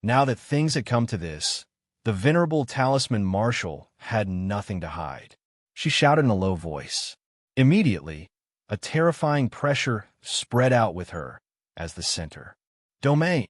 Now that things had come to this, the Venerable Talisman Marshal had nothing to hide. She shouted in a low voice. Immediately, a terrifying pressure spread out with her as the center. Domain.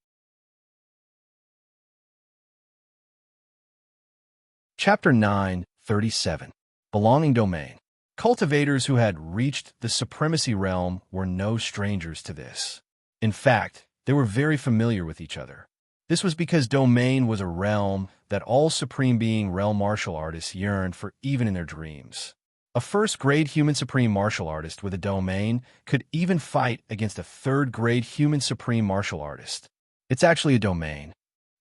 Chapter 9:37. Belonging Domain. Cultivators who had reached the Supremacy Realm were no strangers to this. In fact, they were very familiar with each other. This was because Domain was a realm that all Supreme Being realm martial artists yearned for even in their dreams. A first-grade human supreme martial artist with a domain could even fight against a third-grade human supreme martial artist. It's actually a domain.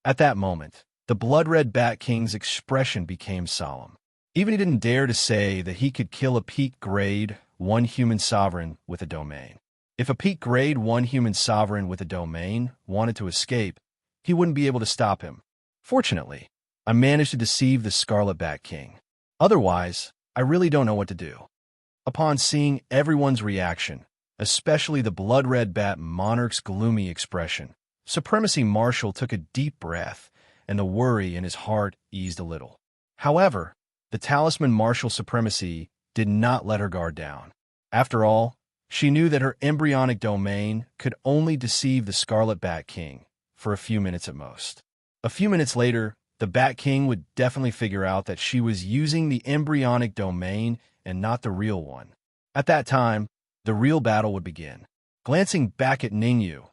At that moment, the blood-red Bat King's expression became solemn. Even he didn't dare to say that he could kill a peak grade 1 human sovereign with a domain. If a peak grade 1 human sovereign with a domain wanted to escape, he wouldn't be able to stop him. Fortunately, I managed to deceive the Scarlet Bat King. Otherwise, I really don't know what to do. Upon seeing everyone's reaction, especially the blood-red Bat Monarch's gloomy expression, Supremacy Marshal took a deep breath, and the worry in his heart eased a little. However, the Talisman Marshal Supremacy did not let her guard down. After all, she knew that her embryonic domain could only deceive the Scarlet Bat King for a few minutes at most. A few minutes later, the Bat King would definitely figure out that she was using the embryonic domain and not the real one. At that time, the real battle would begin. Glancing back at Ningyu,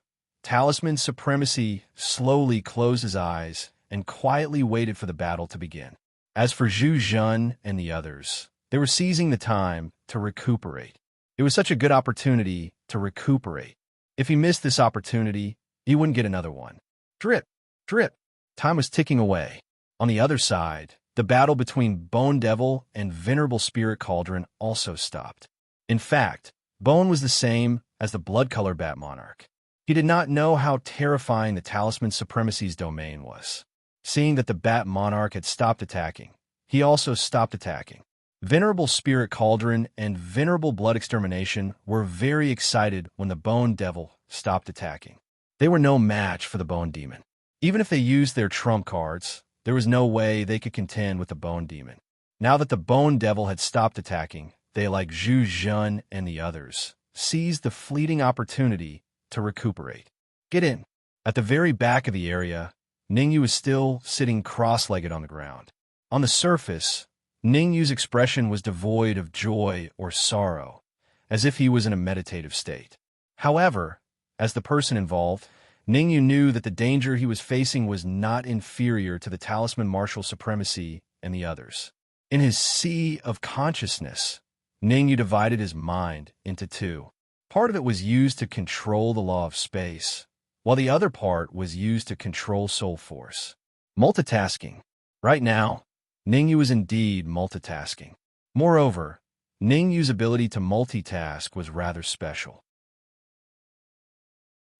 Talisman Supremacy slowly closed his eyes and quietly waited for the battle to begin. As for Zhu Zhen and the others, they were seizing the time to recuperate. It was such a good opportunity to recuperate. If he missed this opportunity, he wouldn't get another one. Drip, drip. Time was ticking away. On the other side, the battle between Bone Devil and Venerable Spirit Cauldron also stopped. In fact, Bone was the same as the blood-color Bat Monarch. He did not know how terrifying the Talisman Supremacy's domain was. Seeing that the Bat Monarch had stopped attacking, he also stopped attacking. Venerable Spirit Cauldron and Venerable Blood Extermination were very excited when the Bone Devil stopped attacking. They were no match for the Bone Demon. Even if they used their trump cards, there was no way they could contend with the Bone Demon. Now that the Bone Devil had stopped attacking, they, like Zhu Zhen and the others, seized the fleeting opportunity to recuperate. Get in. At the very back of the area, Ningyu was still sitting cross-legged on the ground. On the surface, Ningyu's expression was devoid of joy or sorrow, as if he was in a meditative state. However, as the person involved, Ningyu knew that the danger he was facing was not inferior to the Talisman Marshal Supremacy and the others. In his sea of consciousness, Ningyu divided his mind into two. Part of it was used to control the law of space, while the other part was used to control soul force. Multitasking. Right now, Ningyu was indeed multitasking. Moreover, Ningyu's ability to multitask was rather special.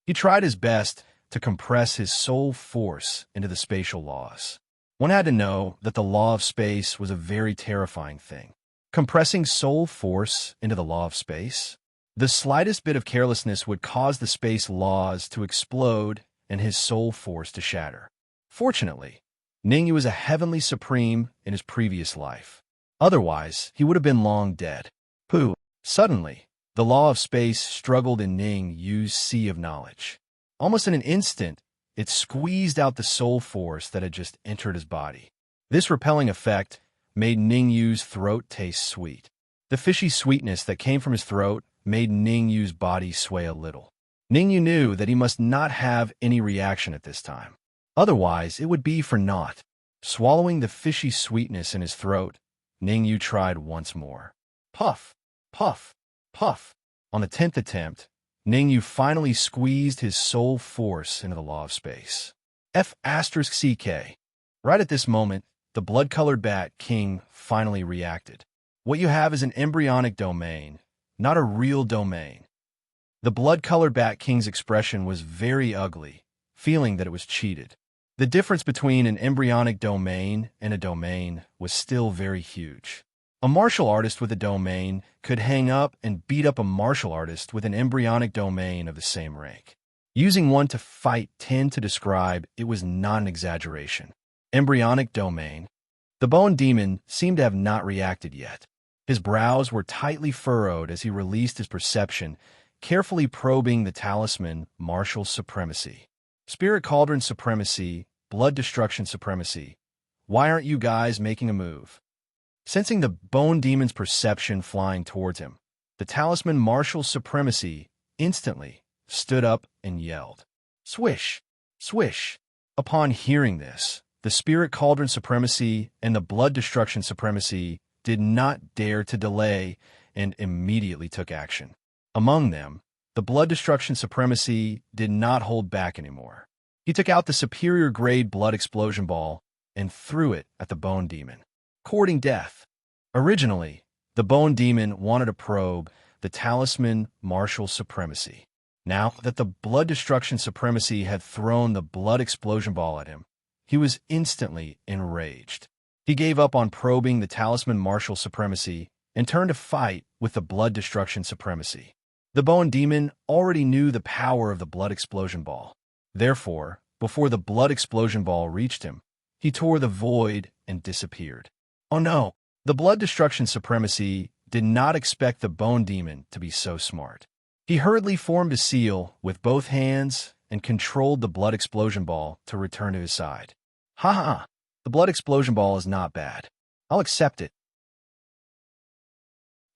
He tried his best to compress his soul force into the spatial laws. One had to know that the law of space was a very terrifying thing. Compressing soul force into the law of space? The slightest bit of carelessness would cause the space laws to explode and his soul force to shatter. Fortunately, Ningyu was a heavenly supreme in his previous life. Otherwise, he would have been long dead. Pooh! Suddenly, the law of space struggled in Ningyu's sea of knowledge. Almost in an instant, it squeezed out the soul force that had just entered his body. This repelling effect made Ningyu's throat taste sweet. The fishy sweetness that came from his throat made Ningyu's body sway a little. Ningyu knew that he must not have any reaction at this time. Otherwise, it would be for naught. Swallowing the fishy sweetness in his throat, Ningyu tried once more. Puff, puff, puff. On the 10th attempt, Ningyu finally squeezed his soul force into the law of space. F***CK. Right at this moment, the blood-colored Bat King finally reacted. What you have is an embryonic domain, not a real domain. The blood-colored Bat King's expression was very ugly, feeling that it was cheated. The difference between an embryonic domain and a domain was still very huge. A martial artist with a domain could hang up and beat up a martial artist with an embryonic domain of the same rank. Using 1 to fight 10 to describe it was not an exaggeration. Embryonic domain. The Bone Demon seemed to have not reacted yet. His brows were tightly furrowed as he released his perception, carefully probing the Talisman Martial Supremacy. Spirit Cauldron Supremacy, Blood Destruction Supremacy. Why aren't you guys making a move? Sensing the Bone Demon's perception flying towards him, the Talisman Martial Supremacy instantly stood up and yelled. Swish! Swish! Upon hearing this, the Spirit Cauldron Supremacy and the Blood Destruction Supremacy did not dare to delay and immediately took action. Among them, the Blood Destruction Supremacy did not hold back anymore. He took out the superior-grade Blood Explosion Ball and threw it at the Bone Demon, courting death. Originally, the Bone Demon wanted to probe the Talisman Martial Supremacy. Now that the Blood Destruction Supremacy had thrown the Blood Explosion Ball at him, he was instantly enraged. He gave up on probing the Talisman Martial Supremacy and turned to fight with the Blood Destruction Supremacy. The Bone Demon already knew the power of the Blood Explosion Ball. Therefore, before the Blood Explosion Ball reached him, he tore the void and disappeared. Oh no! The Blood Destruction Supremacy did not expect the Bone Demon to be so smart. He hurriedly formed a seal with both hands and controlled the Blood Explosion Ball to return to his side. Ha ha! The Blood Explosion Ball is not bad. I'll accept it.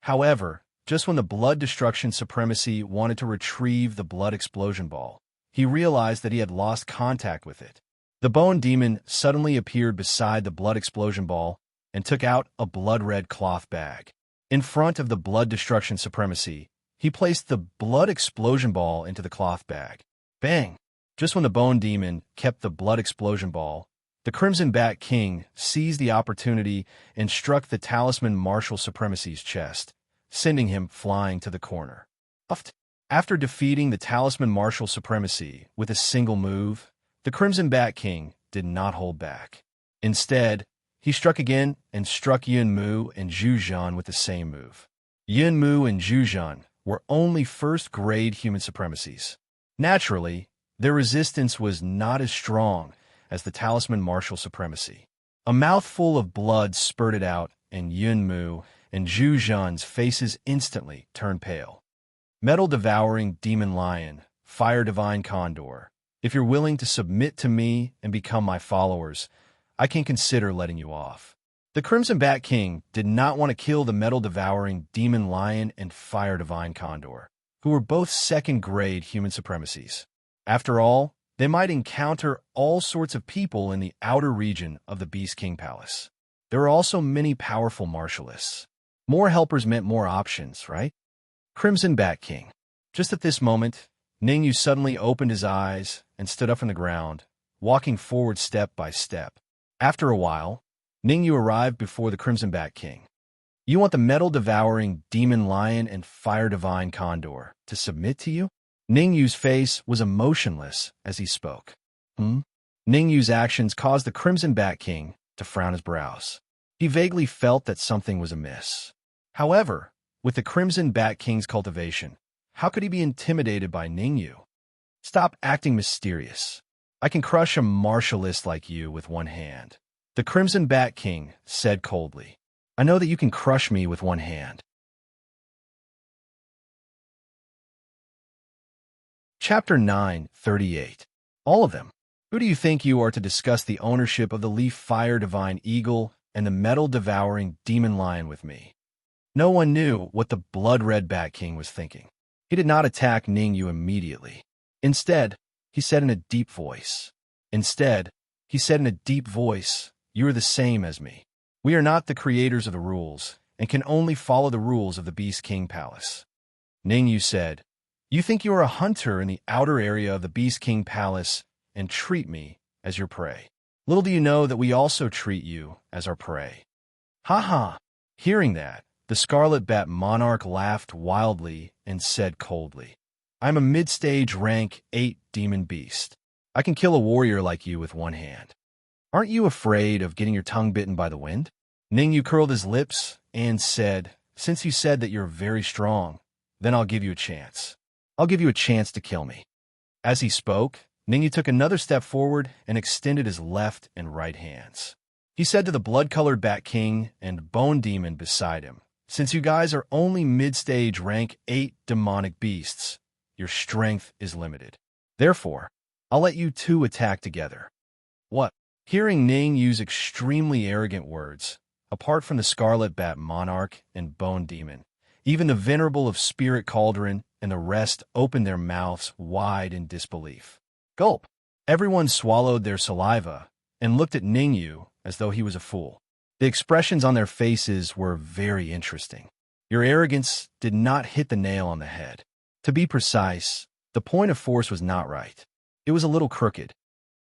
However, just when the Blood Destruction Supremacy wanted to retrieve the Blood Explosion Ball, he realized that he had lost contact with it. The Bone Demon suddenly appeared beside the Blood Explosion Ball and took out a blood-red cloth bag. In front of the Blood Destruction Supremacy, he placed the Blood Explosion Ball into the cloth bag. Bang! Just when the Bone Demon kept the Blood Explosion Ball, the Crimson Bat King seized the opportunity and struck the Talisman Martial Supremacy's chest, sending him flying to the corner. After defeating the Talisman Martial Supremacy with a single move, the Crimson Bat King did not hold back. Instead, he struck again and struck Yun Mu and Zhu Zhan with the same move. Yun Mu and Zhu Zhan were only first-grade human supremacies. Naturally, their resistance was not as strong as the Talisman Martial Supremacy. A mouthful of blood spurted out, and Yun Mu and Zhu Zhan's faces instantly turned pale. Metal-devouring demon lion, fire divine condor, if you're willing to submit to me and become my followers, I can consider letting you off. The Crimson Bat King did not want to kill the metal-devouring demon lion and fire divine condor, who were both second-grade human supremacies. After all, they might encounter all sorts of people in the outer region of the Beast King Palace. There are also many powerful martialists. More helpers meant more options, right? Crimson Bat King. Just at this moment, Ningyu suddenly opened his eyes and stood up from the ground, walking forward step by step. After a while, Ningyu arrived before the Crimson Bat King. You want the metal-devouring demon lion and fire divine condor to submit to you? Ningyu's face was emotionless as he spoke. Ningyu's actions caused the Crimson Bat King to frown his brows. He vaguely felt that something was amiss. However, with the Crimson Bat King's cultivation, how could he be intimidated by Ningyu? Stop acting mysterious. I can crush a martialist like you with one hand. The Crimson Bat King said coldly. I know that you can crush me with one hand. Chapter 9:38. All of them. Who do you think you are to discuss the ownership of the Leaf Fire Divine Eagle and the Metal-Devouring Demon Lion with me? No one knew what the Blood-Red Bat King was thinking. He did not attack Ningyu immediately. Instead, he said in a deep voice, You are the same as me. We are not the creators of the rules and can only follow the rules of the Beast King Palace. Ningyu said, You think you are a hunter in the outer area of the Beast King Palace and treat me as your prey. Little do you know that we also treat you as our prey. Ha ha! Hearing that, the Scarlet Bat Monarch laughed wildly and said coldly, I'm a mid-stage rank 8 demon beast. I can kill a warrior like you with one hand. Aren't you afraid of getting your tongue bitten by the wind? Ningyu curled his lips and said, Since you said that you're very strong, then I'll give you a chance. I'll give you a chance to kill me. As he spoke, Ningyu took another step forward and extended his left and right hands. He said to the blood-colored Bat King and Bone Demon beside him, Since you guys are only mid-stage rank 8 demonic beasts, your strength is limited. Therefore, I'll let you two attack together. What? Hearing Ningyu's extremely arrogant words, apart from the Scarlet Bat Monarch and Bone Demon, even the Venerable of Spirit Cauldron and the rest opened their mouths wide in disbelief. Gulp! Everyone swallowed their saliva and looked at Ningyu as though he was a fool. The expressions on their faces were very interesting. Your arrogance did not hit the nail on the head. To be precise, the point of force was not right. It was a little crooked.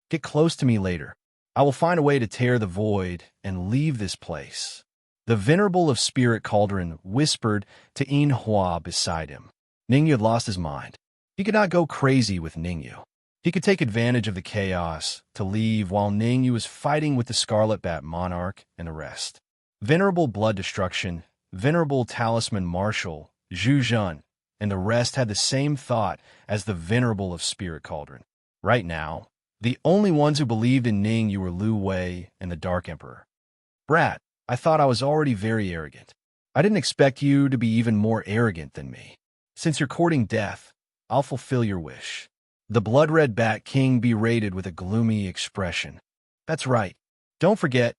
Get close to me later. I will find a way to tear the void and leave this place. The Venerable of Spirit Cauldron whispered to Hua beside him. Ningyu had lost his mind. He could not go crazy with Ningyu. He could take advantage of the chaos to leave while Ningyu was fighting with the Scarlet Bat Monarch and the rest. Venerable Blood Destruction, Venerable Talisman Marshal, Zhu Zhun, and the rest had the same thought as the Venerable of Spirit Cauldron. Right now, the only ones who believed in Ningyu were Lu Wei and the Dark Emperor. Brat, I thought I was already very arrogant. I didn't expect you to be even more arrogant than me. Since you're courting death, I'll fulfill your wish. The Blood-Red Bat King berated with a gloomy expression. That's right. Don't forget,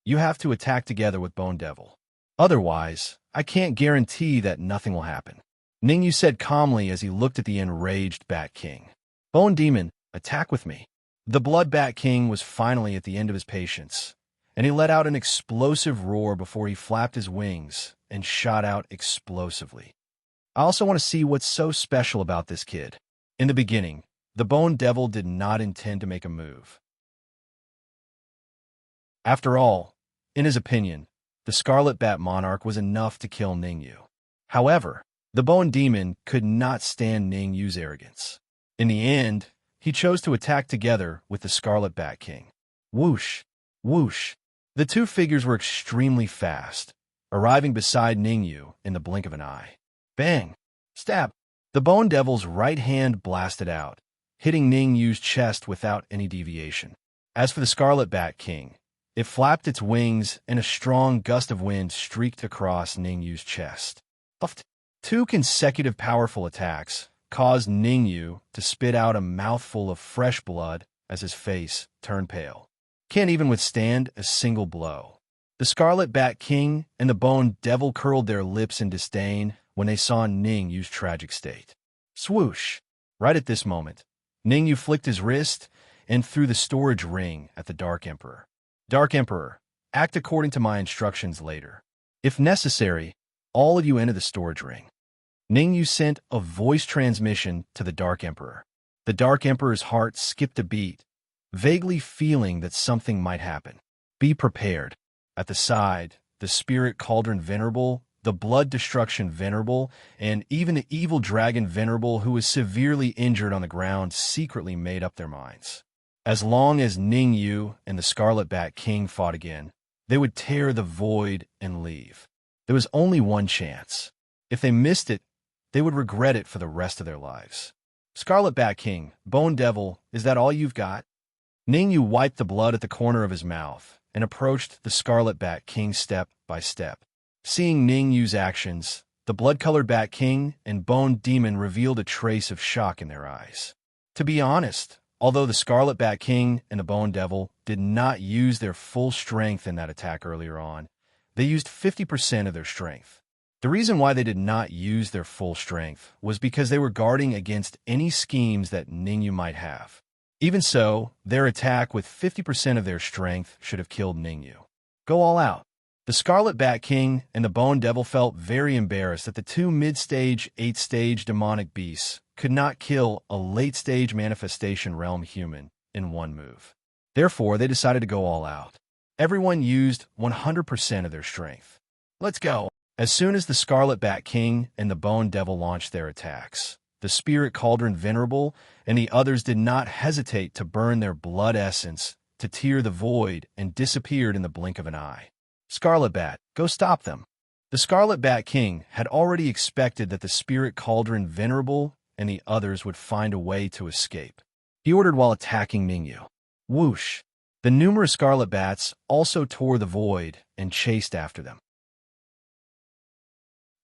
you have to attack together with Bone Devil. Otherwise, I can't guarantee that nothing will happen. Ningyu said calmly as he looked at the enraged Bat King. Bone Demon, attack with me. The Blood Bat King was finally at the end of his patience, and he let out an explosive roar before he flapped his wings and shot out explosively. I also want to see what's so special about this kid. In the beginning, the Bone Devil did not intend to make a move. After all, in his opinion, the Scarlet Bat Monarch was enough to kill Ningyu. However, the Bone Demon could not stand Ningyu's arrogance. In the end, he chose to attack together with the Scarlet Bat King. Whoosh! Whoosh! The two figures were extremely fast, arriving beside Ningyu in the blink of an eye. Bang! Stab! The Bone Devil's right hand blasted out, hitting Ningyu's chest without any deviation. As for the Scarlet Bat King, it flapped its wings and a strong gust of wind streaked across Ningyu's chest. Two consecutive powerful attacks caused Ningyu to spit out a mouthful of fresh blood as his face turned pale. Can't even withstand a single blow. The Scarlet Bat King and the Bone Devil curled their lips in disdain when they saw Ningyu's tragic state. Swoosh! Right at this moment, Ningyu flicked his wrist and threw the storage ring at the Dark Emperor. Dark Emperor, act according to my instructions later. If necessary, all of you enter the storage ring. Ningyu sent a voice transmission to the Dark Emperor. The Dark Emperor's heart skipped a beat, vaguely feeling that something might happen. Be prepared. At the side, the Spirit Cauldron Venerable, the Blood Destruction Venerable, and even the Evil Dragon Venerable, who was severely injured on the ground, secretly made up their minds. As long as Ningyu and the Scarlet Bat King fought again, they would tear the void and leave. There was only one chance. If they missed it, they would regret it for the rest of their lives. Scarlet Bat King, Bone Devil, is that all you've got? Ningyu wiped the blood at the corner of his mouth and approached the Scarlet Bat King step by step. Seeing Ningyu's actions, the blood-colored Bat King and Bone Demon revealed a trace of shock in their eyes. To be honest, although the Scarlet Bat King and the Bone Devil did not use their full strength in that attack earlier on, they used 50% of their strength. The reason why they did not use their full strength was because they were guarding against any schemes that Ningyu might have. Even so, their attack with 50% of their strength should have killed Ningyu. Go all out. The Scarlet Bat King and the Bone Devil felt very embarrassed that the two mid-stage, 8-stage demonic beasts could not kill a late-stage manifestation realm human in one move. Therefore, they decided to go all out. Everyone used 100% of their strength. Let's go. As soon as the Scarlet Bat King and the Bone Devil launched their attacks, the Spirit Cauldron Venerable and the others did not hesitate to burn their blood essence to tear the void and disappeared in the blink of an eye. Scarlet Bat, go stop them. The Scarlet Bat King had already expected that the Spirit Cauldron Venerable and the others would find a way to escape. He ordered while attacking Ningyu. Whoosh! The numerous Scarlet Bats also tore the void and chased after them.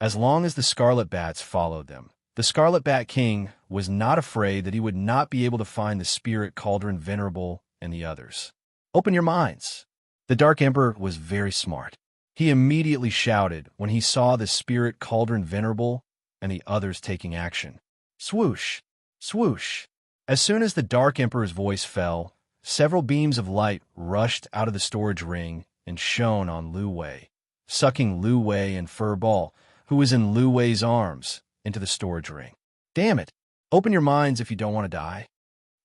As long as the Scarlet Bats followed them, the Scarlet Bat King was not afraid that he would not be able to find the Spirit Cauldron Venerable and the others. Open your minds. The Dark Emperor was very smart. He immediately shouted when he saw the Spirit Cauldron Venerable and the others taking action. Swoosh! Swoosh! As soon as the Dark Emperor's voice fell, several beams of light rushed out of the storage ring and shone on Lu Wei, sucking Lu Wei and Fur Ball, who was in Lu Wei's arms, into the storage ring. Damn it! Open your minds if you don't want to die.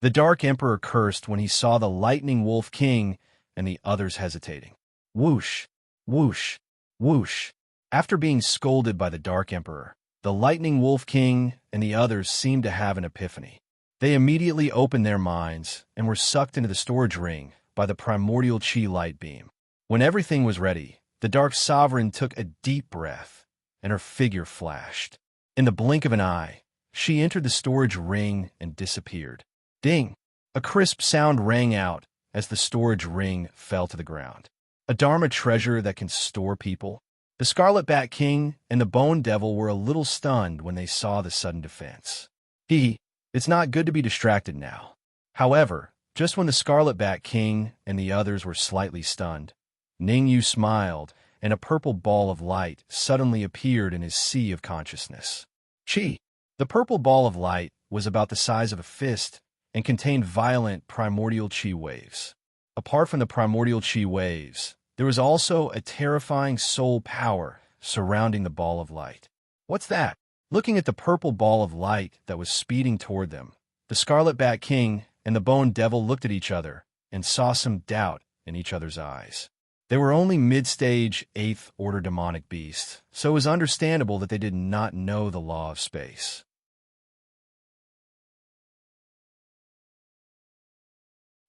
The Dark Emperor cursed when he saw the Lightning Wolf King and the others hesitating. Whoosh, whoosh, whoosh. After being scolded by the Dark Emperor, the Lightning Wolf King and the others seemed to have an epiphany. They immediately opened their minds and were sucked into the storage ring by the primordial chi light beam. When everything was ready, the Dark Sovereign took a deep breath, and her figure flashed. In the blink of an eye, she entered the storage ring and disappeared. Ding! A crisp sound rang out as the storage ring fell to the ground. A Dharma treasure that can store people? The Scarlet Bat King and the Bone Devil were a little stunned when they saw the sudden defense. It's not good to be distracted now. However, just when the Scarlet Bat King and the others were slightly stunned, Ningyu smiled, and a purple ball of light suddenly appeared in his sea of consciousness. Chi! The purple ball of light was about the size of a fist and contained violent primordial chi waves. Apart from the primordial chi waves, there was also a terrifying soul power surrounding the ball of light. What's that? Looking at the purple ball of light that was speeding toward them, the Scarlet Bat King and the Bone Devil looked at each other and saw some doubt in each other's eyes. They were only mid-stage 8th Order demonic beasts, so it was understandable that they did not know the law of space.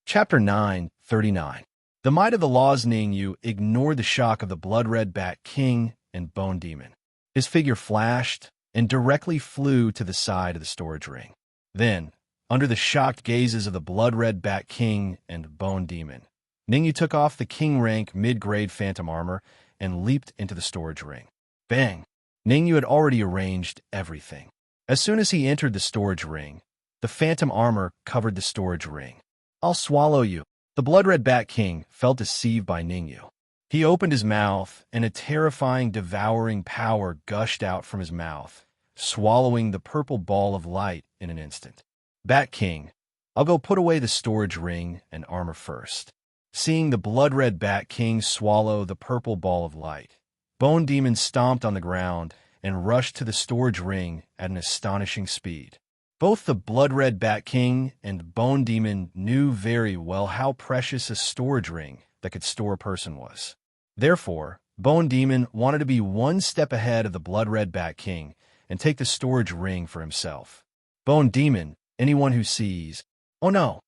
Chapter 9:39. The might of the laws. Ningyu ignored the shock of the Blood-Red Bat King and Bone Demon. His figure flashed and directly flew to the side of the storage ring. Then, under the shocked gazes of the Blood-Red Bat King and Bone Demon, Ningyu took off the King-rank mid-grade phantom armor and leaped into the storage ring. Bang! Ningyu had already arranged everything. As soon as he entered the storage ring, the phantom armor covered the storage ring. I'll swallow you. The Blood-Red Bat King felt deceived by Ningyu. He opened his mouth, and a terrifying, devouring power gushed out from his mouth, swallowing the purple ball of light in an instant. Bat King, I'll go put away the storage ring and armor first. Seeing the Blood-Red Bat King swallow the purple ball of light, Bone Demon stomped on the ground and rushed to the storage ring at an astonishing speed. Both the Blood-Red Bat King and Bone Demon knew very well how precious a storage ring that could store a person was. Therefore, Bone Demon wanted to be one step ahead of the Blood-Red Bat King and take the storage ring for himself. Bone Demon, anyone who sees... Oh no!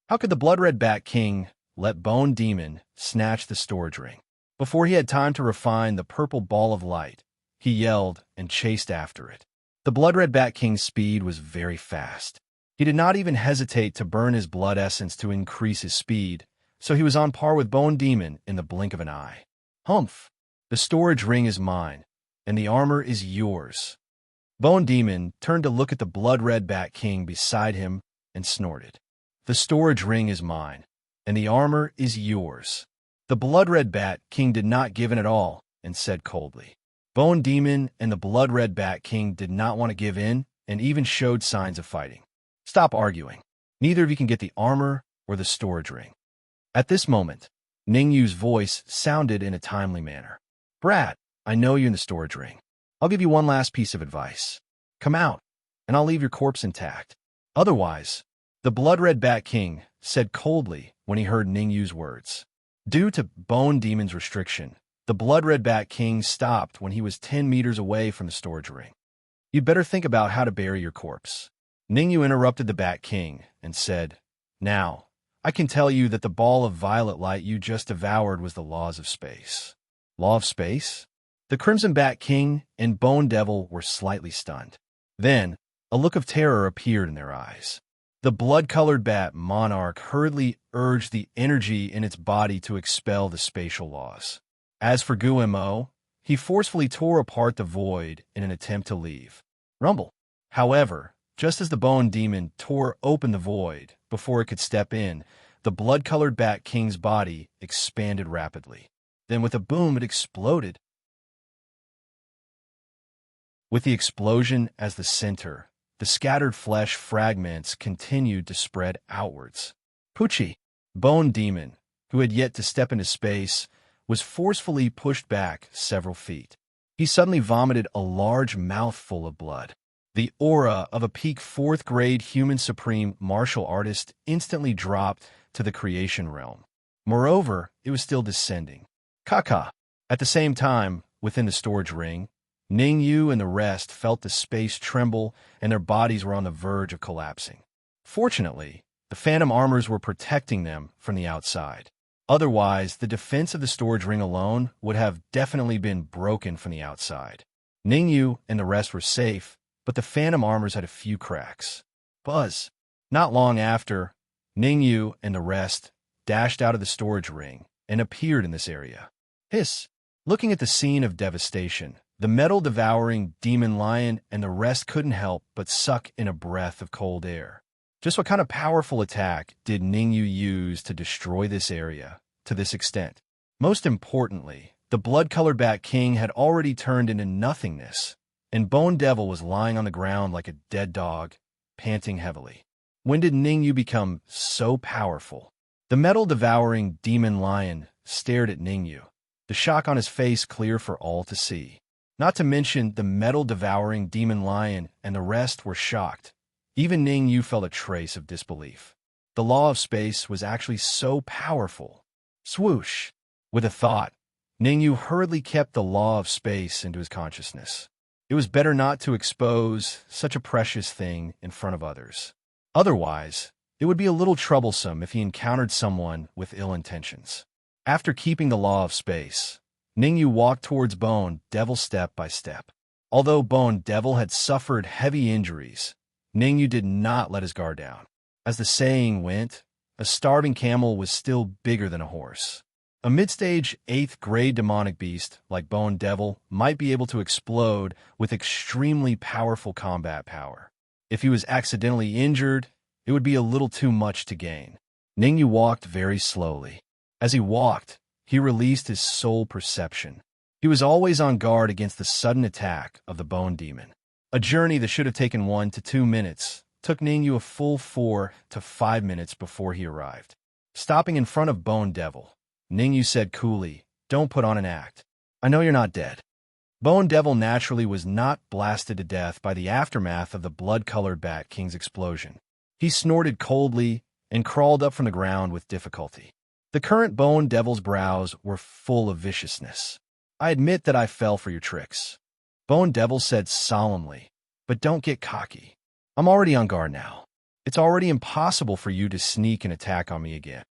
How could the Blood-Red Bat King let Bone Demon snatch the storage ring? Before he had time to refine the purple ball of light, he yelled and chased after it. The Blood-Red Bat King's speed was very fast. He did not even hesitate to burn his blood essence to increase his speed, so he was on par with Bone Demon in the blink of an eye. Humph! The storage ring is mine, and the armor is yours. Bone Demon turned to look at the Blood-Red Bat King beside him and snorted. The storage ring is mine, and the armor is yours. The Blood-Red Bat King did not give in at all and said coldly. Bone Demon and the Blood-Red Bat King did not want to give in and even showed signs of fighting. Stop arguing. Neither of you can get the armor or the storage ring. At this moment, Ningyu's voice sounded in a timely manner. Brat, I know you in the storage ring. I'll give you one last piece of advice. Come out, and I'll leave your corpse intact. Otherwise, the Blood-Red Bat King said coldly when he heard Ningyu's words. Due to Bone Demon's restriction, the Blood-Red Bat King stopped when he was 10 meters away from the storage ring. You'd better think about how to bury your corpse. Ningyu interrupted the Bat King and said, Now, I can tell you that the ball of violet light you just devoured was the laws of space. Law of space? The Crimson Bat King and Bone Devil were slightly stunned. Then, a look of terror appeared in their eyes. The blood-colored bat monarch hurriedly urged the energy in its body to expel the spatial laws. As for Gumo, he forcefully tore apart the void in an attempt to leave. Rumble. However, just as the Bone Demon tore open the void before it could step in, the blood-colored Bat King's body expanded rapidly. Then with a boom, it exploded. With the explosion as the center, the scattered flesh fragments continued to spread outwards. Pucci, Bone Demon, who had yet to step into space, was forcefully pushed back several feet. He suddenly vomited a large mouthful of blood. The aura of a peak fourth-grade human supreme martial artist instantly dropped to the creation realm. Moreover, it was still descending. Kaka. At the same time, within the storage ring, Ning Yu and the rest felt the space tremble and their bodies were on the verge of collapsing. Fortunately, the phantom armors were protecting them from the outside. Otherwise, the defense of the storage ring alone would have definitely been broken from the outside. Ning Yu and the rest were safe, but the phantom armors had a few cracks. Buzz. Not long after, Ning Yu and the rest dashed out of the storage ring and appeared in this area. Hiss. Looking at the scene of devastation, the metal-devouring demon lion and the rest couldn't help but suck in a breath of cold air. Just what kind of powerful attack did Ning Yu use to destroy this area to this extent? Most importantly, the blood-colored Bat King had already turned into nothingness, and Bone Devil was lying on the ground like a dead dog, panting heavily. When did Ning Yu become so powerful? The metal-devouring demon lion stared at Ning Yu, the shock on his face clear for all to see. Not to mention the metal-devouring demon lion and the rest were shocked. Even Ning Yu felt a trace of disbelief. The law of space was actually so powerful. Swoosh! With a thought, Ning Yu hurriedly kept the law of space into his consciousness. It was better not to expose such a precious thing in front of others. Otherwise, it would be a little troublesome if he encountered someone with ill intentions. After keeping the law of space, Ning Yu walked towards Bone Devil step by step. Although Bone Devil had suffered heavy injuries, Ning Yu did not let his guard down. As the saying went, a starving camel was still bigger than a horse. A mid-stage 8th grade demonic beast like Bone Devil might be able to explode with extremely powerful combat power. If he was accidentally injured, it would be a little too much to gain. Ning Yu walked very slowly. As he walked, he released his soul perception. He was always on guard against the sudden attack of the Bone Demon. A journey that should have taken 1 to 2 minutes took Ning Yu a full 4 to 5 minutes before he arrived. Stopping in front of Bone Devil, Ning Yu said coolly, "Don't put on an act. I know you're not dead." Bone Devil naturally was not blasted to death by the aftermath of the blood-colored Bat King's explosion. He snorted coldly and crawled up from the ground with difficulty. The current Bone Devil's brows were full of viciousness. "I admit that I fell for your tricks," Bone Devil said solemnly, "but don't get cocky. I'm already on guard now. It's already impossible for you to sneak and attack on me again."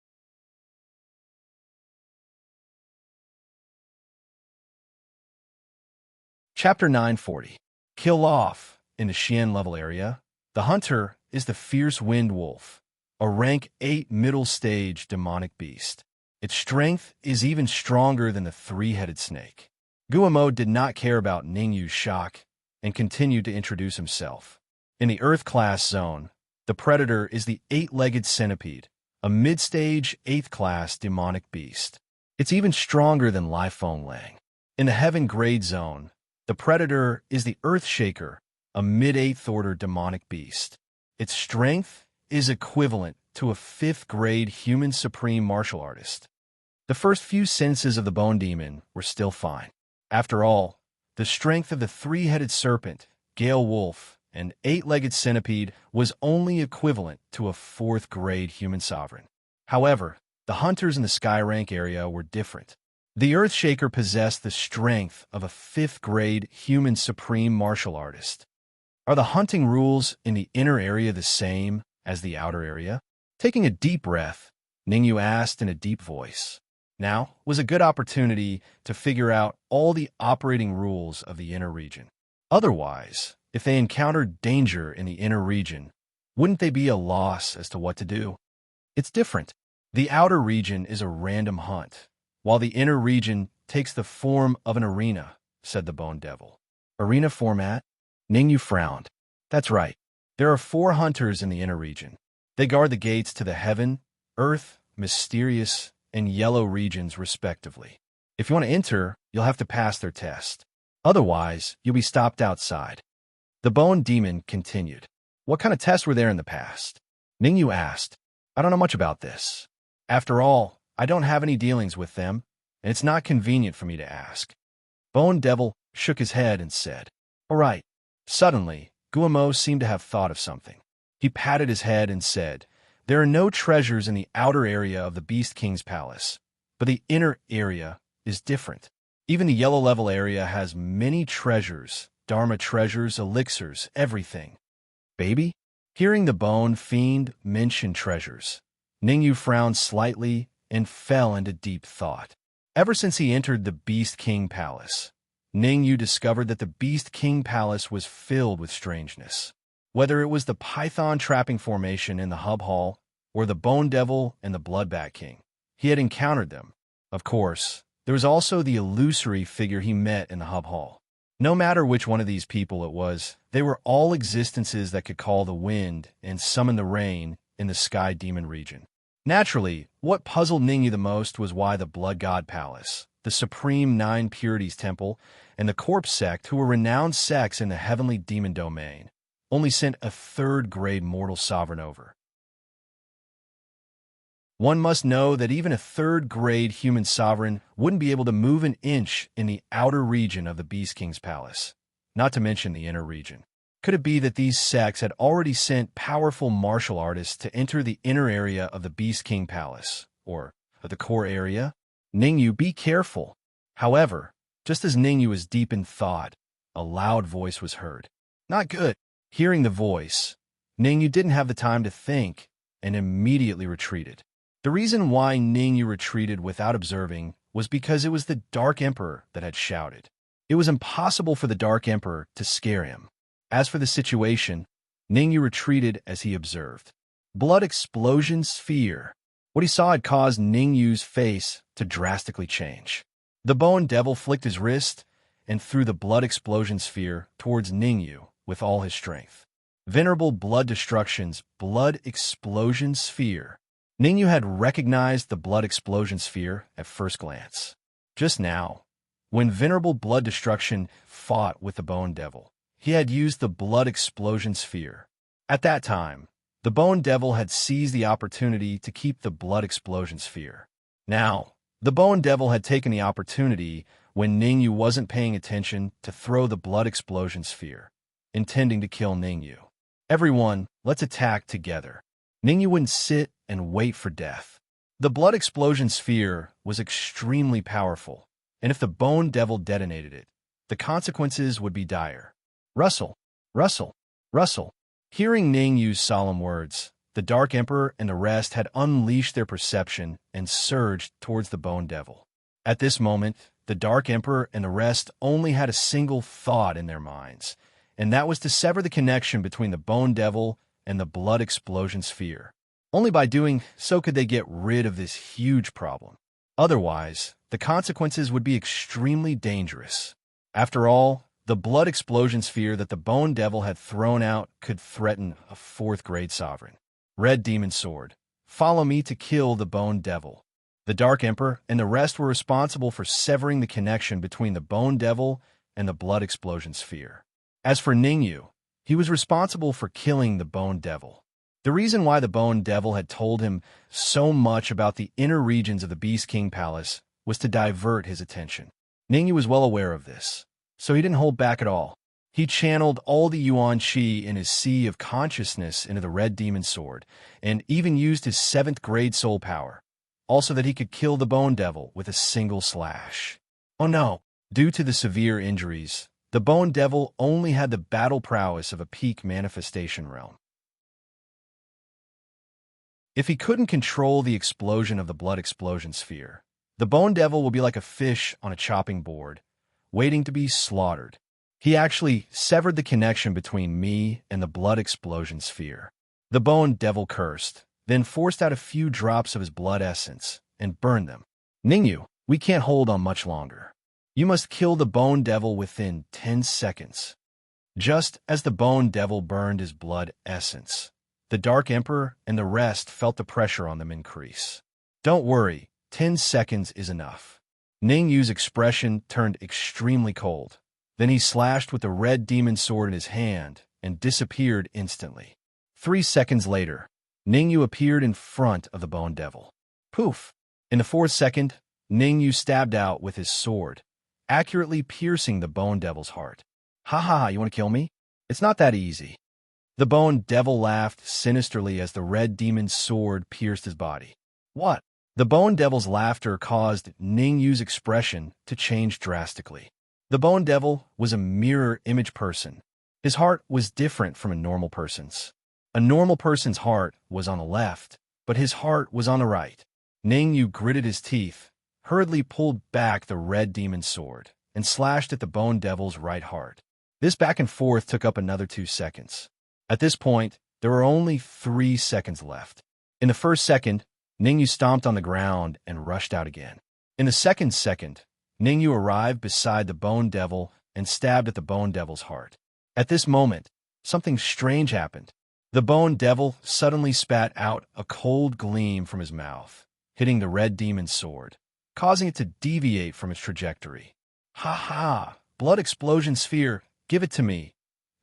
Chapter 940. Kill Off. In the Xian level area, the hunter is the fierce wind wolf, a rank 8 middle stage demonic beast. Its strength is even stronger than the three-headed snake. Guamo did not care about Ning Yu's shock and continued to introduce himself. In the Earth class zone, the predator is the 8-legged centipede, a mid-stage 8th class demonic beast. It's even stronger than Lai Feng Lang. In the Heaven grade zone, the predator is the Earthshaker, a mid-8th order demonic beast. Its strength is equivalent to a 5th grade human supreme martial artist. The first few sentences of the Bone Demon were still fine. After all, the strength of the 3-headed serpent, Gale Wolf, and 8-legged centipede was only equivalent to a 4th grade human sovereign. However, the hunters in the Sky Rank area were different. The Earthshaker possessed the strength of a 5th grade human supreme martial artist. Are the hunting rules in the inner area the same as the outer area? Taking a deep breath, Ning Yu asked in a deep voice. Now was a good opportunity to figure out all the operating rules of the inner region. Otherwise, if they encountered danger in the inner region, wouldn't they be a loss as to what to do? It's different. The outer region is a random hunt, while the inner region takes the form of an arena, said the Bone Devil. Arena format? Ning Yu frowned. That's right. There are 4 hunters in the inner region. They guard the gates to the Heaven, Earth, Mysterious, and Yellow regions respectively. If you want to enter, you'll have to pass their test. Otherwise, you'll be stopped outside. The Bone Demon continued. What kind of tests were there in the past? Ning Yu asked. I don't know much about this. After all, I don't have any dealings with them, and it's not convenient for me to ask." Bone Devil shook his head and said, "All right." Suddenly, Guillemot seemed to have thought of something. He patted his head and said, "There are no treasures in the outer area of the Beast King's palace, but the inner area is different. Even the yellow level area has many treasures, Dharma treasures, elixirs, everything." "Baby?" Hearing the Bone Fiend mention treasures, Ningyu frowned slightly and fell into deep thought. Ever since he entered the Beast King Palace, Ningyu discovered that the Beast King Palace was filled with strangeness. Whether it was the Python trapping formation in the Hub Hall or the Bone Devil and the Bloodbat King, he had encountered them. Of course, there was also the illusory figure he met in the Hub Hall. No matter which one of these people it was, they were all existences that could call the wind and summon the rain in the Sky Demon region. Naturally, what puzzled Ningyu the most was why the Blood God Palace, the Supreme Nine Purities Temple, and the Corpse Sect, who were renowned sects in the Heavenly Demon Domain, only sent a third-grade mortal sovereign over. One must know that even a third-grade human sovereign wouldn't be able to move an inch in the outer region of the Beast King's palace, not to mention the inner region. Could it be that these sects had already sent powerful martial artists to enter the inner area of the Beast King Palace, or the core area? Ningyu, be careful. However, just as Ningyu was deep in thought, a loud voice was heard. Not good. Hearing the voice, Ningyu didn't have the time to think and immediately retreated. The reason why Ningyu retreated without observing was because it was the Dark Emperor that had shouted. It was impossible for the Dark Emperor to scare him. As for the situation, Ningyu retreated as he observed. Blood Explosion Sphere. What he saw had caused Ningyu's face to drastically change. The Bone Devil flicked his wrist and threw the Blood Explosion Sphere towards Ningyu with all his strength. Venerable Blood Destruction's Blood Explosion Sphere. Ningyu had recognized the Blood Explosion Sphere at first glance. Just now, when Venerable Blood Destruction fought with the Bone Devil, he had used the Blood Explosion Sphere. At that time, the Bone Devil had seized the opportunity to keep the Blood Explosion Sphere. Now, the Bone Devil had taken the opportunity when Ningyu wasn't paying attention to throw the Blood Explosion Sphere, intending to kill Ningyu. "Everyone, let's attack together." Ningyu wouldn't sit and wait for death. The Blood Explosion Sphere was extremely powerful, and if the Bone Devil detonated it, the consequences would be dire. "Rustle, rustle, rustle." Hearing Ningyu's solemn words, the Dark Emperor and the rest had unleashed their perception and surged towards the Bone Devil. At this moment, the Dark Emperor and the rest only had a single thought in their minds, and that was to sever the connection between the Bone Devil and the Blood Explosion Sphere. Only by doing so could they get rid of this huge problem. Otherwise, the consequences would be extremely dangerous. After all, the Blood Explosion Sphere that the Bone Devil had thrown out could threaten a fourth-grade sovereign. Red Demon Sword. Follow me to kill the Bone Devil. The Dark Emperor and the rest were responsible for severing the connection between the Bone Devil and the Blood Explosion Sphere. As for Ningyu, he was responsible for killing the Bone Devil. The reason why the Bone Devil had told him so much about the inner regions of the Beast King Palace was to divert his attention. Ningyu was well aware of this, so he didn't hold back at all. He channeled all the Yuan Qi in his sea of consciousness into the Red Demon Sword, and even used his 7th-grade soul power, also that he could kill the Bone Devil with a single slash. Oh no! Due to the severe injuries, the Bone Devil only had the battle prowess of a peak manifestation realm. If he couldn't control the explosion of the Blood Explosion Sphere, the Bone Devil will be like a fish on a chopping board, waiting to be slaughtered. He actually severed the connection between me and the Blood Explosion Sphere. The Bone Devil cursed, then forced out a few drops of his blood essence and burned them. Ningyu, we can't hold on much longer. You must kill the Bone Devil within 10 seconds. Just as the Bone Devil burned his blood essence, the Dark Emperor and the rest felt the pressure on them increase. Don't worry, 10 seconds is enough. Ningyu's expression turned extremely cold. Then he slashed with the Red Demon Sword in his hand and disappeared instantly. 3 seconds later, Ningyu appeared in front of the Bone Devil. Poof! In the 4th second, Ningyu stabbed out with his sword, accurately piercing the Bone Devil's heart. "Ha ha ha, you want to kill me? It's not that easy." The Bone Devil laughed sinisterly as the red demon's sword pierced his body. "What?" The Bone Devil's laughter caused Ningyu's expression to change drastically. The Bone Devil was a mirror image person. His heart was different from a normal person's. A normal person's heart was on the left, but his heart was on the right. Ningyu gritted his teeth, hurriedly pulled back the red demon's sword, and slashed at the Bone Devil's right heart. This back and forth took up another 2 seconds. At this point, there were only 3 seconds left. In the first second, Ningyu stomped on the ground and rushed out again. In the second second, Ningyu arrived beside the Bone Devil and stabbed at the Bone Devil's heart. At this moment, something strange happened. The Bone Devil suddenly spat out a cold gleam from his mouth, hitting the red demon's sword, causing it to deviate from its trajectory. "Ha ha! Blood explosion sphere, give it to me!"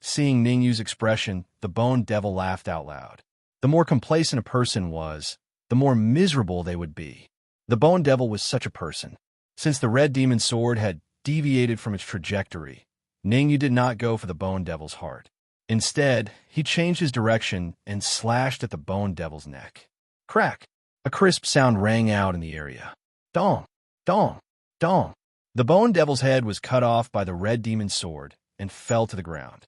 Seeing Ningyu's expression, the Bone Devil laughed out loud. The more complacent a person was, the more miserable they would be. The Bone Devil was such a person. Since the red demon's sword had deviated from its trajectory, Ningyu did not go for the Bone Devil's heart. Instead, he changed his direction and slashed at the Bone Devil's neck. Crack! A crisp sound rang out in the area. Dong! Dong! Dong! The Bone Devil's head was cut off by the red demon's sword and fell to the ground.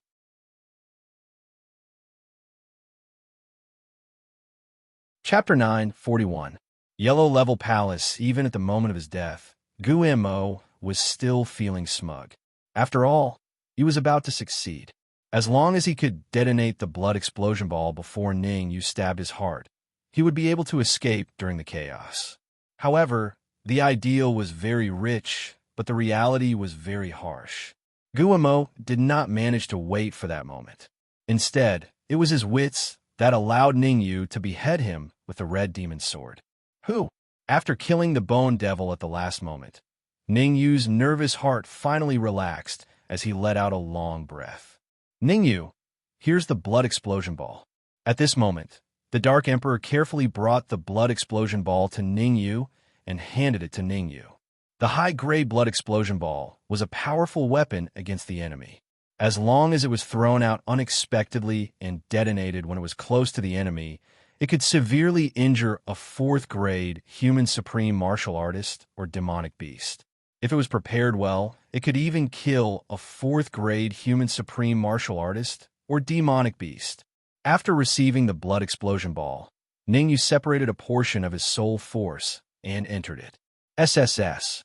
Chapter 9:41. Yellow Level Palace. Even at the moment of his death, Guillermo was still feeling smug. After all, he was about to succeed. As long as he could detonate the blood explosion ball before Ningyu stabbed his heart, he would be able to escape during the chaos. However, the ideal was very rich, but the reality was very harsh. Guillermo did not manage to wait for that moment. Instead, it was his wits that allowed Ningyu to behead him with the red demon's sword. Who? After killing the Bone Devil at the last moment, Ningyu's nervous heart finally relaxed as he let out a long breath. "Ningyu, here's the blood explosion ball." At this moment, the Dark Emperor carefully brought the blood explosion ball to Ningyu and handed it to Ningyu. The high-grade blood explosion ball was a powerful weapon against the enemy. As long as it was thrown out unexpectedly and detonated when it was close to the enemy, it could severely injure a 4th-grade human supreme martial artist or demonic beast. If it was prepared well, it could even kill a 4th-grade human supreme martial artist or demonic beast. After receiving the blood explosion ball, Ningyu separated a portion of his soul force and entered it. SSS.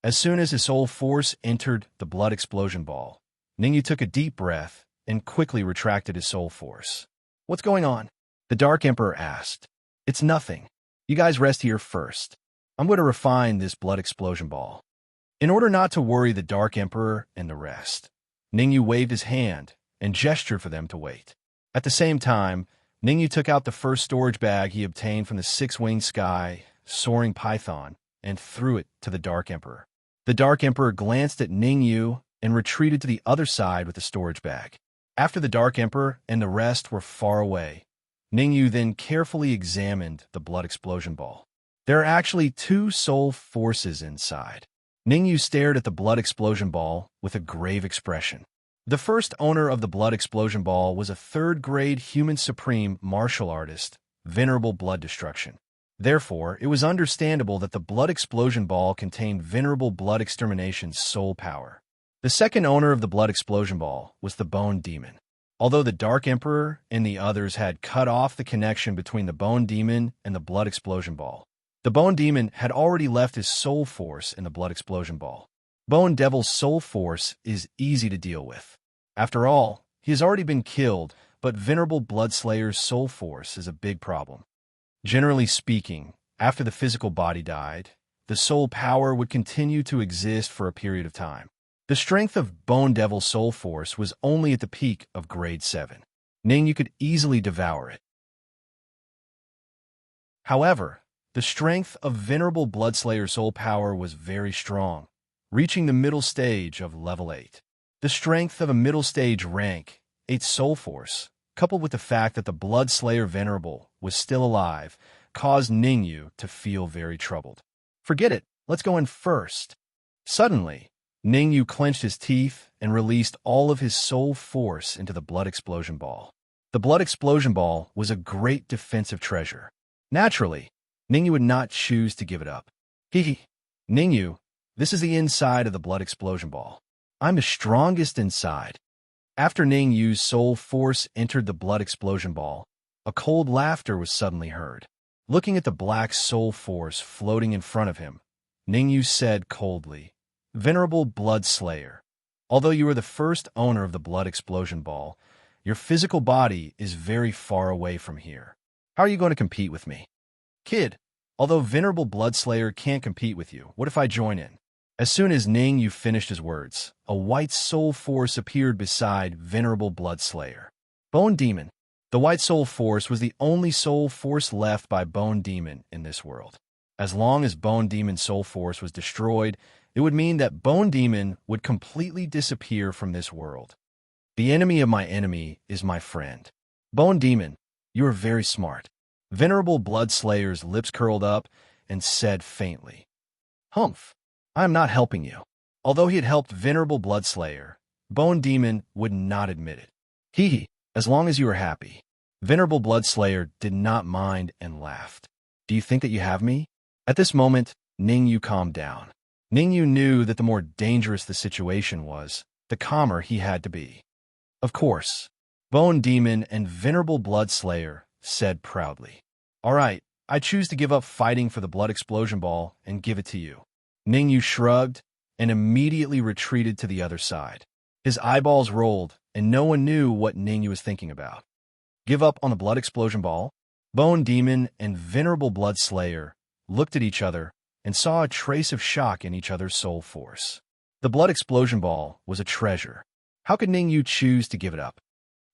As soon as his soul force entered the blood explosion ball, Ningyu took a deep breath and quickly retracted his soul force. "What's going on?" the Dark Emperor asked. "It's nothing. You guys rest here first. I'm going to refine this blood explosion ball." In order not to worry the Dark Emperor and the rest, Ningyu waved his hand and gestured for them to wait. At the same time, Ningyu took out the first storage bag he obtained from the six-winged sky, soaring python, and threw it to the Dark Emperor. The Dark Emperor glanced at Ningyu and retreated to the other side with the storage bag. After the Dark Emperor and the rest were far away, Ningyu then carefully examined the blood explosion ball. There are actually 2 soul forces inside. Ningyu stared at the blood explosion ball with a grave expression. The first owner of the blood explosion ball was a 3rd-grade human supreme martial artist, Venerable Blood Destruction. Therefore, it was understandable that the blood explosion ball contained Venerable Blood Extermination's soul power. The second owner of the blood explosion ball was the Bone Demon. Although the Dark Emperor and the others had cut off the connection between the Bone Demon and the blood explosion ball, the Bone Demon had already left his soul force in the blood explosion ball. Bone Devil's soul force is easy to deal with. After all, he has already been killed, but Venerable Bloodslayer's soul force is a big problem. Generally speaking, after the physical body died, the soul power would continue to exist for a period of time. The strength of Bone Devil's soul force was only at the peak of grade 7. Ningyu could easily devour it. However, the strength of Venerable Bloodslayer's soul power was very strong, reaching the middle stage of level 8. The strength of a middle stage rank, 8 soul force, coupled with the fact that the Bloodslayer Venerable was still alive, caused Ningyu to feel very troubled. Forget it. Let's go in first. Suddenly, Ningyu clenched his teeth and released all of his soul force into the blood explosion ball. The blood explosion ball was a great defensive treasure. Naturally, Ningyu would not choose to give it up. Hee. Ningyu, this is the inside of the blood explosion ball. I'm the strongest inside. After Ningyu's soul force entered the blood explosion ball, a cold laughter was suddenly heard. Looking at the black soul force floating in front of him, Ningyu said coldly, "Venerable Blood Slayer, although you are the first owner of the blood explosion ball, your physical body is very far away from here. How are you going to compete with me? Kid, although Venerable Blood Slayer can't compete with you, what if I join in?" As soon as Ningyu finished his words, a white soul force appeared beside Venerable Blood Slayer. Bone Demon. The white soul force was the only soul force left by Bone Demon in this world. As long as Bone Demon's soul force was destroyed, it would mean that Bone Demon would completely disappear from this world. The enemy of my enemy is my friend. Bone Demon, you are very smart. Venerable Blood Slayer's lips curled up and said faintly, "Humph, I am not helping you." Although he had helped Venerable Blood Slayer, Bone Demon would not admit it. Hee, as long as you are happy. Venerable Blood Slayer did not mind and laughed. Do you think that you have me? At this moment, Ningyu calmed down. Ningyu knew that the more dangerous the situation was, the calmer he had to be. Of course, Bone Demon and Venerable Blood Slayer said proudly, "All right, I choose to give up fighting for the blood explosion ball and give it to you." Ningyu shrugged and immediately retreated to the other side. His eyeballs rolled, and no one knew what Ningyu was thinking about. Give up on the blood explosion ball? Bone Demon and Venerable Blood Slayer looked at each other and saw a trace of shock in each other's soul force. The blood explosion ball was a treasure. How could Ningyu choose to give it up?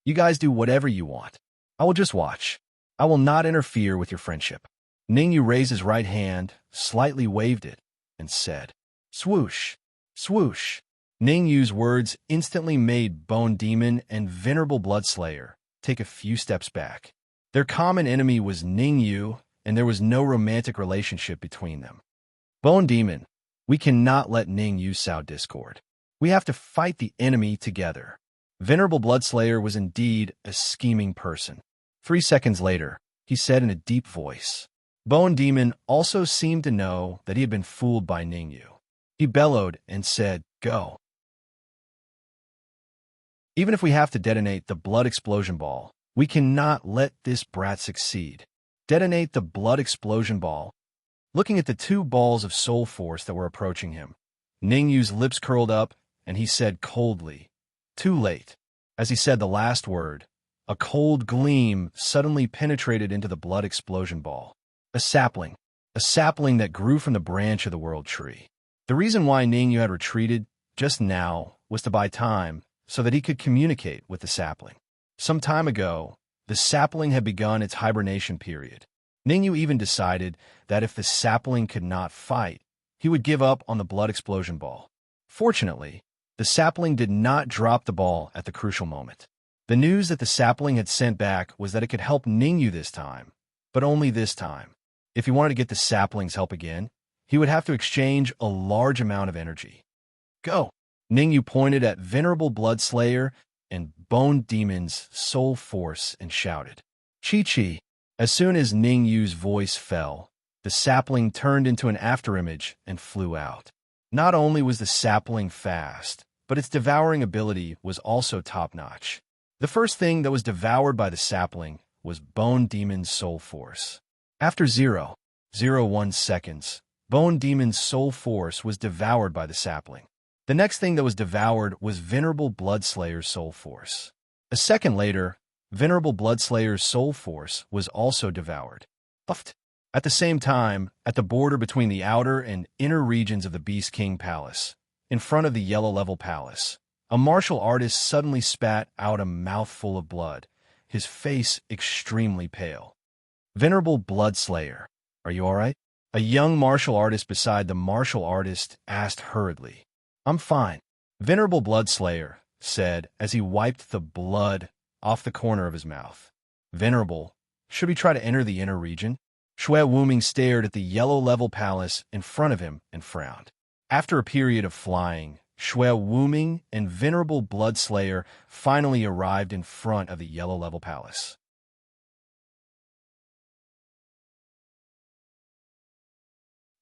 You guys do whatever you want. I will just watch. I will not interfere with your friendship. Ningyu raised his right hand, slightly waved it, and said, "Swoosh, swoosh." Ningyu's words instantly made Bone Demon and Venerable Blood Slayer take a few steps back. Their common enemy was Ningyu, and there was no romantic relationship between them. Bone Demon, we cannot let Ningyu sow discord. We have to fight the enemy together. Venerable Blood Slayer was indeed a scheming person. 3 seconds later, he said in a deep voice. Bone Demon also seemed to know that he had been fooled by Ningyu. He bellowed and said, "Go." Even if we have to detonate the blood explosion ball, we cannot let this brat succeed. Detonate the blood explosion ball. Looking at the two balls of soul force that were approaching him, Ningyu's lips curled up, and he said coldly, "Too late." As he said the last word, a cold gleam suddenly penetrated into the blood explosion ball. A sapling that grew from the branch of the world tree. The reason why Ningyu had retreated just now was to buy time so that he could communicate with the sapling. Some time ago, the sapling had begun its hibernation period. Ningyu even decided that if the sapling could not fight, he would give up on the blood explosion ball. Fortunately, the sapling did not drop the ball at the crucial moment. The news that the sapling had sent back was that it could help Ningyu this time, but only this time. If he wanted to get the sapling's help again, he would have to exchange a large amount of energy. "Go!" Ningyu pointed at Venerable Blood Slayer and Bone Demon's soul force and shouted, "Chi-Chi!" As soon as Ningyu's voice fell, the sapling turned into an afterimage and flew out. Not only was the sapling fast, but its devouring ability was also top-notch. The first thing that was devoured by the sapling was Bone Demon's soul force. After 0.01 seconds, Bone Demon's soul force was devoured by the sapling. The next thing that was devoured was Venerable Blood Slayer's soul force. A second later, Venerable Blood Slayer's soul force was also devoured. At the same time, at the border between the outer and inner regions of the Beast King Palace, in front of the Yellow Level Palace, a martial artist suddenly spat out a mouthful of blood, his face extremely pale. "Venerable Blood Slayer, are you all right?" A young martial artist beside the martial artist asked hurriedly. "I'm fine," Venerable Blood Slayer said as he wiped the blood off the corner of his mouth. "Venerable, should we try to enter the inner region?" Shui Wuming stared at the yellow level palace in front of him and frowned. After a period of flying, Shui Wuming and Venerable Bloodslayer finally arrived in front of the yellow level palace.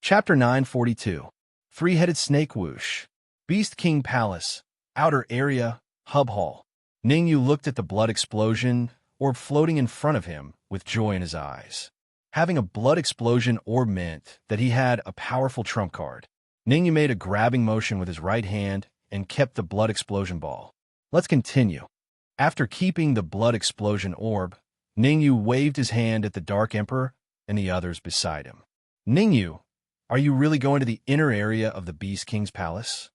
Chapter 942. Three-Headed Snake Whoosh. Beast King Palace. Outer Area. Hub Hall. Ningyu looked at the blood explosion orb floating in front of him with joy in his eyes. Having a blood explosion orb meant that he had a powerful trump card. Ningyu made a grabbing motion with his right hand and kept the blood explosion ball. Let's continue. After keeping the blood explosion orb, Ningyu waved his hand at the Dark Emperor and the others beside him. Ningyu, are you really going to the inner area of the Beast King's palace?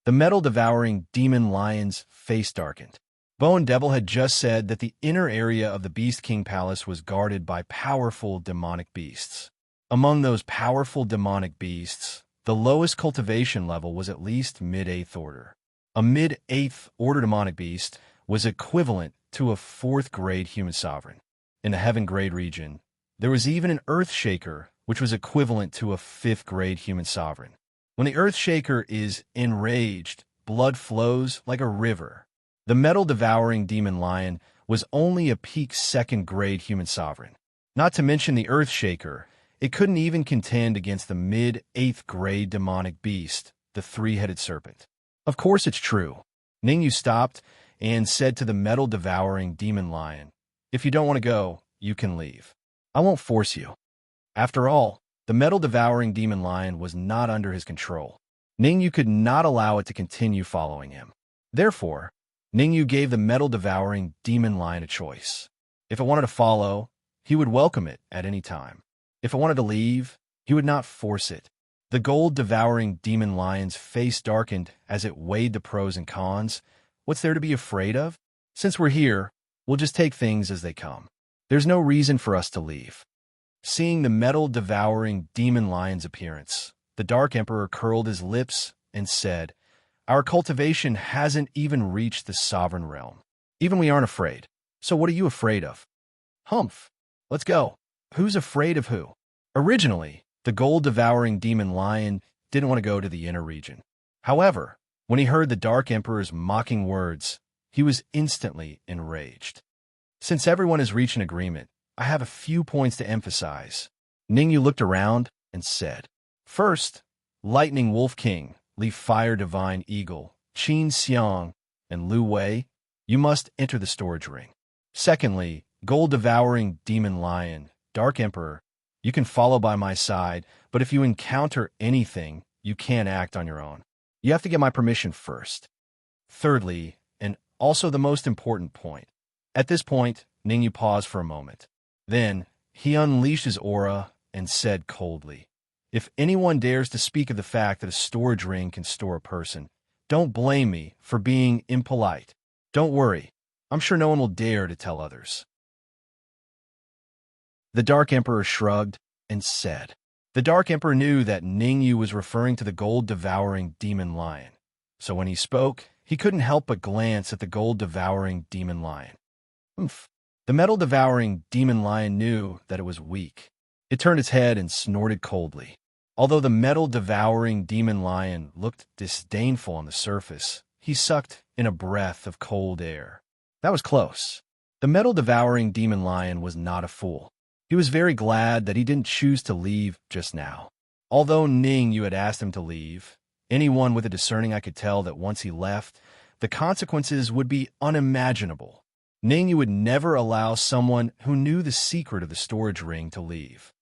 The metal-devouring demon lion's face darkened. Bone Devil had just said that the inner area of the Beast King Palace was guarded by powerful demonic beasts. Among those powerful demonic beasts, the lowest cultivation level was at least mid-8th order. A mid-8th order demonic beast was equivalent to a 4th grade human sovereign. In the Heaven grade region, there was even an Earth Shaker, which was equivalent to a 5th grade human sovereign. When the Earth Shaker is enraged, blood flows like a river. The metal-devouring demon lion was only a peak 2nd grade human sovereign. Not to mention the Earth Shaker, it couldn't even contend against the mid-8th grade demonic beast, the three-headed serpent. Of course it's true. Ningyu stopped and said to the metal-devouring demon lion, "If you don't want to go, you can leave. I won't force you." After all, the metal-devouring demon lion was not under his control. Ningyu could not allow it to continue following him. Therefore, Ningyu gave the metal-devouring demon lion a choice. If it wanted to follow, he would welcome it at any time. If it wanted to leave, he would not force it. The gold-devouring demon lion's face darkened as it weighed the pros and cons. What's there to be afraid of? Since we're here, we'll just take things as they come. There's no reason for us to leave. Seeing the metal-devouring demon lion's appearance, the Dark Emperor curled his lips and said, "Our cultivation hasn't even reached the sovereign realm. Even we aren't afraid. So what are you afraid of?" "Humph. Let's go." Who's afraid of who? Originally, the gold-devouring demon lion didn't want to go to the inner region. However, when he heard the Dark Emperor's mocking words, he was instantly enraged. Since everyone has reached an agreement, I have a few points to emphasize. Ningyu looked around and said, "First, Lightning Wolf King, Li Fire Divine Eagle, Qin Xiang, and Lu Wei, you must enter the storage ring. Secondly, Gold-Devouring Demon Lion, Dark Emperor, you can follow by my side, but if you encounter anything, you can't act on your own. You have to get my permission first. Thirdly, and also the most important point." At this point, Ningyu paused for a moment. Then, he unleashed his aura and said coldly, "If anyone dares to speak of the fact that a storage ring can store a person, don't blame me for being impolite. Don't worry, I'm sure no one will dare to tell others." The Dark Emperor shrugged and said. The Dark Emperor knew that Ningyu was referring to the gold-devouring demon lion, so when he spoke, he couldn't help but glance at the gold-devouring demon lion. Oomph. The metal-devouring demon lion knew that it was weak. It turned its head and snorted coldly. Although the metal-devouring demon lion looked disdainful on the surface, he sucked in a breath of cold air. That was close. The metal-devouring demon lion was not a fool. He was very glad that he didn't choose to leave just now. Although Ningyu had asked him to leave, anyone with a discerning eye could tell that once he left, the consequences would be unimaginable. Ningyu would never allow someone who knew the secret of the storage ring to leave.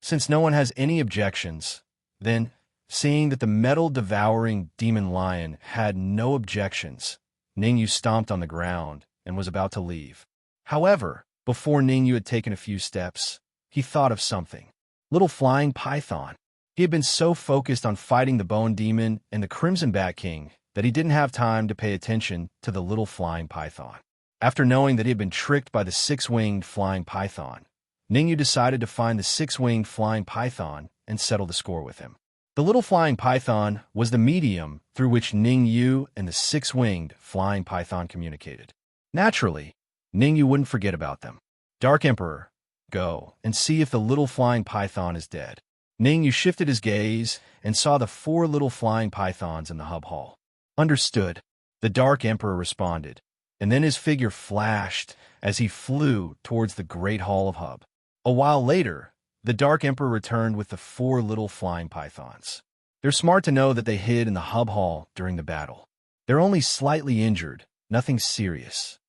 Since no one has any objections, then, seeing that the metal-devouring demon lion had no objections, Ningyu stomped on the ground and was about to leave. However, before Ningyu had taken a few steps, he thought of something. Little Flying Python. He had been so focused on fighting the Bone Demon and the Crimson Bat King that he didn't have time to pay attention to the Little Flying Python. After knowing that he had been tricked by the six-winged flying python, Ningyu decided to find the six-winged flying python and settle the score with him. The little flying python was the medium through which Ningyu and the six-winged flying python communicated. Naturally, Ningyu wouldn't forget about them. "Dark Emperor, Go and see if the little flying python is dead. Ningyu shifted his gaze and saw the 4 little flying pythons in the hub hall. Understood, the Dark Emperor responded, and then his figure flashed as he flew towards the Great Hall of Hub. A while later, the Dark Emperor returned with the 4 little flying pythons. They're smart to know that they hid in the hub hall during the battle. They're only slightly injured, nothing serious.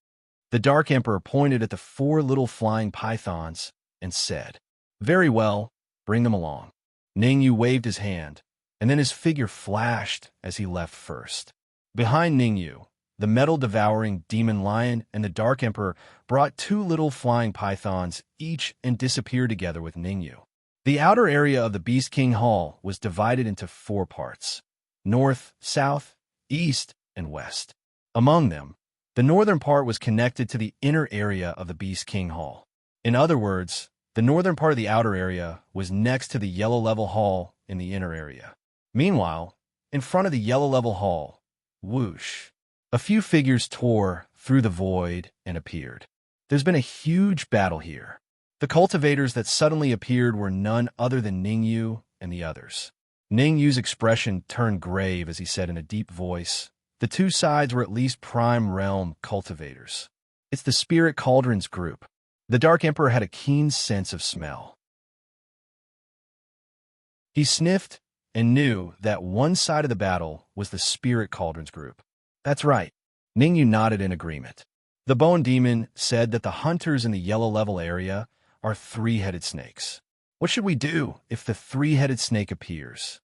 The Dark Emperor pointed at the 4 little flying pythons and said, "Very well, bring them along." Ningyu waved his hand, and then his figure flashed as he left first. Behind Ningyu, the metal-devouring demon lion and the Dark Emperor brought 2 little flying pythons each and disappeared together with Ningyu. The outer area of the Beast King Hall was divided into 4 parts: north, south, east, and west. Among them, the northern part was connected to the inner area of the Beast King Hall. In other words, the northern part of the outer area was next to the yellow level hall in the inner area. Meanwhile, in front of the yellow level hall, whoosh, a few figures tore through the void and appeared. There's been a huge battle here. The cultivators that suddenly appeared were none other than Ningyu and the others. Ningyu's expression turned grave as he said in a deep voice, "The 2 sides were at least prime realm cultivators. It's the Spirit Cauldrons group." The Dark Emperor had a keen sense of smell. He sniffed and knew that one side of the battle was the Spirit Cauldrons group. That's right. Ningyu nodded in agreement. The Bone Demon said that the hunters in the yellow level area are 3-headed snakes. What should we do if the 3-headed snake appears?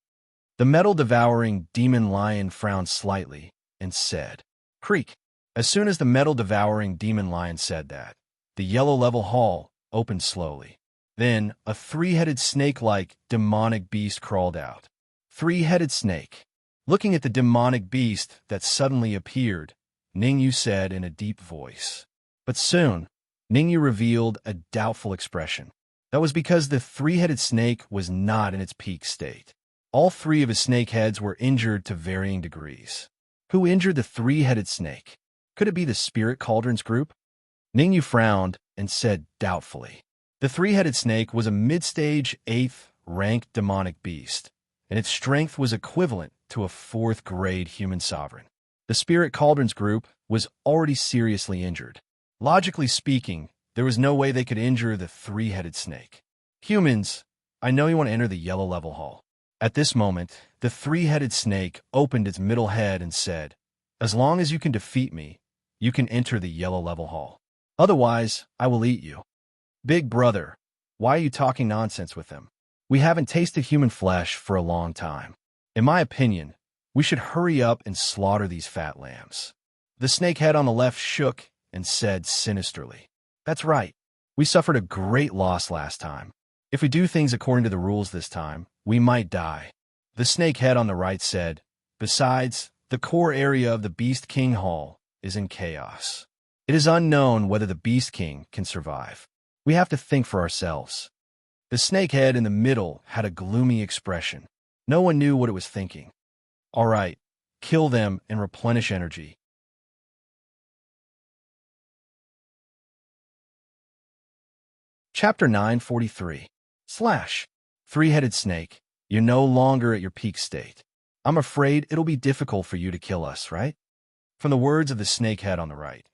The metal-devouring demon lion frowned slightly and said, "Creak." As soon as the metal-devouring demon lion said that, the yellow level hall opened slowly. Then a 3-headed snake-like demonic beast crawled out. 3-headed snake. Looking at the demonic beast that suddenly appeared, Ningyu said in a deep voice. But soon, Ningyu revealed a doubtful expression. That was because the 3-headed snake was not in its peak state. All 3 of his snake heads were injured to varying degrees. Who injured the 3-headed snake? Could it be the Spirit Cauldrons group? Ningyu frowned and said doubtfully. The 3-headed snake was a mid-stage 8th rank demonic beast, and its strength was equivalent to a 4th-grade human sovereign. The Spirit Cauldrons group was already seriously injured. Logically speaking, there was no way they could injure the 3-headed snake. "Humans, I know you want to enter the yellow level hall." At this moment, the 3-headed snake opened its middle head and said, "As long as you can defeat me, you can enter the yellow level hall. Otherwise, I will eat you." "Big brother, why are you talking nonsense with them? We haven't tasted human flesh for a long time. In my opinion, we should hurry up and slaughter these fat lambs." The snake head on the left shook and said sinisterly, "That's right. We suffered a great loss last time. If we do things according to the rules this time, we might die." The snake head on the right said, "Besides, the core area of the Beast King Hall is in chaos. It is unknown whether the Beast King can survive. We have to think for ourselves." The snake head in the middle had a gloomy expression. No one knew what it was thinking. "All right, kill them and replenish energy." Chapter 943 / 3-headed snake, you're no longer at your peak state. I'm afraid it'll be difficult for you to kill us, right? From the words of the snake head on the right,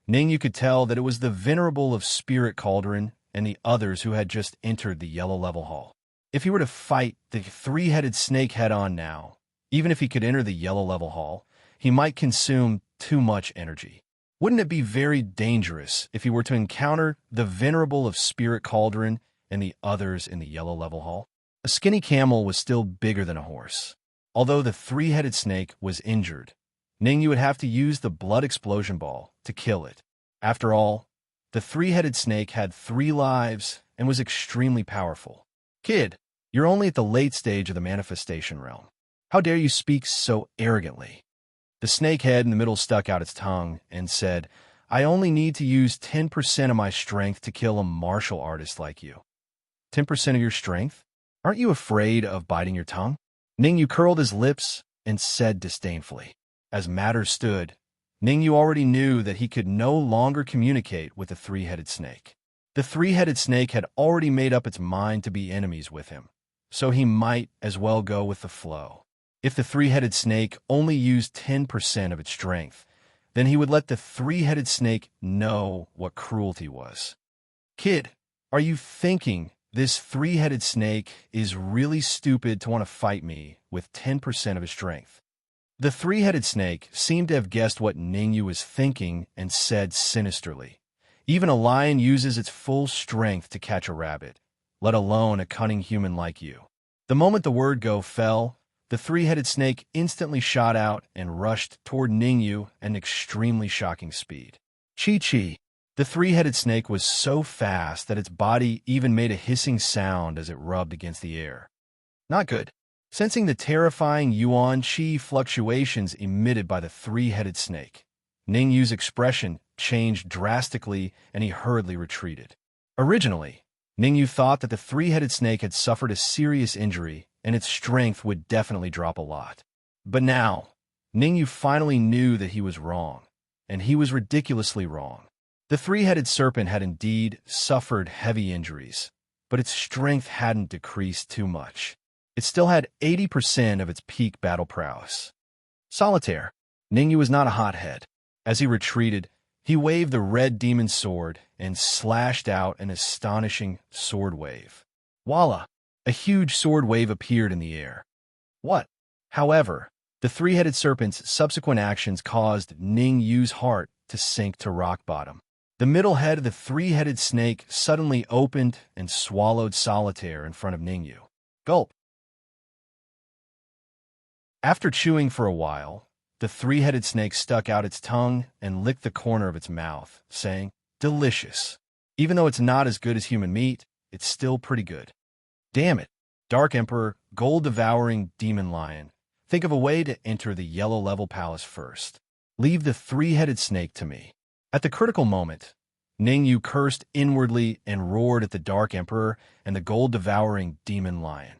Ningyu could tell that it was the venerable of Spirit Cauldron and the others who had just entered the yellow level hall. If he were to fight the 3-headed snake head on now, even if he could enter the yellow level hall, he might consume too much energy. Wouldn't it be very dangerous if he were to encounter the venerable of Spirit Cauldron and the others in the yellow level hall? A skinny camel was still bigger than a horse. Although the 3-headed snake was injured, Ningyu would have to use the blood explosion ball to kill it. After all, the 3-headed snake had 3 lives and was extremely powerful. "Kid, you're only at the late stage of the manifestation realm. How dare you speak so arrogantly?" The snake head in the middle stuck out its tongue and said, "I only need to use 10% of my strength to kill a martial artist like you." 10% of your strength? Aren't you afraid of biting your tongue? Ningyu curled his lips and said disdainfully. As matters stood, Ningyu already knew that he could no longer communicate with the 3-headed snake. The three-headed snake had already made up its mind to be enemies with him, so he might as well go with the flow. If the three-headed snake only used 10% of its strength, then he would let the three-headed snake know what cruelty was. Kid, are you thinking this three-headed snake is really stupid to want to fight me with 10% of his strength? The three-headed snake seemed to have guessed what Ningyu was thinking and said sinisterly, "Even a lion uses its full strength to catch a rabbit, let alone a cunning human like you." The moment the word go fell, the three-headed snake instantly shot out and rushed toward Ningyu at an extremely shocking speed. Chi-chi! The three-headed snake was so fast that its body even made a hissing sound as it rubbed against the air. Not good. Sensing the terrifying yuan chi fluctuations emitted by the three-headed snake, Ningyu's expression changed drastically and he hurriedly retreated. Originally, Ningyu thought that the three-headed snake had suffered a serious injury and its strength would definitely drop a lot. But now, Ningyu finally knew that he was wrong, and he was ridiculously wrong. The three-headed serpent had indeed suffered heavy injuries, but its strength hadn't decreased too much. It still had 80% of its peak battle prowess. Solitaire. Ningyu was not a hothead. As he retreated, he waved the red demon sword and slashed out an astonishing sword wave. Voila! A huge sword wave appeared in the air. What? However, the three-headed serpent's subsequent actions caused Ningyu's heart to sink to rock bottom. The middle head of the three-headed snake suddenly opened and swallowed Solitaire in front of Ningyu. Gulp! After chewing for a while, the three-headed snake stuck out its tongue and licked the corner of its mouth, saying, "Delicious. Even though it's not as good as human meat, it's still pretty good." Damn it. Dark Emperor, gold-devouring demon lion, think of a way to enter the yellow level palace first. Leave the three-headed snake to me. At the critical moment, Ningyu cursed inwardly and roared at the Dark Emperor and the gold-devouring demon lion.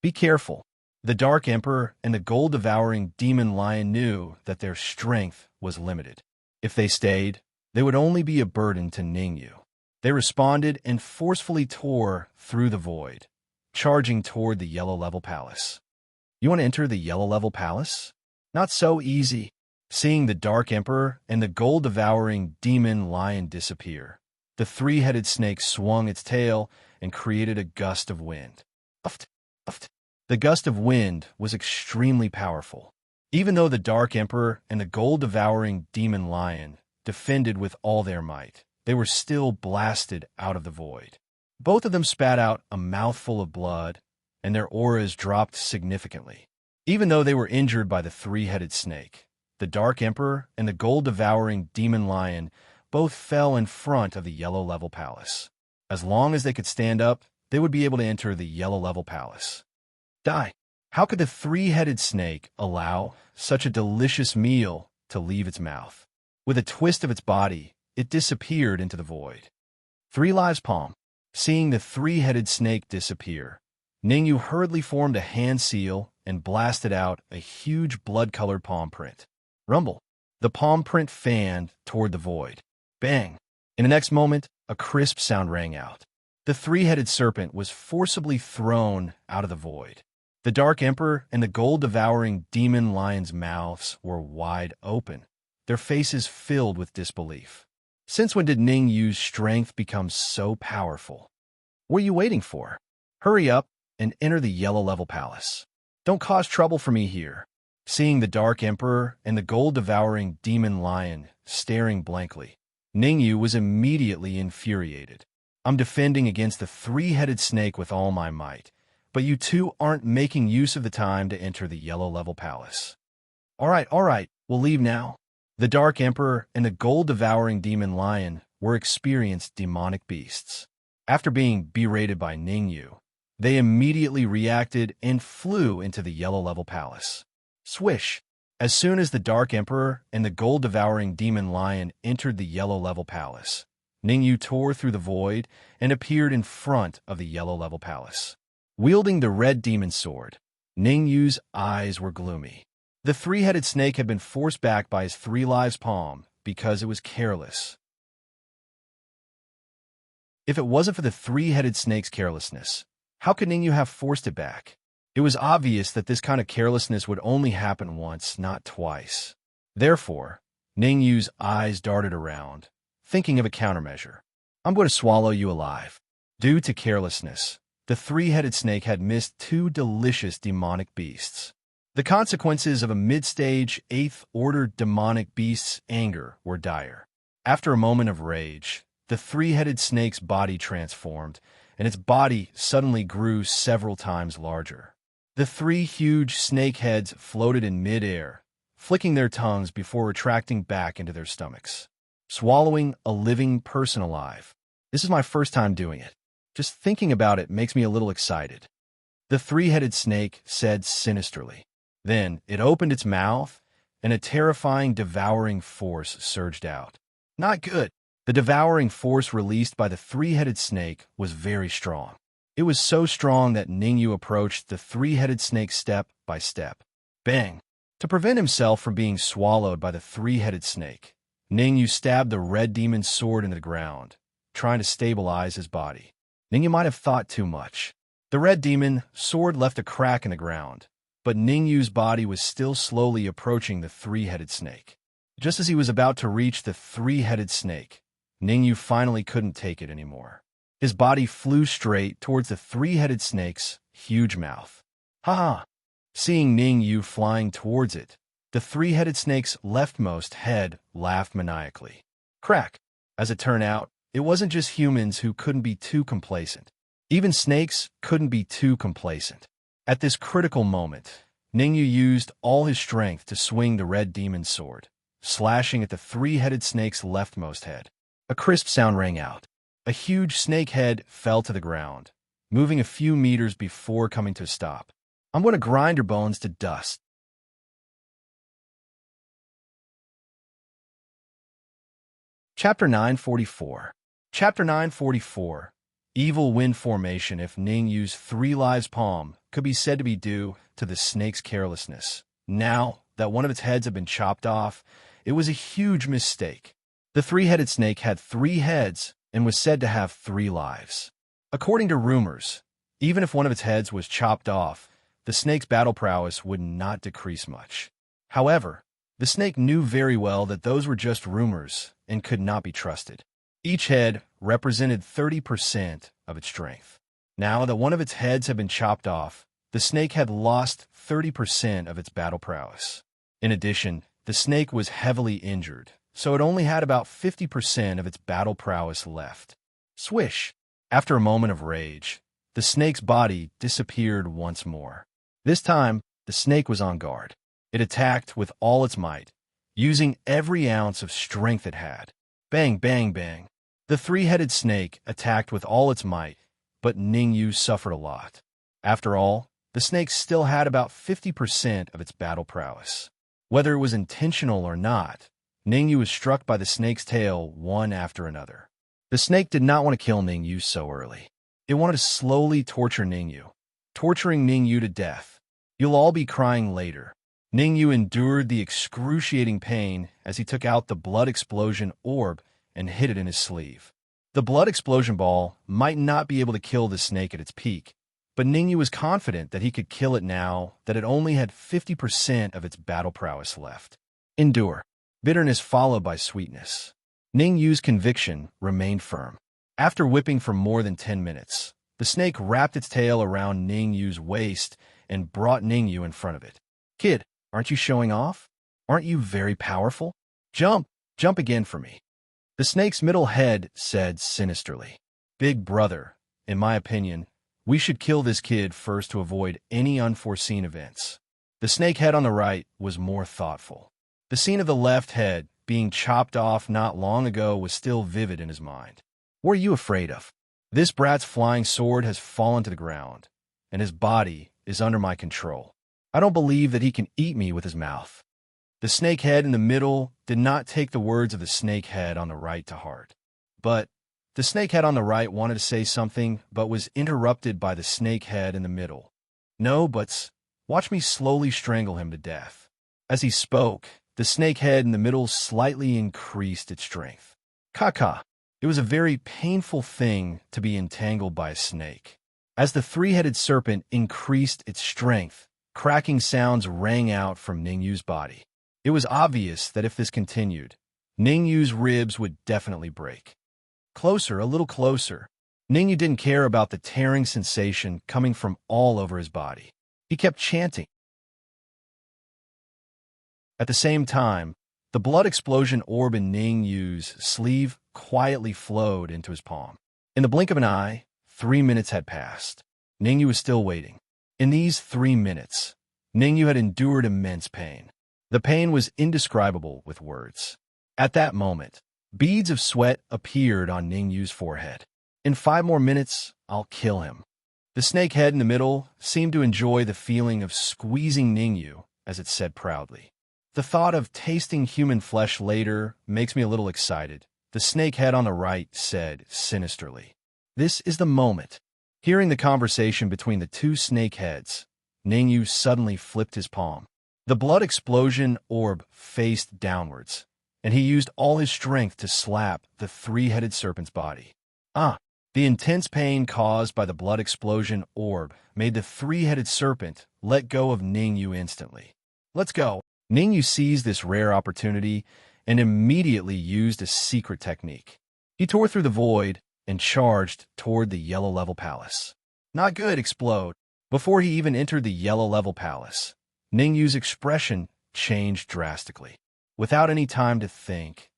Be careful. The Dark Emperor and the gold-devouring demon lion knew that their strength was limited. If they stayed, they would only be a burden to Ningyu. They responded and forcefully tore through the void, charging toward the yellow level palace. You want to enter the yellow level palace? Not so easy. Seeing the Dark Emperor and the gold-devouring demon lion disappear, the three-headed snake swung its tail and created a gust of wind. Uft, uft. The gust of wind was extremely powerful. Even though the Dark Emperor and the gold-devouring demon lion defended with all their might, they were still blasted out of the void. Both of them spat out a mouthful of blood, and their auras dropped significantly. Even though they were injured by the three-headed snake, the Dark Emperor and the gold-devouring demon lion both fell in front of the yellow level palace. As long as they could stand up, they would be able to enter the yellow level palace. Die. How could the three-headed snake allow such a delicious meal to leave its mouth? With a twist of its body, it disappeared into the void. 3 lives palm. Seeing the three-headed snake disappear, Ningyu hurriedly formed a hand seal and blasted out a huge blood-colored palm print. Rumble. The palm print fanned toward the void. Bang. In the next moment, a crisp sound rang out. The three-headed serpent was forcibly thrown out of the void. The Dark Emperor and the gold-devouring demon lion's mouths were wide open, their faces filled with disbelief. Since when did Ningyu's strength become so powerful? What are you waiting for? Hurry up and enter the yellow level palace. Don't cause trouble for me here. Seeing the Dark Emperor and the gold-devouring demon lion staring blankly, Ningyu was immediately infuriated. I'm defending against the three-headed snake with all my might, but you two aren't making use of the time to enter the yellow level palace. All right, we'll leave now. The Dark Emperor and the gold-devouring demon lion were experienced demonic beasts. After being berated by Ningyu, they immediately reacted and flew into the yellow level palace. Swish! As soon as the Dark Emperor and the gold-devouring demon lion entered the yellow level palace, Ningyu tore through the void and appeared in front of the yellow level palace. Wielding the red demon sword, Ningyu's eyes were gloomy. The three-headed snake had been forced back by his 3 lives palm because it was careless. If it wasn't for the three-headed snake's carelessness, how could Ningyu have forced it back? It was obvious that this kind of carelessness would only happen once, not twice. Therefore, Ningyu's eyes darted around, thinking of a countermeasure. I'm going to swallow you alive. Due to carelessness, the three-headed snake had missed two delicious demonic beasts. The consequences of a mid-stage, eighth-order demonic beast's anger were dire. After a moment of rage, the three-headed snake's body transformed, and its body suddenly grew several times larger. The three huge snake heads floated in mid-air, flicking their tongues before retracting back into their stomachs. Swallowing a living person alive. This is my first time doing it. Just thinking about it makes me a little excited. The three-headed snake said sinisterly. Then it opened its mouth, and a terrifying devouring force surged out. Not good. The devouring force released by the three-headed snake was very strong. It was so strong that Ningyu approached the three-headed snake step by step. Bang! To prevent himself from being swallowed by the three-headed snake, Ningyu stabbed the red demon's sword into the ground, trying to stabilize his body. Ningyu might have thought too much. The red demon sword left a crack in the ground, but Ningyu's body was still slowly approaching the three-headed snake. Just as he was about to reach the three-headed snake, Ningyu finally couldn't take it anymore. His body flew straight towards the three-headed snake's huge mouth. Ha! Seeing Ningyu flying towards it, the three-headed snake's leftmost head laughed maniacally. Crack! As it turned out, it wasn't just humans who couldn't be too complacent. Even snakes couldn't be too complacent. At this critical moment, Ningyu used all his strength to swing the red demon's sword, slashing at the three-headed snake's leftmost head. A crisp sound rang out. A huge snake head fell to the ground, moving a few meters before coming to a stop. I'm going to grind your bones to dust. Chapter 944. Chapter 944. Evil wind formation. If Ningyu's 3 lives palm could be said to be due to the snake's carelessness. Now that one of its heads had been chopped off, it was a huge mistake. The three-headed snake had 3 heads and was said to have 3 lives. According to rumors, even if one of its heads was chopped off, the snake's battle prowess would not decrease much. However, the snake knew very well that those were just rumors and could not be trusted. Each head represented 30% of its strength. Now that one of its heads had been chopped off, the snake had lost 30% of its battle prowess. In addition, the snake was heavily injured, so it only had about 50% of its battle prowess left. Swish! After a moment of rage, the snake's body disappeared once more. This time, the snake was on guard. It attacked with all its might, using every ounce of strength it had. Bang, bang, bang. The three-headed snake attacked with all its might, but Ningyu suffered a lot. After all, the snake still had about 50% of its battle prowess. Whether it was intentional or not, Ningyu was struck by the snake's tail one after another. The snake did not want to kill Ningyu so early. It wanted to slowly torture Ningyu, torturing Ningyu to death. You'll all be crying later. Ningyu endured the excruciating pain as he took out the blood explosion orb and hid it in his sleeve. The blood explosion ball might not be able to kill the snake at its peak, but Ningyu was confident that he could kill it now that it only had 50% of its battle prowess left. Endure. Bitterness followed by sweetness. Ningyu's conviction remained firm. After whipping for more than 10 minutes, the snake wrapped its tail around Ningyu's waist and brought Ningyu in front of it. Kid, aren't you showing off? Aren't you very powerful? Jump again for me. The snake's middle head said sinisterly. Big brother, in my opinion, we should kill this kid first to avoid any unforeseen events. The snake head on the right was more thoughtful. The scene of the left head being chopped off not long ago was still vivid in his mind. What are you afraid of? This brat's flying sword has fallen to the ground, and his body is under my control. I don't believe that he can eat me with his mouth. The snake head in the middle did not take the words of the snake head on the right to heart. But the snake head on the right wanted to say something, but was interrupted by the snake head in the middle. No buts. Watch me slowly strangle him to death. As he spoke, the snake head in the middle slightly increased its strength. Caca. It was a very painful thing to be entangled by a snake. As the three-headed serpent increased its strength, cracking sounds rang out from Ningyu's body. It was obvious that if this continued, Ningyu's ribs would definitely break. Closer, a little closer. Ningyu didn't care about the tearing sensation coming from all over his body. He kept chanting. At the same time, the blood explosion orb in Ningyu's sleeve quietly flowed into his palm. In the blink of an eye, 3 minutes had passed. Ningyu was still waiting. In these 3 minutes, Ningyu had endured immense pain. The pain was indescribable with words. At that moment, beads of sweat appeared on Ningyu's forehead. In 5 more minutes, I'll kill him. The snake head in the middle seemed to enjoy the feeling of squeezing Ningyu, as it said proudly. The thought of tasting human flesh later makes me a little excited, the snake head on the right said sinisterly. This is the moment. Hearing the conversation between the two snake heads, Ningyu suddenly flipped his palm. The blood explosion orb faced downwards, and he used all his strength to slap the three-headed serpent's body. The intense pain caused by the blood explosion orb made the three-headed serpent let go of Ningyu instantly. Let's go. Ningyu seized this rare opportunity and immediately used a secret technique. He tore through the void and charged toward the yellow level palace. Not good, explode. Before he even entered the yellow level palace, Ningyu's expression changed drastically. Without any time to think,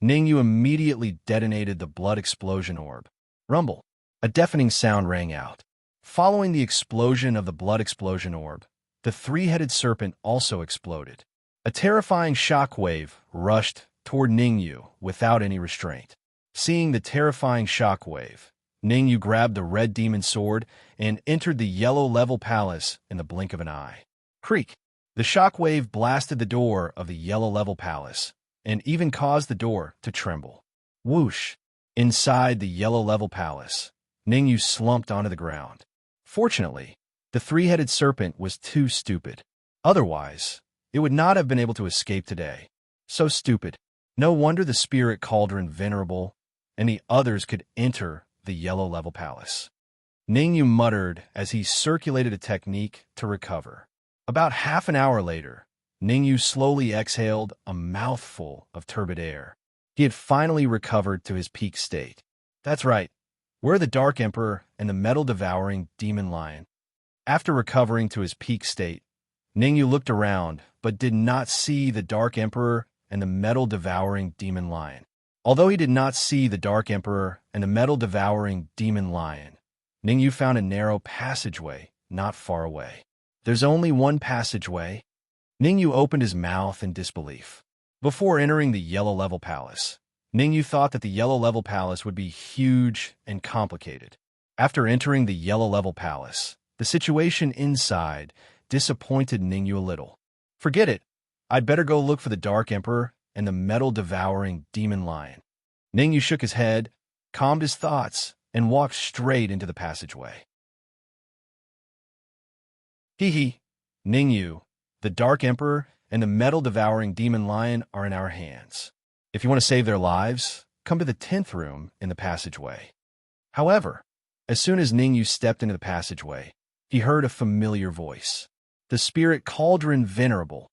Ningyu immediately detonated the blood explosion orb. Rumble. A deafening sound rang out. Following the explosion of the blood explosion orb, the three-headed serpent also exploded. A terrifying shockwave rushed toward Ningyu without any restraint. Seeing the terrifying shockwave, Ningyu grabbed the red demon sword and entered the yellow level palace in the blink of an eye. Creak! The shockwave blasted the door of the yellow level palace and even caused the door to tremble. Whoosh! Inside the yellow level palace, Ningyu slumped onto the ground. Fortunately, the three-headed serpent was too stupid. Otherwise, it would not have been able to escape today. So stupid. No wonder the spirit cauldron venerable and the others could enter the yellow level palace. Ningyu muttered as he circulated a technique to recover. About half an hour later, Ningyu slowly exhaled a mouthful of turbid air. He had finally recovered to his peak state. That's right, we're the Dark Emperor and the metal-devouring demon lion. After recovering to his peak state, Ningyu looked around but did not see the Dark Emperor and the metal-devouring demon lion. Although he did not see the Dark Emperor and the metal-devouring demon lion, Ningyu found a narrow passageway not far away. There's only one passageway. Ningyu opened his mouth in disbelief. Before entering the yellow level palace, Ningyu thought that the yellow level palace would be huge and complicated. After entering the yellow level palace, the situation inside disappointed Ningyu a little. Forget it. I'd better go look for the Dark Emperor and the metal-devouring demon lion. Ningyu shook his head, calmed his thoughts, and walked straight into the passageway. Hee. Ningyu, the Dark Emperor, and the metal-devouring demon lion are in our hands. If you want to save their lives, come to the 10th room in the passageway. However, as soon as Ningyu stepped into the passageway, he heard a familiar voice. The spirit cauldron venerable.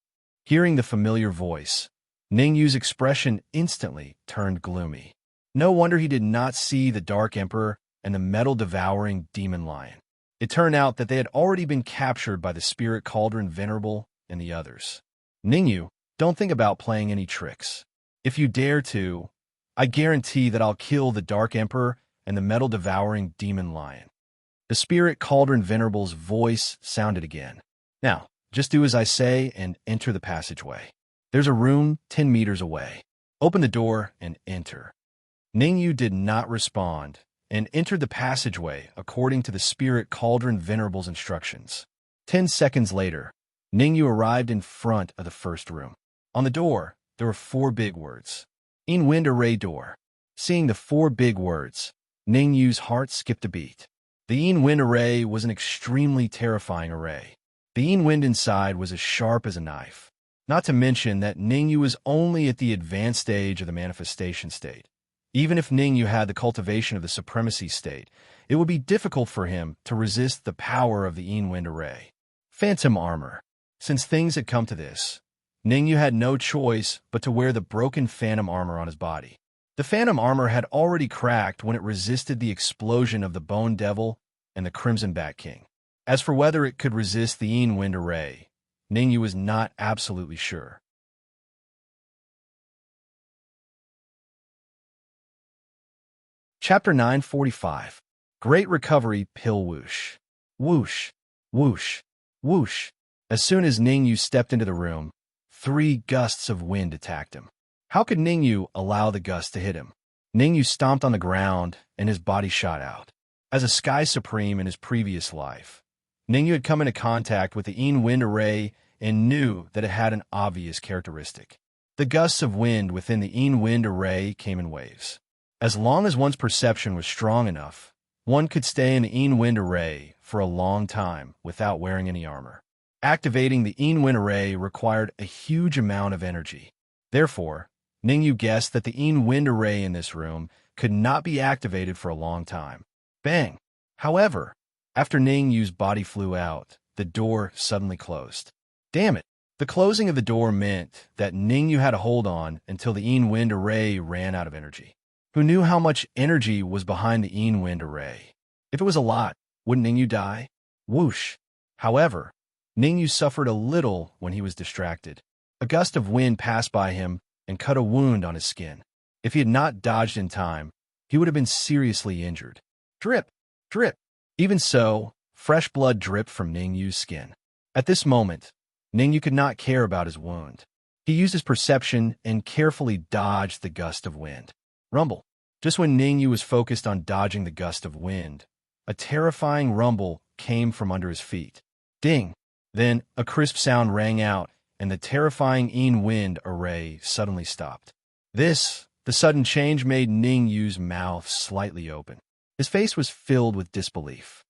Hearing the familiar voice, Ningyu's expression instantly turned gloomy. No wonder he did not see the Dark Emperor and the metal-devouring demon lion. It turned out that they had already been captured by the spirit cauldron venerable and the others. Ningyu, don't think about playing any tricks. If you dare to, I guarantee that I'll kill the Dark Emperor and the metal-devouring demon lion. The spirit cauldron venerable's voice sounded again. Now, just do as I say and enter the passageway. There's a room 10 meters away. Open the door and enter. Ningyu did not respond and entered the passageway according to the spirit cauldron venerable's instructions. 10 seconds later, Ningyu arrived in front of the first room. On the door, there were 4 big words. In wind array door. Seeing the 4 big words, Ningyu's heart skipped a beat. The in wind array was an extremely terrifying array. The in wind inside was as sharp as a knife. Not to mention that Ningyu was only at the advanced stage of the manifestation state. Even if Ningyu had the cultivation of the supremacy state, it would be difficult for him to resist the power of the Wind Array. Phantom armor. Since things had come to this, Ningyu had no choice but to wear the broken phantom armor on his body. The phantom armor had already cracked when it resisted the explosion of the Bone Devil and the Crimson Bat King. As for whether it could resist the Wind Array, Ningyu was not absolutely sure. Chapter 945. Great Recovery Pill Whoosh. Whoosh, whoosh, whoosh. As soon as Ningyu stepped into the room, 3 gusts of wind attacked him. How could Ningyu allow the gust to hit him? Ningyu stomped on the ground, and his body shot out. As a Sky Supreme in his previous life, Ningyu had come into contact with the Wind Array and knew that it had an obvious characteristic. The gusts of wind within the Wind Array came in waves. As long as one's perception was strong enough, one could stay in the Wind Array for a long time without wearing any armor. Activating the Wind Array required a huge amount of energy. Therefore, Ningyu guessed that the Wind Array in this room could not be activated for a long time. Bang! However, after Ningyu's body flew out, the door suddenly closed. Damn it! The closing of the door meant that Ningyu had to hold on until the Wind Array ran out of energy. Who knew how much energy was behind the Wind Array? If it was a lot, wouldn't Ningyu die? Whoosh! However, Ningyu suffered a little when he was distracted. A gust of wind passed by him and cut a wound on his skin. If he had not dodged in time, he would have been seriously injured. Drip! Drip! Even so, fresh blood dripped from Ningyu's skin. At this moment, Ningyu could not care about his wound. He used his perception and carefully dodged the gust of wind. Rumble. Just when Ningyu was focused on dodging the gust of wind, a terrifying rumble came from under his feet. Ding! Then a crisp sound rang out, and the terrifying Wind Array suddenly stopped. The sudden change made Ningyu's mouth slightly open. His face was filled with disbelief.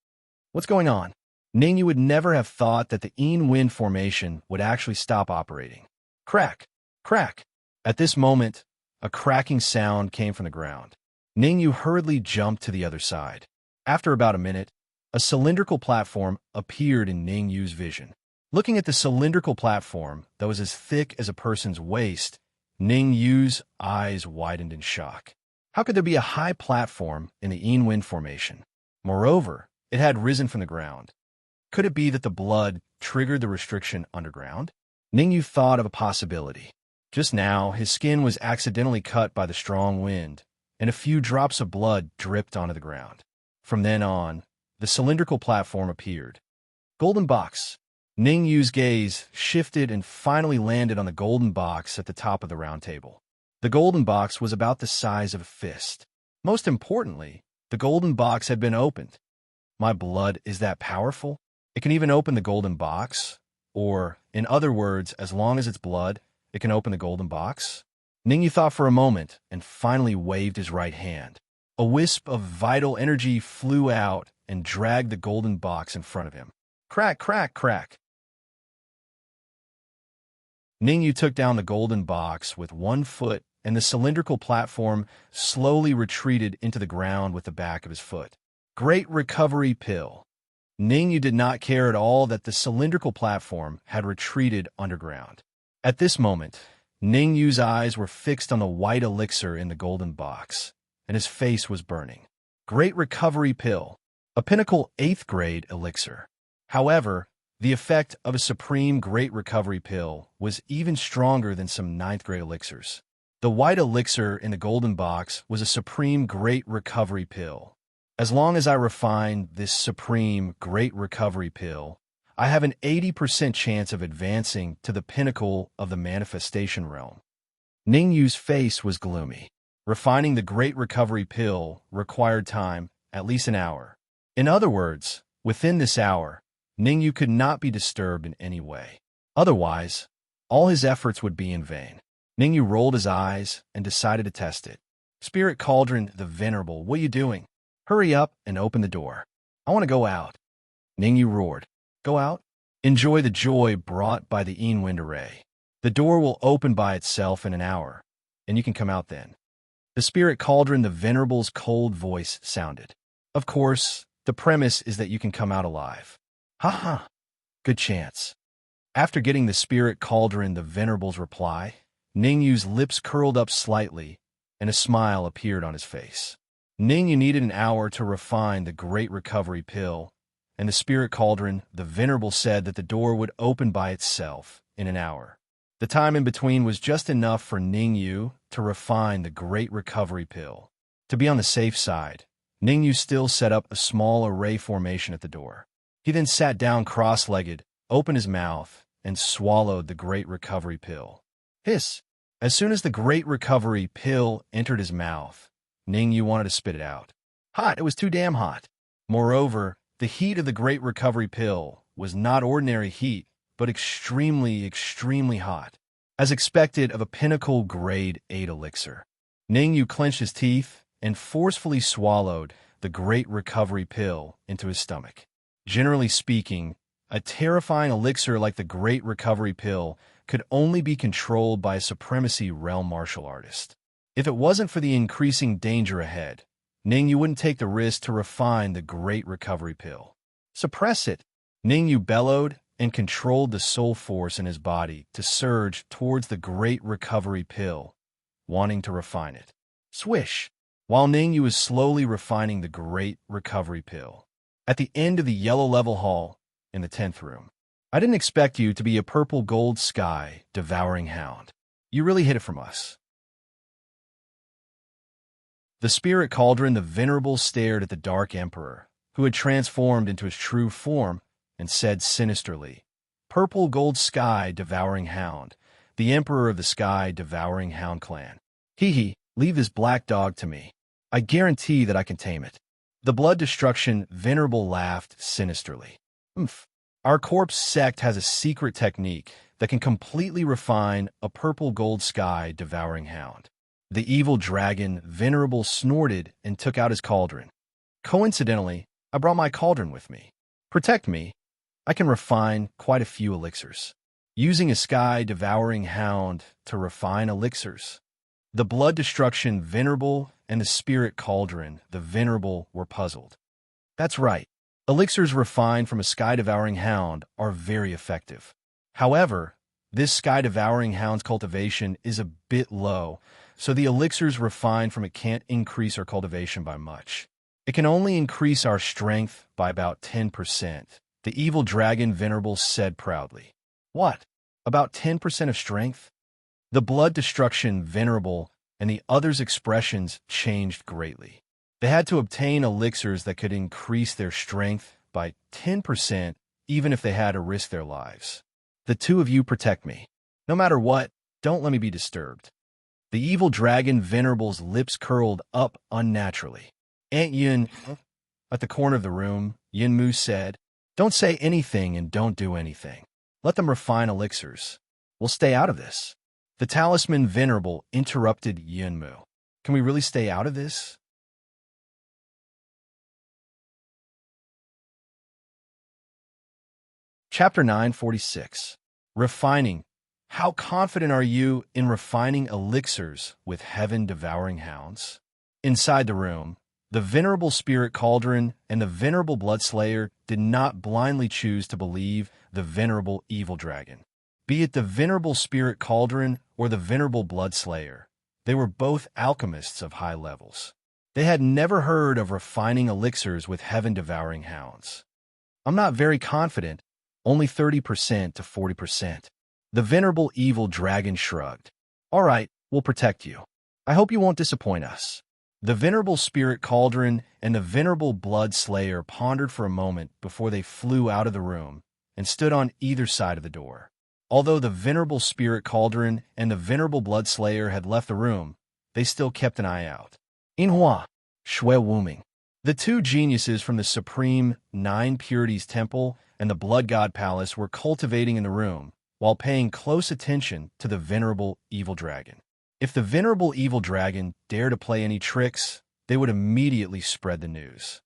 What's going on? Ningyu would never have thought that the Wind formation would actually stop operating. Crack! Crack! At this moment, a cracking sound came from the ground. Ningyu hurriedly jumped to the other side. After about a minute, a cylindrical platform appeared in Ningyu's vision. Looking at the cylindrical platform that was as thick as a person's waist, Ningyu's eyes widened in shock. How could there be a high platform in the Wind formation? Moreover, it had risen from the ground. Could it be that the blood triggered the restriction underground? Ningyu thought of a possibility. Just now, his skin was accidentally cut by the strong wind, and a few drops of blood dripped onto the ground. From then on, the cylindrical platform appeared. Golden box. Ningyu's gaze shifted and finally landed on the golden box at the top of the round table. The golden box was about the size of a fist. Most importantly, the golden box had been opened. My blood is that powerful? It can even open the golden box? Or, in other words, as long as it's blood, it can open the golden box? Ningyu thought for a moment and finally waved his right hand. A wisp of vital energy flew out and dragged the golden box in front of him. Crack, crack, crack. Ningyu took down the golden box with one foot, and the cylindrical platform slowly retreated into the ground with the back of his foot. Great recovery pill. Ningyu did not care at all that the cylindrical platform had retreated underground. At this moment, Ningyu's eyes were fixed on the white elixir in the golden box, and his face was burning. Great recovery pill. A pinnacle 8th grade elixir. However, the effect of a supreme great recovery pill was even stronger than some 9th grade elixirs. The white elixir in the golden box was a supreme great recovery pill. As long as I refine this supreme great recovery pill, I have an 80% chance of advancing to the pinnacle of the manifestation realm. Ningyu's face was gloomy. Refining the great recovery pill required time, at least an hour. In other words, within this hour, Ningyu could not be disturbed in any way. Otherwise, all his efforts would be in vain. Ningyu rolled his eyes and decided to test it. Spirit Cauldron the Venerable, what are you doing? Hurry up and open the door. I want to go out. Ningyu roared. Go out? Enjoy the joy brought by the Wind Array. The door will open by itself in an hour, and you can come out then. The spirit cauldron, the venerable's cold voice sounded. Of course, the premise is that you can come out alive. Ha ha, good chance. After getting the spirit cauldron, the venerable's reply, Ningyu's lips curled up slightly, and a smile appeared on his face. Ningyu needed an hour to refine the great recovery pill, and the spirit cauldron, the venerable said that the door would open by itself in an hour. The time in between was just enough for Ningyu to refine the great recovery pill. To be on the safe side, Ningyu still set up a small array formation at the door. He then sat down cross-legged, opened his mouth, and swallowed the great recovery pill. Hiss! As soon as the great recovery pill entered his mouth, Ningyu wanted to spit it out. Hot! It was too damn hot. Moreover, the heat of the great recovery pill was not ordinary heat, but extremely, extremely hot, as expected of a pinnacle grade 8 elixir. Ningyu clenched his teeth and forcefully swallowed the great recovery pill into his stomach. Generally speaking, a terrifying elixir like the great recovery pill could only be controlled by a supremacy realm martial artist. If it wasn't for the increasing danger ahead, Ningyu wouldn't take the risk to refine the great recovery pill. Suppress it! Ningyu bellowed and controlled the soul force in his body to surge towards the great recovery pill, wanting to refine it. Swish! While Ningyu was slowly refining the great recovery pill. At the end of the yellow level hall, in the 10th room. I didn't expect you to be a purple gold sky devouring hound. You really hid it from us. The spirit cauldron, the venerable stared at the Dark Emperor, who had transformed into his true form, and said sinisterly, Purple gold sky devouring hound, the emperor of the sky devouring hound clan. Hee, leave this black dog to me. I guarantee that I can tame it. The blood destruction venerable laughed sinisterly. Our corpse sect has a secret technique that can completely refine a purple gold sky devouring hound. The evil dragon venerable snorted and took out his cauldron. Coincidentally, I brought my cauldron with me. Protect me. I can refine quite a few elixirs. Using a sky devouring hound to refine elixirs. The blood destruction venerable and the spirit cauldron, the venerable, were puzzled. That's right. Elixirs refined from a sky-devouring hound are very effective. However, this sky-devouring hound's cultivation is a bit low, so the elixirs refined from it can't increase our cultivation by much. It can only increase our strength by about 10%, the evil dragon venerable said proudly. What? About 10% of strength? The blood destruction venerable and the others' expressions changed greatly. They had to obtain elixirs that could increase their strength by 10%, even if they had to risk their lives. The two of you protect me. No matter what, don't let me be disturbed. The evil dragon venerable's lips curled up unnaturally. Aunt Yun, at the corner of the room, Yinmu said, Don't say anything and don't do anything. Let them refine elixirs. We'll stay out of this. The talisman venerable interrupted Yinmu. Can we really stay out of this? Chapter 946. Refining. How confident are you in refining elixirs with heaven-devouring hounds? Inside the room, the venerable spirit cauldron and the venerable bloodslayer did not blindly choose to believe the venerable evil dragon. Be it the venerable spirit cauldron or the venerable bloodslayer, they were both alchemists of high levels. They had never heard of refining elixirs with heaven-devouring hounds. I'm not very confident, only 30% to 40%. The venerable evil dragon shrugged. All right, we'll protect you. I hope you won't disappoint us. The venerable spirit cauldron and the venerable blood slayer pondered for a moment before they flew out of the room and stood on either side of the door. Although the venerable spirit cauldron and the venerable blood slayer had left the room, they still kept an eye out. Inhua, Shui Wuming. The two geniuses from the Supreme Nine Purities Temple and the Blood God Palace were cultivating in the room while paying close attention to the venerable evil dragon. If the venerable evil dragon dared to play any tricks, they would immediately spread the news.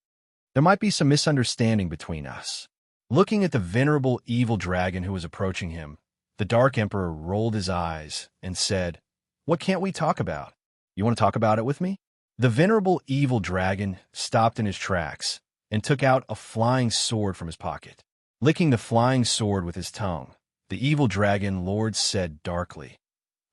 There might be some misunderstanding between us. Looking at the venerable evil dragon who was approaching him, the Dark Emperor rolled his eyes and said, What can't we talk about? You want to talk about it with me? The venerable evil dragon stopped in his tracks and took out a flying sword from his pocket. Licking the flying sword with his tongue, the evil dragon lord said darkly,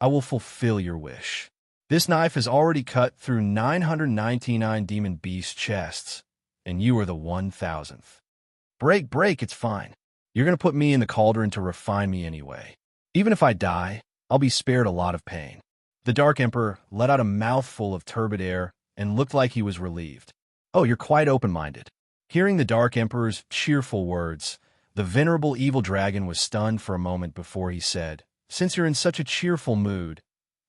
I will fulfill your wish. This knife has already cut through 999 demon beast chests, and you are the 1000th. Break, it's fine. You're going to put me in the cauldron to refine me anyway. Even if I die, I'll be spared a lot of pain. The Dark Emperor let out a mouthful of turbid air and looked like he was relieved. Oh, you're quite open-minded. Hearing the Dark Emperor's cheerful words, the venerable evil dragon was stunned for a moment before he said, Since you're in such a cheerful mood,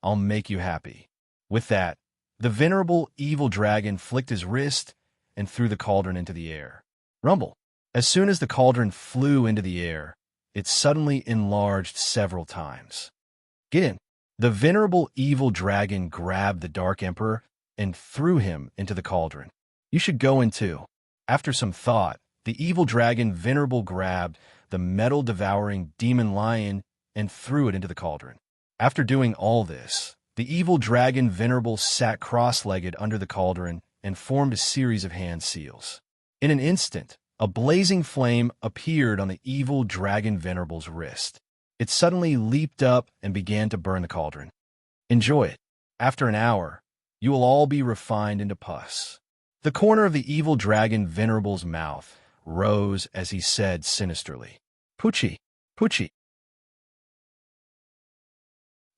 I'll make you happy. With that, the venerable evil dragon flicked his wrist and threw the cauldron into the air. Rumble. As soon as the cauldron flew into the air, it suddenly enlarged several times. Get in. The venerable evil dragon grabbed the Dark Emperor and threw him into the cauldron. You should go in too. After some thought, the evil dragon venerable grabbed the metal-devouring demon lion and threw it into the cauldron. After doing all this, the evil dragon venerable sat cross-legged under the cauldron and formed a series of hand seals. In an instant, a blazing flame appeared on the evil dragon venerable's wrist. It suddenly leaped up and began to burn the cauldron. Enjoy it. After an hour, you will all be refined into pus. The corner of the evil dragon venerable's mouth rose as he said sinisterly, Poochie, Poochie.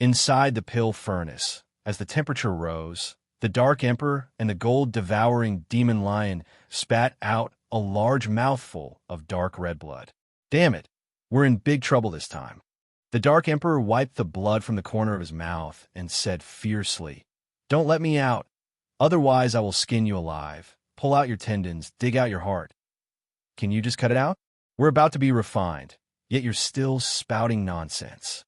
Inside the pill furnace, as the temperature rose, the Dark Emperor and the gold-devouring demon lion spat out a large mouthful of dark red blood. Damn it, we're in big trouble this time. The Dark Emperor wiped the blood from the corner of his mouth and said fiercely, Don't let me out, otherwise I will skin you alive, pull out your tendons, dig out your heart. Can you just cut it out? We're about to be refined, yet you're still spouting nonsense.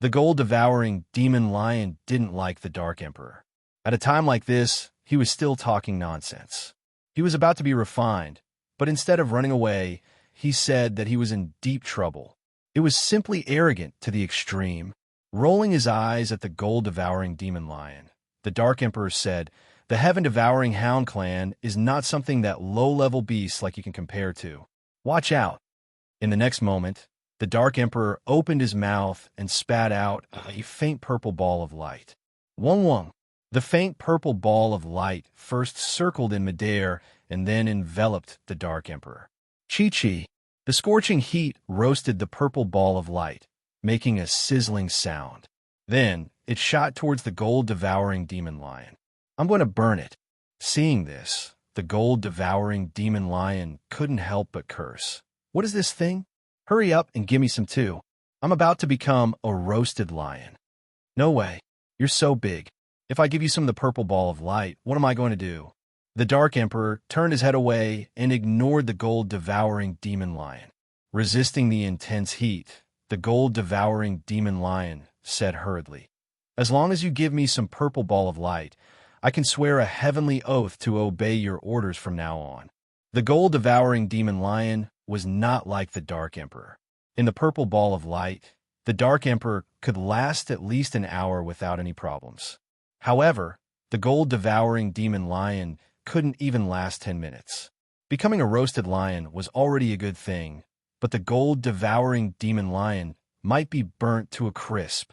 The gold-devouring demon lion didn't like the Dark Emperor. At a time like this, he was still talking nonsense. He was about to be refined, but instead of running away, he said that he was in deep trouble. It was simply arrogant to the extreme. Rolling his eyes at the gold-devouring demon lion, the Dark Emperor said, The heaven-devouring hound clan is not something that low-level beasts like you can compare to. Watch out. In the next moment, the Dark Emperor opened his mouth and spat out a faint purple ball of light. Wong. The faint purple ball of light first circled in midair and then enveloped the Dark Emperor. Chi. The scorching heat roasted the purple ball of light, making a sizzling sound. Then it shot towards the gold-devouring demon lion. I'm going to burn it. Seeing this, the gold-devouring demon lion couldn't help but curse. What is this thing? Hurry up and give me some too. I'm about to become a roasted lion. No way. You're so big. If I give you some of the purple ball of light, what am I going to do? The Dark Emperor turned his head away and ignored the gold-devouring demon lion. Resisting the intense heat, the gold-devouring demon lion said hurriedly, As long as you give me some purple ball of light, I can swear a heavenly oath to obey your orders from now on. The gold-devouring demon lion was not like the Dark Emperor. In the purple ball of light, the Dark Emperor could last at least an hour without any problems. However, the gold-devouring demon lion couldn't even last 10 minutes. Becoming a roasted lion was already a good thing, but the gold-devouring demon lion might be burnt to a crisp.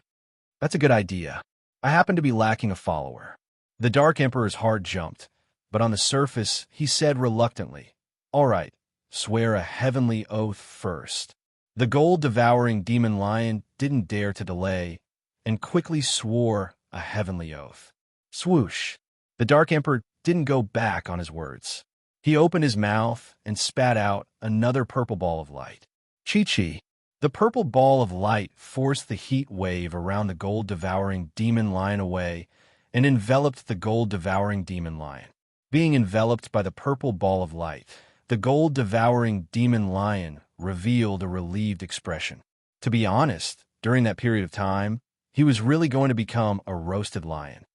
That's a good idea. I happen to be lacking a follower. The Dark Emperor's heart jumped, but on the surface he said reluctantly, All right, swear a heavenly oath first. The gold-devouring demon lion didn't dare to delay and quickly swore a heavenly oath. Swoosh! The Dark Emperor didn't go back on his words. He opened his mouth and spat out another purple ball of light. Chi. The purple ball of light forced the heat wave around the gold-devouring demon lion away and enveloped the gold-devouring demon lion. Being enveloped by the purple ball of light, the gold-devouring demon lion revealed a relieved expression. To be honest, during that period of time, he was really going to become a roasted lion.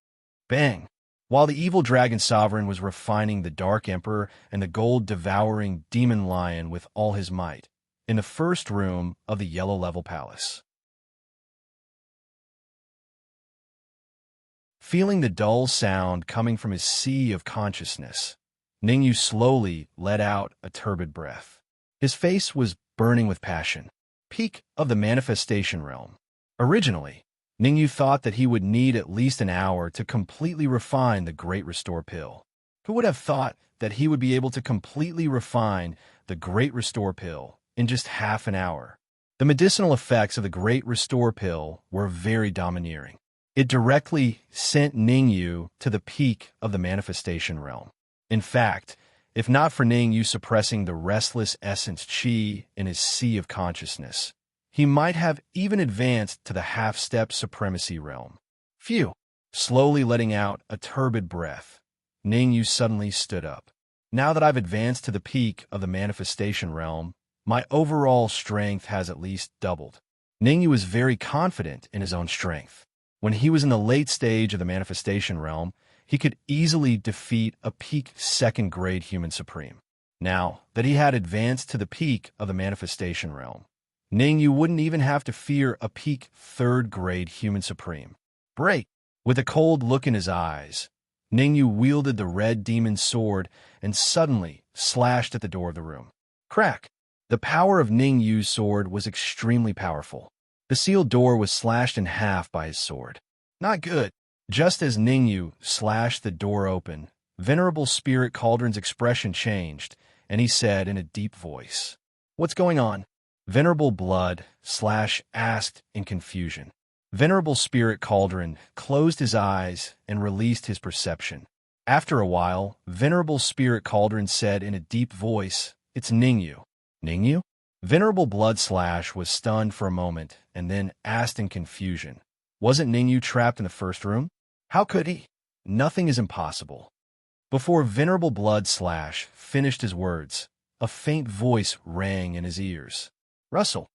Bang! While the evil dragon sovereign was refining the Dark Emperor and the gold-devouring demon lion with all his might, in the first room of the yellow level palace. Feeling the dull sound coming from his sea of consciousness, Ningyu slowly let out a turbid breath. His face was burning with passion. Peak of the manifestation realm. Originally, Ningyu thought that he would need at least an hour to completely refine the Great Restore Pill. Who would have thought that he would be able to completely refine the Great Restore Pill in just half an hour? The medicinal effects of the Great Restore Pill were very domineering. It directly sent Ningyu to the peak of the manifestation realm. In fact, if not for Ningyu suppressing the restless essence qi in his sea of consciousness, he might have even advanced to the half-step supremacy realm. Phew! Slowly letting out a turbid breath, Ningyu suddenly stood up. Now that I've advanced to the peak of the manifestation realm, my overall strength has at least doubled. Ningyu was very confident in his own strength. When he was in the late stage of the manifestation realm, he could easily defeat a peak second-grade human supreme. Now that he had advanced to the peak of the manifestation realm, Ningyu wouldn't even have to fear a peak third-grade human supreme. Break! With a cold look in his eyes, Ningyu wielded the red demon sword and suddenly slashed at the door of the room. Crack! The power of Ningyu's sword was extremely powerful. The sealed door was slashed in half by his sword. Not good. Just as Ningyu slashed the door open, Venerable Spirit Cauldron's expression changed, and he said in a deep voice, "What's going on?" Venerable Blood asked in confusion. Venerable Spirit Cauldron closed his eyes and released his perception. After a while, Venerable Spirit Cauldron said in a deep voice, "It's Ningyu." Ningyu? Venerable Blood was stunned for a moment and then asked in confusion, "Wasn't Ningyu trapped in the first room? How could he?" "Nothing is impossible." Before Venerable Blood finished his words, a faint voice rang in his ears. "Russell."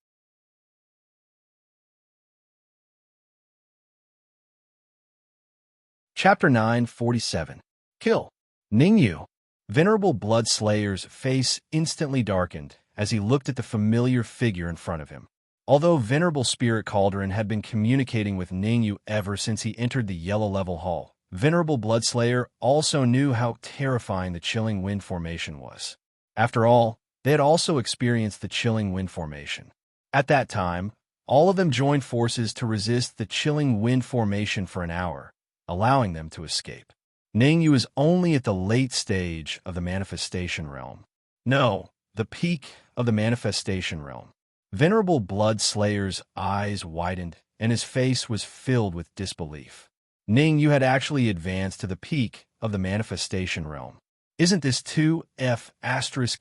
Chapter 947. Kill. Ningyu. Venerable Bloodslayer's face instantly darkened as he looked at the familiar figure in front of him. Although Venerable Spirit Cauldron had been communicating with Ningyu ever since he entered the Yellow Level Hall, Venerable Bloodslayer also knew how terrifying the Chilling Wind Formation was. After all, they had also experienced the Chilling Wind Formation. At that time, all of them joined forces to resist the Chilling Wind Formation for an hour, allowing them to escape. Ningyu is only at the late stage of the manifestation realm. No, the peak of the manifestation realm. Venerable Bloodslayer's eyes widened, and his face was filled with disbelief. Ningyu had actually advanced to the peak of the manifestation realm. Isn't this 2F**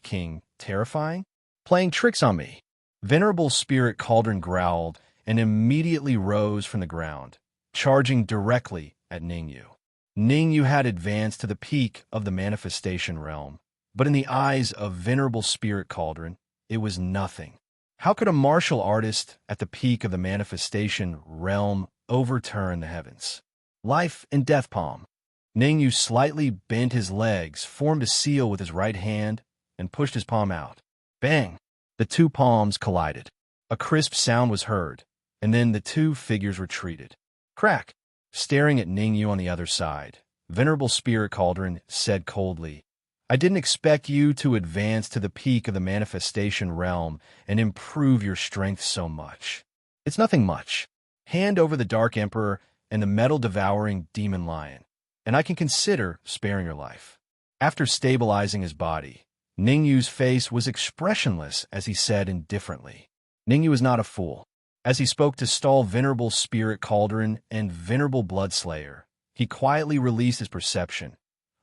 King terrifying? Playing tricks on me? Venerable Spirit Cauldron growled and immediately rose from the ground, charging directly at Ningyu. Ningyu had advanced to the peak of the manifestation realm, but in the eyes of Venerable Spirit Cauldron, it was nothing. How could a martial artist at the peak of the manifestation realm overturn the heavens? Life and death palm. Ningyu slightly bent his legs, formed a seal with his right hand, and pushed his palm out. Bang! The two palms collided. A crisp sound was heard, and then the two figures retreated. Crack! Staring at Ningyu on the other side, Venerable Spirit Cauldron said coldly, "I didn't expect you to advance to the peak of the manifestation realm and improve your strength so much. It's nothing much. Hand over the Dark Emperor and the metal-devouring demon lion, and I can consider sparing your life." After stabilizing his body, Ningyu's face was expressionless as he said indifferently, "Ningyu is not a fool." As he spoke to stall Venerable Spirit Cauldron and Venerable Bloodslayer, he quietly released his perception,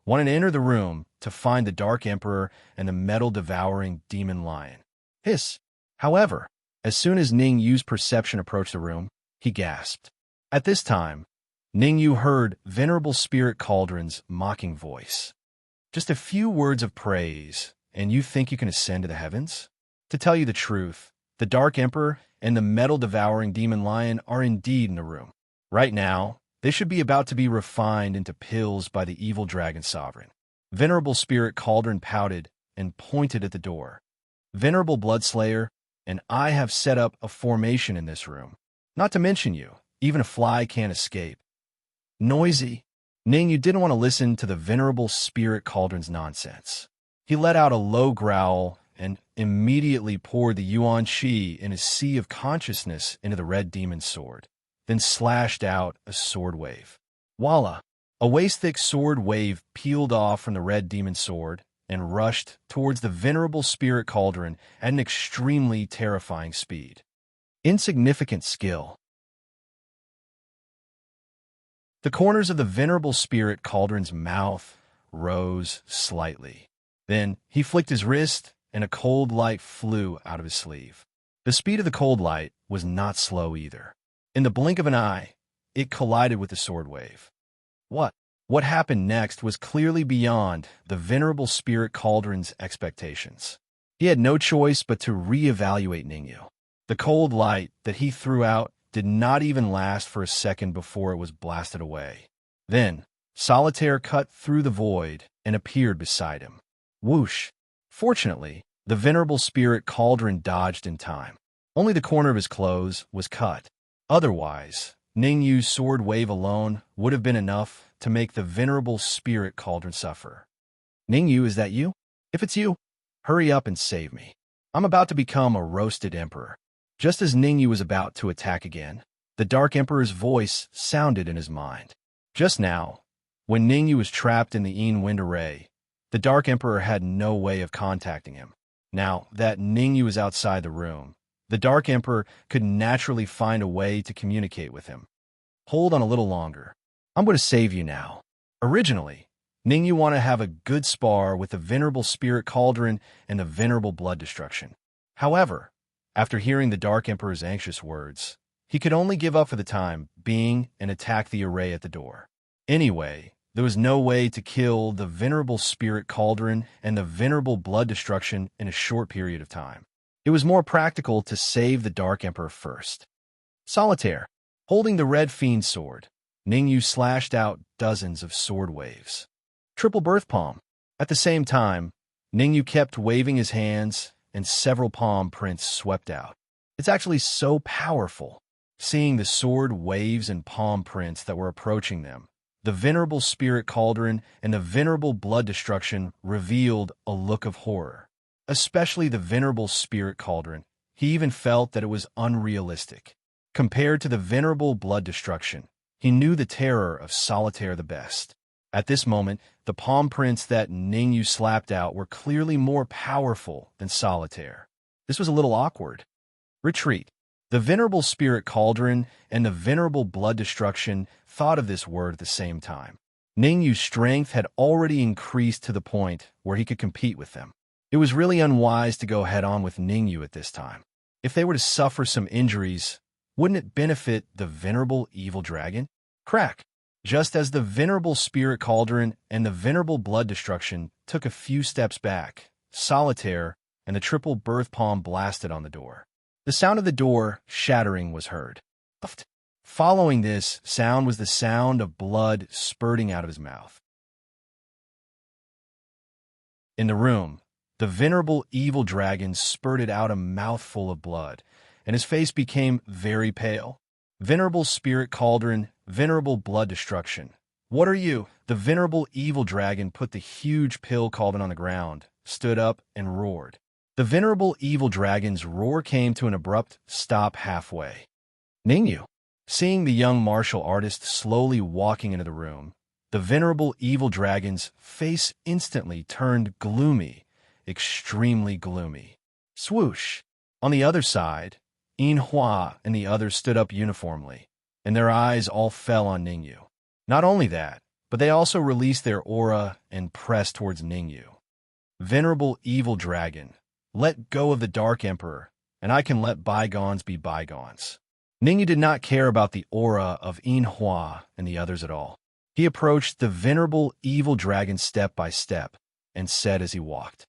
wanted to enter the room to find the Dark Emperor and the metal-devouring demon lion. Hiss! However, as soon as Ningyu's perception approached the room, he gasped. At this time, Ningyu heard Venerable Spirit Cauldron's mocking voice. "Just a few words of praise, and you think you can ascend to the heavens? To tell you the truth, the Dark Emperor and the metal-devouring demon lion are indeed in the room. Right now, they should be about to be refined into pills by the evil dragon sovereign." Venerable Spirit Cauldron pouted and pointed at the door. "Venerable Bloodslayer, and I have set up a formation in this room. Not to mention you, even a fly can't escape." noisy. Ningyu didn't want to listen to the venerable spirit cauldron's nonsense. He let out a low growl and immediately poured the yuan qi in a sea of consciousness into the red demon's sword, then slashed out a sword wave. Voila! A waist-thick sword wave peeled off from the red demon's sword and rushed towards the venerable spirit cauldron at an extremely terrifying speed. Insignificant skill. The corners of the venerable spirit cauldron's mouth rose slightly. Then he flicked his wrist, and a cold light flew out of his sleeve. The speed of the cold light was not slow either. In the blink of an eye, it collided with the sword wave. What happened next was clearly beyond the venerable spirit cauldron's expectations. He had no choice but to reevaluate Ningyu. The cold light that he threw out did not even last for a second before it was blasted away. Then, Solitaire cut through the void and appeared beside him. Whoosh! Fortunately, the venerable spirit cauldron dodged in time. Only the corner of his clothes was cut. Otherwise, Ningyu's sword wave alone would have been enough to make the venerable spirit cauldron suffer. Ningyu, is that you? If it's you, hurry up and save me. I'm about to become a roasted emperor. Just as Ningyu was about to attack again, the Dark Emperor's voice sounded in his mind. Just now, when Ningyu was trapped in the Yin Wind Array, the Dark Emperor had no way of contacting him. Now that Ningyu was outside the room, the Dark Emperor could naturally find a way to communicate with him. Hold on a little longer. I'm going to save you now. Originally, Ningyu wanted to have a good spar with the venerable spirit cauldron and the venerable blood destruction. However, after hearing the Dark Emperor's anxious words, he could only give up for the time being and attack the array at the door. Anyway, there was no way to kill the venerable spirit cauldron and the venerable blood destruction in a short period of time. It was more practical to save the Dark Emperor first. Solitaire, holding the red fiend sword, Ningyu slashed out dozens of sword waves. Triple birth palm. At the same time, Ningyu kept waving his hands, and several palm prints swept out. It's actually so powerful. Seeing the sword waves and palm prints that were approaching them, the venerable spirit cauldron and the venerable blood destruction revealed a look of horror. Especially the venerable spirit cauldron. He even felt that it was unrealistic. Compared to the venerable blood destruction, he knew the terror of Solitaire the best. At this moment, the palm prints that Ningyu slapped out were clearly more powerful than Solitaire. This was a little awkward. Retreat. The venerable spirit cauldron and the venerable blood destruction thought of this word at the same time. Ningyu's strength had already increased to the point where he could compete with them. It was really unwise to go head-on with Ningyu at this time. If they were to suffer some injuries, wouldn't it benefit the venerable evil dragon? Crack! Just as the venerable spirit cauldron and the venerable blood destruction took a few steps back, Solitaire and the triple birth palm blasted on the door. The sound of the door shattering was heard. Following this sound was the sound of blood spurting out of his mouth. In the room, the venerable evil dragon spurted out a mouthful of blood, and his face became very pale. Venerable spirit cauldron, venerable blood destruction. What are you? The venerable evil dragon put the huge pill cauldron on the ground, stood up, and roared. The venerable evil dragon's roar came to an abrupt stop halfway. Ningyu. Seeing the young martial artist slowly walking into the room, the venerable evil dragon's face instantly turned gloomy, extremely gloomy. Swoosh! On the other side, Yin Hua and the others stood up uniformly, and their eyes all fell on Ningyu. Not only that, but they also released their aura and pressed towards Ningyu. Venerable evil dragon, let go of the Dark Emperor, and I can let bygones be bygones. Ningyu did not care about the aura of Yin Hua and the others at all. He approached the venerable evil dragon step by step, and said as he walked,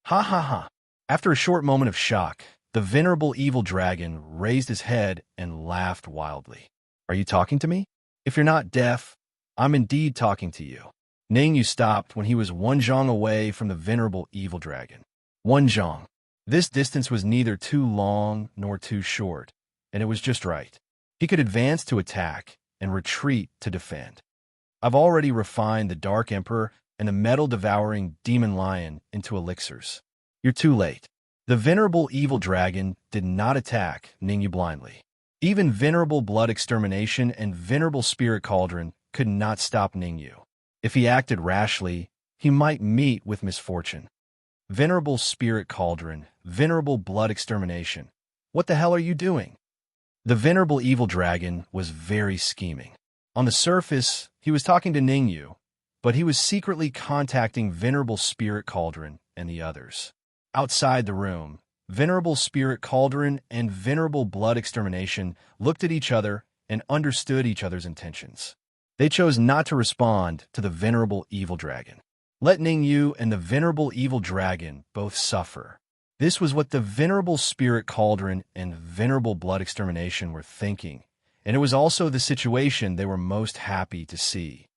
"Ha ha ha." After a short moment of shock, the venerable evil dragon raised his head and laughed wildly. Are you talking to me? If you're not deaf, I'm indeed talking to you. Ningyu stopped when he was one zhang away from the venerable evil dragon. One zhang. This distance was neither too long nor too short, and it was just right. He could advance to attack and retreat to defend. I've already refined the Dark Emperor and the metal-devouring demon lion into elixirs. You're too late. The venerable evil dragon did not attack Ningyu blindly. Even venerable blood extermination and venerable spirit cauldron could not stop Ningyu. If he acted rashly, he might meet with misfortune. Venerable spirit cauldron, venerable blood extermination. What the hell are you doing? The venerable evil dragon was very scheming. On the surface, he was talking to Ningyu, but he was secretly contacting venerable spirit cauldron and the others. Outside the room, venerable spirit cauldron and venerable blood extermination looked at each other and understood each other's intentions. They chose not to respond to the venerable evil dragon. Let Ningyu and the venerable evil dragon both suffer. This was what the venerable spirit cauldron and venerable blood extermination were thinking, and it was also the situation they were most happy to see.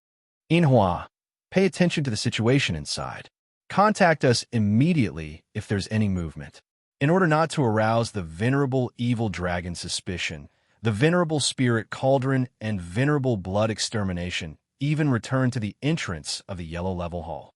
Inhua, pay attention to the situation inside. Contact us immediately if there's any movement. In order not to arouse the venerable evil dragon's suspicion, the venerable spirit cauldron and venerable blood extermination even returned to the entrance of the yellow level hall.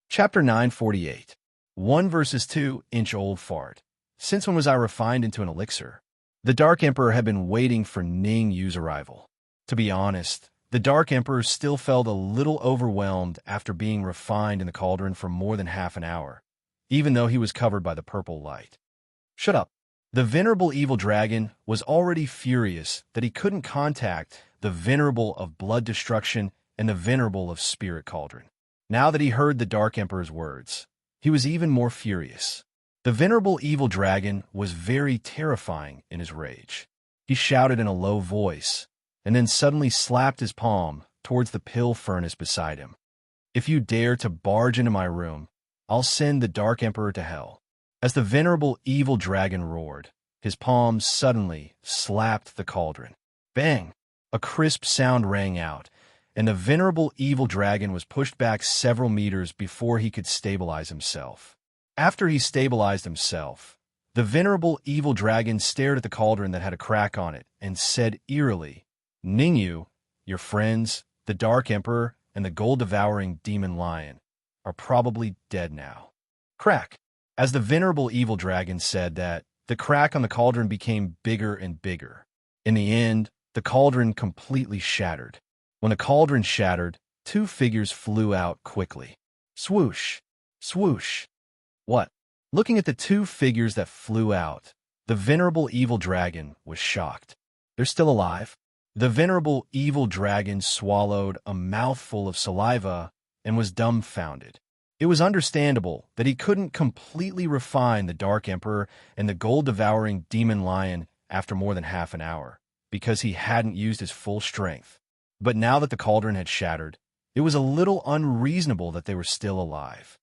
Chapter 948. 1 versus 2 inch-old fart. Since when was I refined into an elixir? The Dark Emperor had been waiting for Ningyu's arrival. To be honest, the Dark Emperor still felt a little overwhelmed after being refined in the cauldron for more than half an hour, even though he was covered by the purple light. Shut up. The venerable evil dragon was already furious that he couldn't contact the venerable of blood destruction and the venerable of spirit cauldron. Now that he heard the Dark Emperor's words, he was even more furious. The venerable evil dragon was very terrifying in his rage. He shouted in a low voice, and then suddenly slapped his palm towards the pill furnace beside him. If you dare to barge into my room, I'll send the Dark Emperor to hell. As the venerable evil dragon roared, his palms suddenly slapped the cauldron. Bang! A crisp sound rang out, and the venerable evil dragon was pushed back several meters before he could stabilize himself. After he stabilized himself, the venerable evil dragon stared at the cauldron that had a crack on it and said eerily, Ningyu, your friends, the Dark Emperor, and the gold-devouring demon lion, are probably dead now. Crack! As the venerable evil dragon said that, the crack on the cauldron became bigger and bigger. In the end, the cauldron completely shattered. When the cauldron shattered, two figures flew out quickly. Swoosh! Swoosh! What? Looking at the two figures that flew out, the venerable evil dragon was shocked. They're still alive? The venerable evil dragon swallowed a mouthful of saliva and was dumbfounded. It was understandable that he couldn't completely refine the Dark Emperor and the gold-devouring demon lion after more than half an hour, because he hadn't used his full strength. But now that the cauldron had shattered, it was a little unreasonable that they were still alive.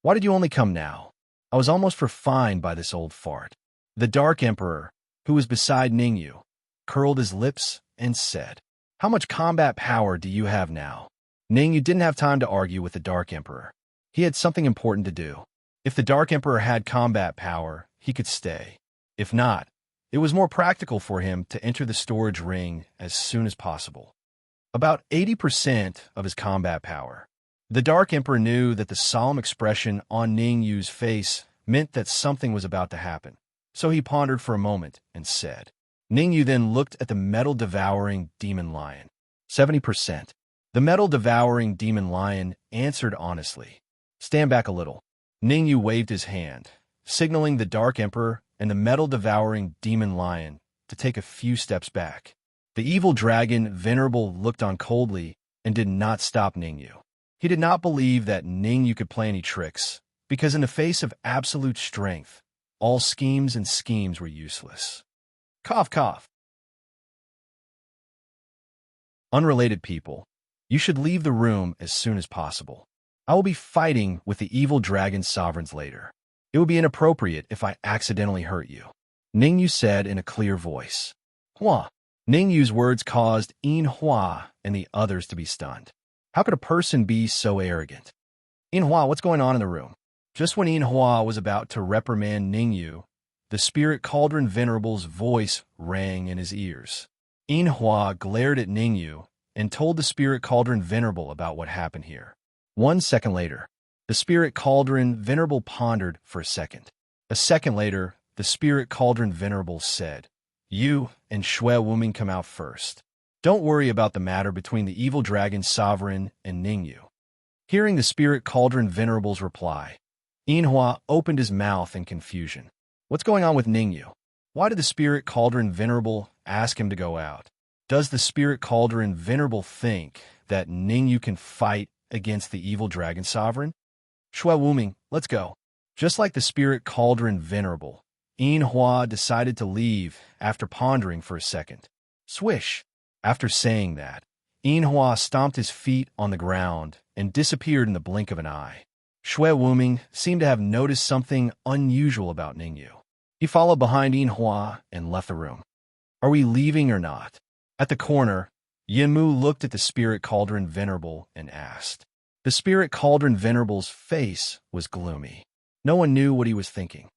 Why did you only come now? I was almost refined by this old fart. The Dark Emperor, who was beside Ningyu, curled his lips and said, How much combat power do you have now? Ningyu didn't have time to argue with the Dark Emperor. He had something important to do. If the Dark Emperor had combat power, he could stay. If not, it was more practical for him to enter the storage ring as soon as possible. About 80% of his combat power. The Dark Emperor knew that the solemn expression on Ningyu's face meant that something was about to happen, so he pondered for a moment and said. Ningyu then looked at the metal-devouring demon lion. 70%. The metal-devouring demon lion answered honestly. Stand back a little. Ningyu waved his hand, signaling the Dark Emperor and the metal-devouring demon lion to take a few steps back. The evil dragon Venerable looked on coldly and did not stop Ningyu. He did not believe that Ningyu could play any tricks, because in the face of absolute strength, all schemes and schemes were useless. Cough, cough. Unrelated people, you should leave the room as soon as possible. I will be fighting with the evil dragon sovereigns later. It would be inappropriate if I accidentally hurt you. Ningyu said in a clear voice. Hua. Ningyu's words caused Inhua and the others to be stunned. How could a person be so arrogant? Inhua, what's going on in the room? Just when Inhua was about to reprimand Ningyu, the spirit cauldron venerable's voice rang in his ears. Inhua glared at Ningyu and told the spirit cauldron venerable about what happened here. 1 second later, the spirit cauldron venerable pondered for a second. A second later, the spirit cauldron venerable said, "You and Shui Wuming come out first. Don't worry about the matter between the evil dragon sovereign and Ningyu." Hearing the spirit cauldron venerable's reply, Inhua opened his mouth in confusion. What's going on with Ningyu? Why did the spirit cauldron venerable ask him to go out? Does the spirit cauldron venerable think that Ningyu can fight against the evil dragon sovereign? Shui Wuming, let's go. Just like the spirit cauldron venerable, Inhua decided to leave after pondering for a second. Swish! After saying that, Inhua stomped his feet on the ground and disappeared in the blink of an eye. Shui Wuming seemed to have noticed something unusual about Ningyu. He followed behind Inhua and left the room. Are we leaving or not? At the corner, Yinmu looked at the spirit cauldron venerable and asked. The spirit cauldron venerable's face was gloomy. No one knew what he was thinking.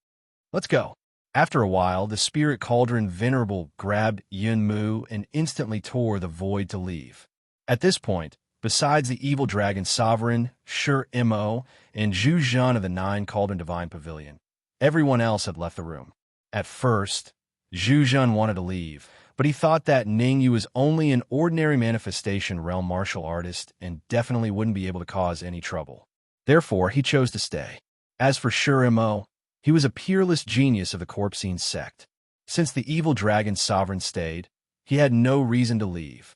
Let's go. After a while, the spirit cauldron venerable grabbed Yunmu and instantly tore the void to leave. At this point, besides the evil dragon sovereign, Shi Mo, and Zhu Zhan of the 9 Cauldron Divine Pavilion, everyone else had left the room. At first, Zhu Zhan wanted to leave, but he thought that Ningyu was only an ordinary manifestation realm martial artist and definitely wouldn't be able to cause any trouble. Therefore, he chose to stay. As for Shi Mo, he was a peerless genius of the Corpsine sect. Since the evil dragon sovereign stayed, he had no reason to leave.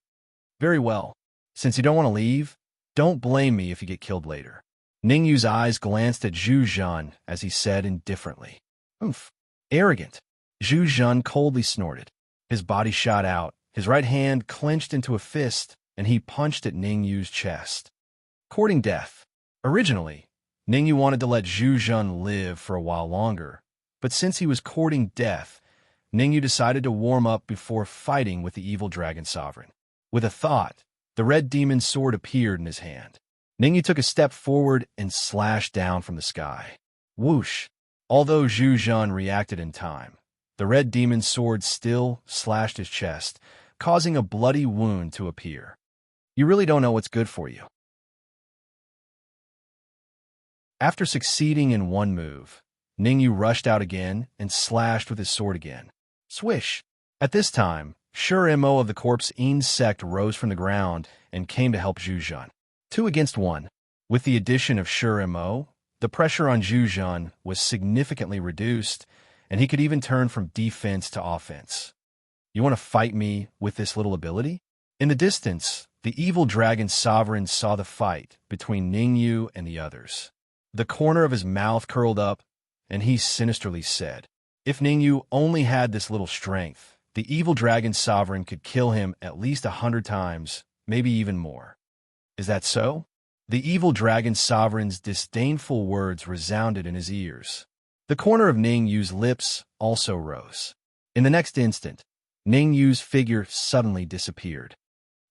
Very well. Since you don't want to leave, don't blame me if you get killed later. Ningyu's eyes glanced at Zhu Zhan as he said indifferently. Oomph. Arrogant. Zhu Zhan coldly snorted. His body shot out, his right hand clenched into a fist, and he punched at Ningyu's chest. Courting death. Originally, Ningyu wanted to let Zhu Zhan live for a while longer, but since he was courting death, Ningyu decided to warm up before fighting with the evil dragon sovereign. With a thought, the red demon sword appeared in his hand. Ningyu took a step forward and slashed down from the sky. Whoosh! Although Zhu Zhan reacted in time, the red demon sword still slashed his chest, causing a bloody wound to appear. You really don't know what's good for you. After succeeding in one move, Ningyu rushed out again and slashed with his sword again. Swish! At this time, Shi Mo of the Corpsine sect rose from the ground and came to help Zhu Zhan. 2 against 1. With the addition of Shi Mo, the pressure on Zhu Zhan was significantly reduced, and he could even turn from defense to offense. You want to fight me with this little ability? In the distance, the evil dragon sovereign saw the fight between Ningyu and the others. The corner of his mouth curled up, and he sinisterly said, if Ningyu only had this little strength, the evil dragon sovereign could kill him at least 100 times, maybe even more. Is that so? The evil dragon sovereign's disdainful words resounded in his ears. The corner of Ningyu's lips also rose. In the next instant, Ningyu's figure suddenly disappeared.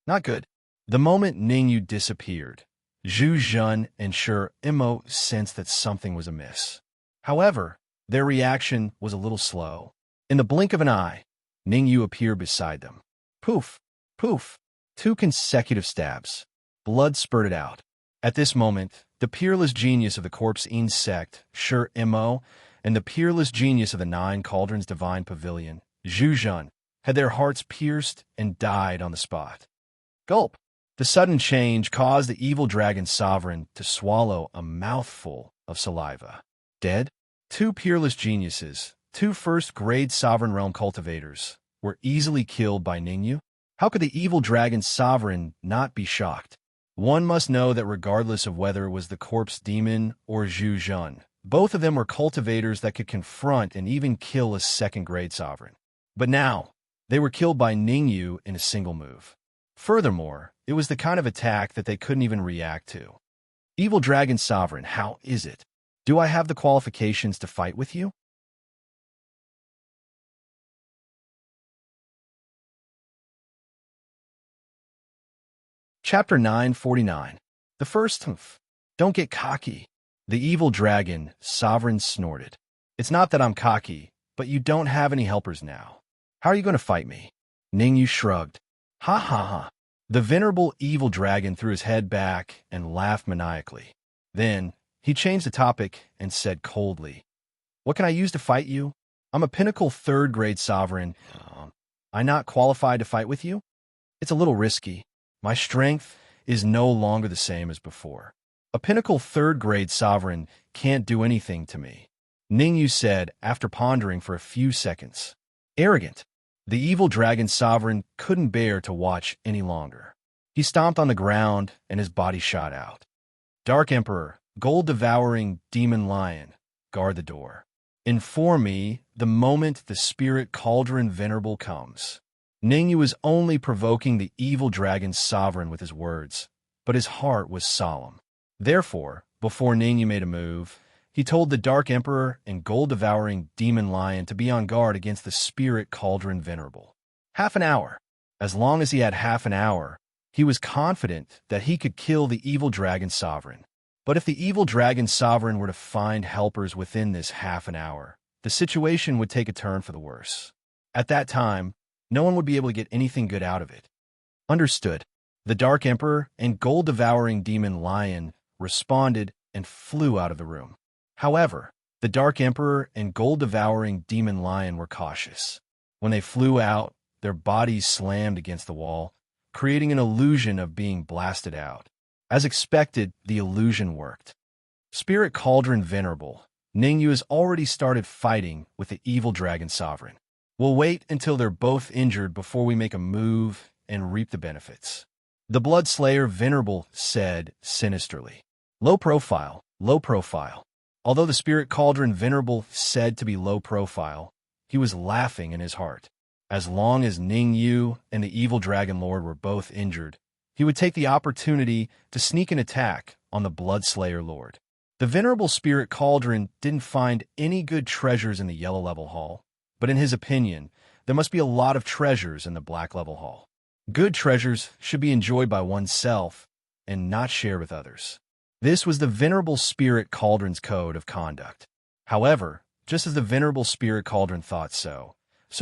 Not good. The moment Ningyu disappeared, Zhu Zhan and Shi Mo sensed that something was amiss. However, their reaction was a little slow. In the blink of an eye, Ningyu appeared beside them. Poof! Poof! 2 consecutive stabs. Blood spurted out. At this moment, the peerless genius of the Corpsine sect, Shi Mo, and the peerless genius of the 9 Cauldrons Divine Pavilion, Zhu Zhan, had their hearts pierced and died on the spot. Gulp! The sudden change caused the evil dragon sovereign to swallow a mouthful of saliva. Dead? 2 peerless geniuses, 2 first-grade sovereign realm cultivators, were easily killed by Ningyu? How could the evil dragon sovereign not be shocked? One must know that regardless of whether it was the corpse demon or Zhu Zhan, both of them were cultivators that could confront and even kill a second-grade sovereign. But now, they were killed by Ningyu in a single move. Furthermore, it was the kind of attack that they couldn't even react to. Evil Dragon Sovereign, how is it? Do I have the qualifications to fight with you? Chapter 949. The first Humph. Don't get cocky. The evil dragon, Sovereign snorted. It's not that I'm cocky, but you don't have any helpers now. How are you going to fight me? Ningyu shrugged. Ha ha ha. The venerable evil dragon threw his head back and laughed maniacally. Then, he changed the topic and said coldly, "What can I use to fight you? I'm a pinnacle third-grade sovereign. I'm not qualified to fight with you? It's a little risky. My strength is no longer the same as before. A pinnacle third-grade sovereign can't do anything to me," Ningyu said after pondering for a few seconds. Arrogant. The evil dragon sovereign couldn't bear to watch any longer. He stomped on the ground and his body shot out. Dark Emperor, gold-devouring demon lion, guard the door. Inform me the moment the spirit cauldron venerable comes. Ningyu was only provoking the evil dragon's sovereign with his words, but his heart was solemn. Therefore, before Ningyu made a move, he told the Dark Emperor and gold-devouring demon lion to be on guard against the spirit cauldron venerable. Half an hour. As long as he had half an hour, he was confident that he could kill the evil dragon sovereign. But if the evil dragon sovereign were to find helpers within this half an hour, the situation would take a turn for the worse. At that time, no one would be able to get anything good out of it. Understood. The Dark Emperor and gold-devouring demon lion responded and flew out of the room. However, the Dark Emperor and gold-devouring demon lion were cautious. When they flew out, their bodies slammed against the wall, creating an illusion of being blasted out. As expected, the illusion worked. Spirit Cauldron Venerable, Ningyu has already started fighting with the evil dragon sovereign. We'll wait until they're both injured before we make a move and reap the benefits. The Bloodslayer Venerable said sinisterly. Low profile, low profile. Although the Spirit Cauldron Venerable said to be low profile, he was laughing in his heart. As long as Ningyu and the evil dragon lord were both injured, he would take the opportunity to sneak an attack on the Bloodslayer Lord. The Venerable Spirit Cauldron didn't find any good treasures in the Yellow Level Hall, but in his opinion, there must be a lot of treasures in the Black Level Hall. Good treasures should be enjoyed by oneself and not shared with others. This was the Venerable Spirit Cauldron's code of conduct. However, just as the Venerable Spirit Cauldron thought so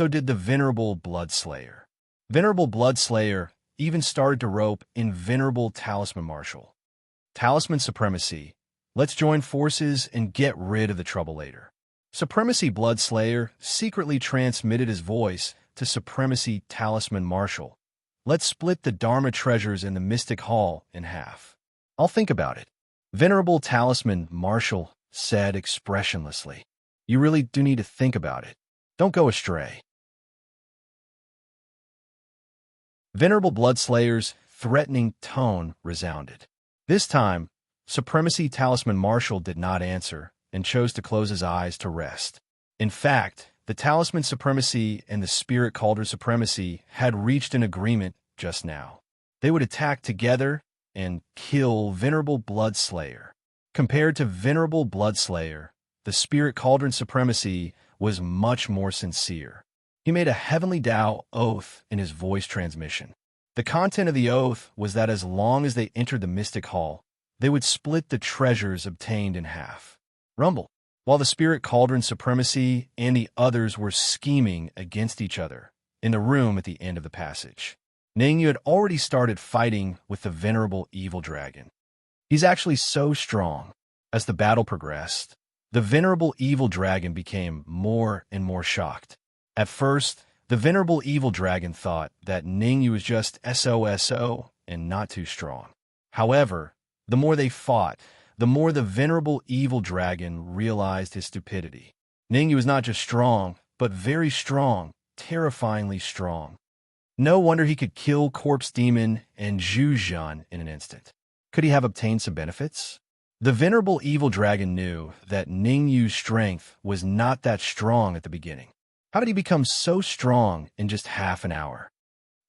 did the Venerable Bloodslayer. Venerable Bloodslayer even started to rope in Venerable Talisman Marshal. Talisman Supremacy. Let's join forces and get rid of the trouble later. Supremacy Bloodslayer secretly transmitted his voice to Supremacy Talisman Marshal. Let's split the Dharma treasures in the Mystic Hall in half. I'll think about it. Venerable Talisman Marshal said expressionlessly. You really do need to think about it. Don't go astray. Venerable Bloodslayer's threatening tone resounded. This time, Supremacy Talisman Marshal did not answer and chose to close his eyes to rest. In fact, the Talisman Supremacy and the Spirit Cauldron Supremacy had reached an agreement just now. They would attack together and kill Venerable Bloodslayer. Compared to Venerable Bloodslayer, the Spirit Cauldron Supremacy was much more sincere. He made a heavenly Tao oath in his voice transmission. The content of the oath was that as long as they entered the Mystic Hall, they would split the treasures obtained in half. Rumble. While the Spirit Cauldron Supremacy and the others were scheming against each other in the room at the end of the passage, Ningyu had already started fighting with the Venerable Evil Dragon. He's actually so strong. As the battle progressed, the Venerable Evil Dragon became more and more shocked. At first, the Venerable Evil Dragon thought that Ningyu was just SOSO and not too strong. However, the more they fought, the more the Venerable Evil Dragon realized his stupidity. Ningyu was not just strong, but very strong, terrifyingly strong. No wonder he could kill Corpse Demon and Zhuzhan in an instant. Could he have obtained some benefits? The Venerable Evil Dragon knew that Ningyu's strength was not that strong at the beginning. How did he become so strong in just half an hour?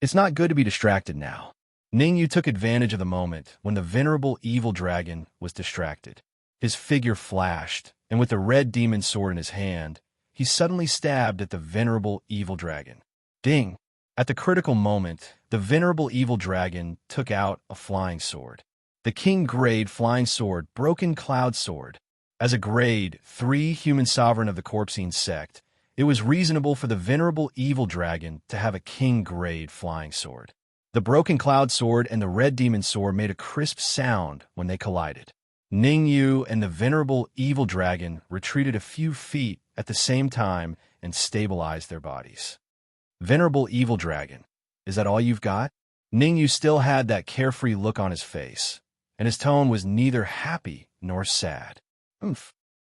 It's not good to be distracted now. Ningyu took advantage of the moment when the Venerable Evil Dragon was distracted. His figure flashed, and with the red demon sword in his hand, he suddenly stabbed at the Venerable Evil Dragon. Ding! At the critical moment, the Venerable Evil Dragon took out a flying sword. The King Grade Flying Sword, Broken Cloud Sword. As a Grade 3 human sovereign of the Corpsine sect, It was reasonable for the venerable evil dragon to have a king-grade flying sword. The broken cloud sword and the red demon sword made a crisp sound when they collided. Ningyu and the venerable evil dragon retreated a few feet at the same time and stabilized their bodies. Venerable evil dragon, is that all you've got? Ningyu still had that carefree look on his face, and his tone was neither happy nor sad.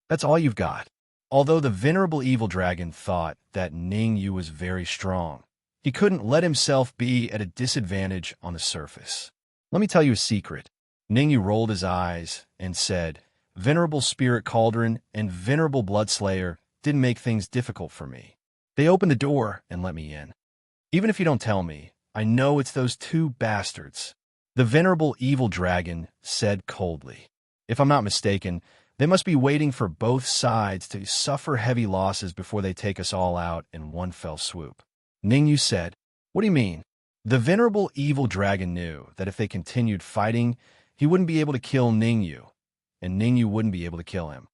That's all you've got. Although the venerable evil dragon thought that Ningyu was very strong, he couldn't let himself be at a disadvantage on the surface. Let me tell you a secret. Ningyu rolled his eyes and said, Venerable Spirit Cauldron and Venerable Bloodslayer didn't make things difficult for me. They opened the door and let me in. Even if you don't tell me, I know it's those two bastards. The venerable evil dragon said coldly. If I'm not mistaken, they must be waiting for both sides to suffer heavy losses before they take us all out in one fell swoop. Ningyu said, What do you mean? The venerable evil dragon knew that if they continued fighting, he wouldn't be able to kill Ningyu, and Ningyu wouldn't be able to kill him.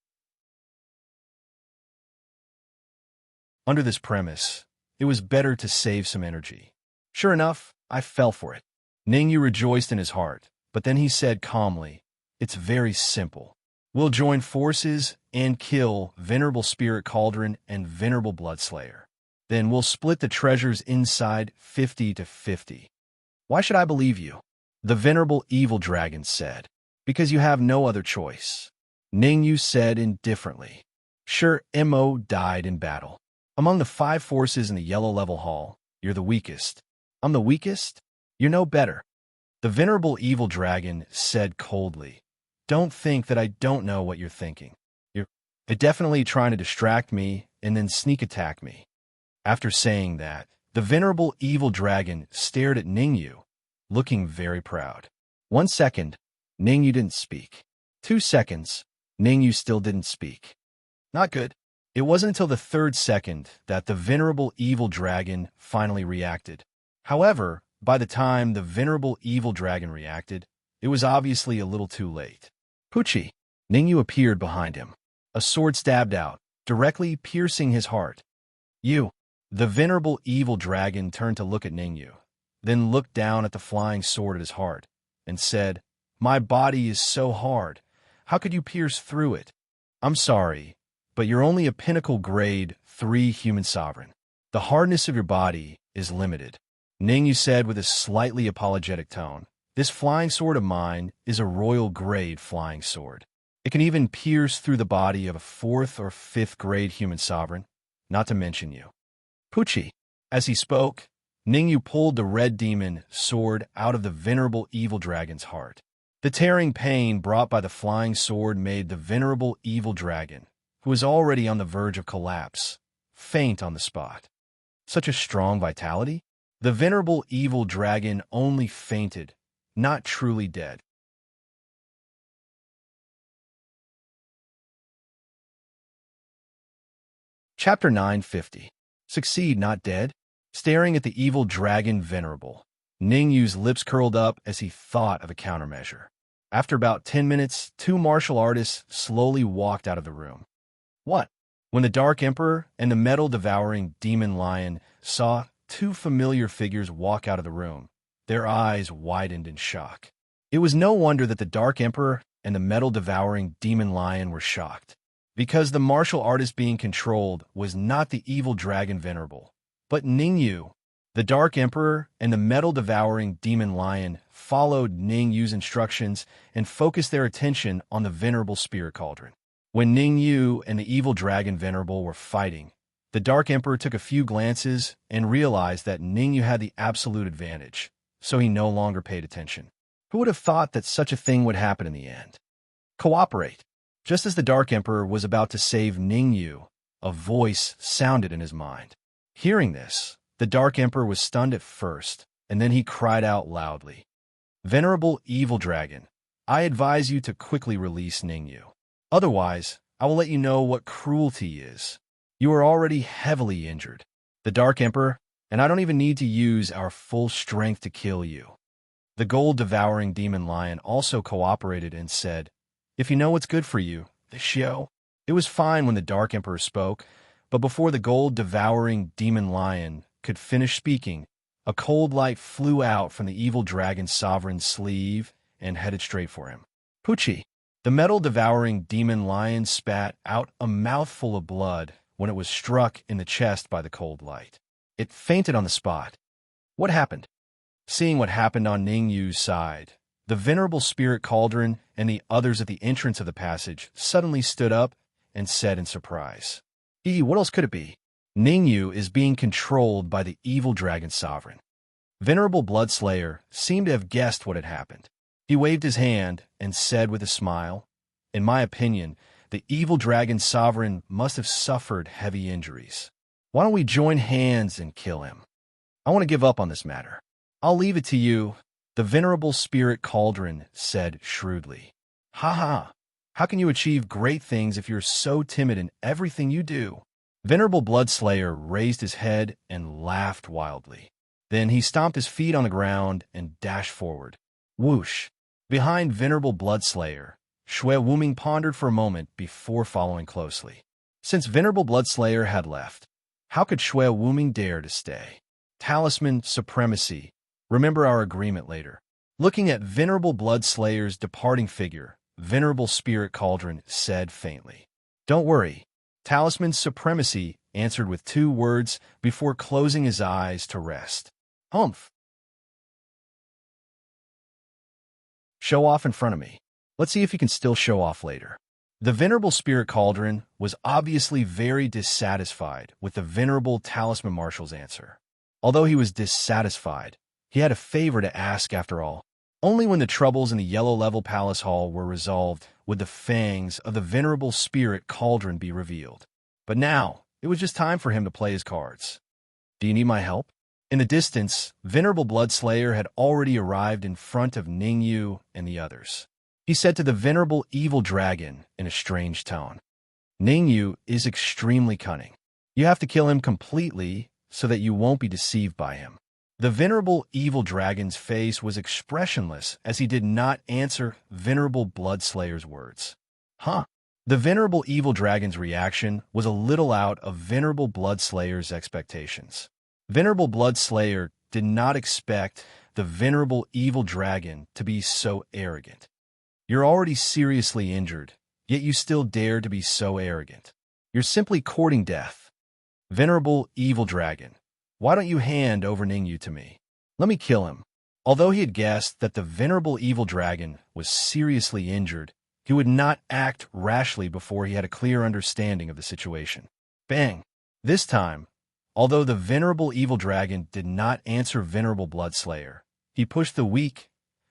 Under this premise, it was better to save some energy. Sure enough, I fell for it. Ningyu rejoiced in his heart, but then he said calmly, It's very simple. We'll join forces and kill Venerable Spirit Cauldron and Venerable Bloodslayer. Then we'll split the treasures inside 50-50. Why should I believe you? The venerable evil dragon said. Because you have no other choice. Ningyu said indifferently. Sure, Mo died in battle. Among the 5 forces in the yellow level hall, you're the weakest. I'm the weakest? You're no better. The venerable evil dragon said coldly. Don't think that I don't know what you're thinking. You're definitely trying to distract me and then sneak attack me. After saying that, the venerable evil dragon stared at Ningyu, looking very proud. 1 second, Ningyu didn't speak. 2 seconds, Ningyu still didn't speak. Not good. It wasn't until the 3rd second that the venerable evil dragon finally reacted. However, by the time the venerable evil dragon reacted, it was obviously a little too late. Pucci! Ningyu appeared behind him. A sword stabbed out, directly piercing his heart. You! The venerable evil dragon turned to look at Ningyu, then looked down at the flying sword at his heart, and said, My body is so hard. How could you pierce through it? I'm sorry, but you're only a pinnacle grade 3 human sovereign. The hardness of your body is limited. Ningyu said with a slightly apologetic tone, This flying sword of mine is a royal grade flying sword. It can even pierce through the body of a 4th or 5th grade human sovereign, not to mention you. Pucci. As he spoke, Ningyu pulled the red demon sword out of the venerable evil dragon's heart. The tearing pain brought by the flying sword made the venerable evil dragon, who was already on the verge of collapse, faint on the spot. Such a strong vitality? The venerable evil dragon only fainted, not truly dead. Chapter 950. Succeed, not dead? Staring at the evil dragon venerable, Ningyu's lips curled up as he thought of a countermeasure. After about 10 minutes, 2 martial artists slowly walked out of the room. What? When the Dark Emperor and the metal-devouring demon lion saw 2 familiar figures walk out of the room, their eyes widened in shock. It was no wonder that the Dark Emperor and the metal-devouring demon lion were shocked, because the martial artist being controlled was not the evil dragon venerable, but Ningyu. The Dark Emperor and the metal-devouring demon lion followed Ningyu's instructions and focused their attention on the venerable spirit cauldron. When Ningyu and the evil dragon venerable were fighting, the Dark Emperor took a few glances and realized that Ningyu had the absolute advantage, so he no longer paid attention. Who would have thought that such a thing would happen in the end? Cooperate. Just as the Dark Emperor was about to save Ningyu, a voice sounded in his mind. Hearing this, the Dark Emperor was stunned at first, and then he cried out loudly. Venerable evil dragon, I advise you to quickly release Ningyu. Otherwise, I will let you know what cruelty is. You are already heavily injured. The Dark Emperor, and I don't even need to use our full strength to kill you. The gold-devouring demon lion also cooperated and said, If you know what's good for you, the show. It was fine when the Dark Emperor spoke, But before the gold-devouring demon lion could finish speaking, a cold light flew out from the evil dragon sovereign's sleeve and headed straight for him. Poochie! The metal-devouring demon lion spat out a mouthful of blood when it was struck in the chest by the cold light. It fainted on the spot. What happened? Seeing what happened on Ning Yu's side, the venerable spirit cauldron and the others at the entrance of the passage suddenly stood up and said in surprise, what else could it be? Ning Yu is being controlled by the evil dragon sovereign. Venerable Bloodslayer seemed to have guessed what had happened. He waved his hand and said with a smile, in my opinion, the evil dragon sovereign must have suffered heavy injuries. Why don't we join hands and kill him? I want to give up on this matter. I'll leave it to you, the venerable spirit cauldron said shrewdly. Ha ha! How can you achieve great things if you're so timid in everything you do? Venerable Bloodslayer raised his head and laughed wildly. Then he stomped his feet on the ground and dashed forward. Whoosh! Behind Venerable Bloodslayer, Shui Wuming pondered for a moment before following closely. Since Venerable Bloodslayer had left, how could Shui Wuming dare to stay? Talisman supremacy. Remember our agreement later. Looking at Venerable Bloodslayer's departing figure, Venerable Spirit Cauldron said faintly, Don't worry. Talisman supremacy answered with 2 words before closing his eyes to rest. Humph. Show off in front of me. Let's see if you can still show off later. The Venerable Spirit Cauldron was obviously very dissatisfied with the Venerable Talisman Marshal's answer. Although he was dissatisfied, he had a favor to ask after all. Only when the troubles in the Yellow Level Palace Hall were resolved would the fangs of the Venerable Spirit Cauldron be revealed. But now, it was just time for him to play his cards. Do you need my help? In the distance, Venerable Bloodslayer had already arrived in front of Ning Yu and the others. He said to the Venerable Evil Dragon in a strange tone, Ning Yu is extremely cunning. You have to kill him completely so that you won't be deceived by him. The Venerable Evil Dragon's face was expressionless as he did not answer Venerable Bloodslayer's words. Huh? The Venerable Evil Dragon's reaction was a little out of Venerable Bloodslayer's expectations. Venerable Bloodslayer did not expect the Venerable Evil Dragon to be so arrogant. You're already seriously injured, yet you still dare to be so arrogant. You're simply courting death. Venerable Evil Dragon, why don't you hand over Ning Yu to me? Let me kill him. Although he had guessed that the Venerable Evil Dragon was seriously injured, he would not act rashly before he had a clear understanding of the situation. Bang! This time, although the Venerable Evil Dragon did not answer Venerable Bloodslayer, he pushed the weak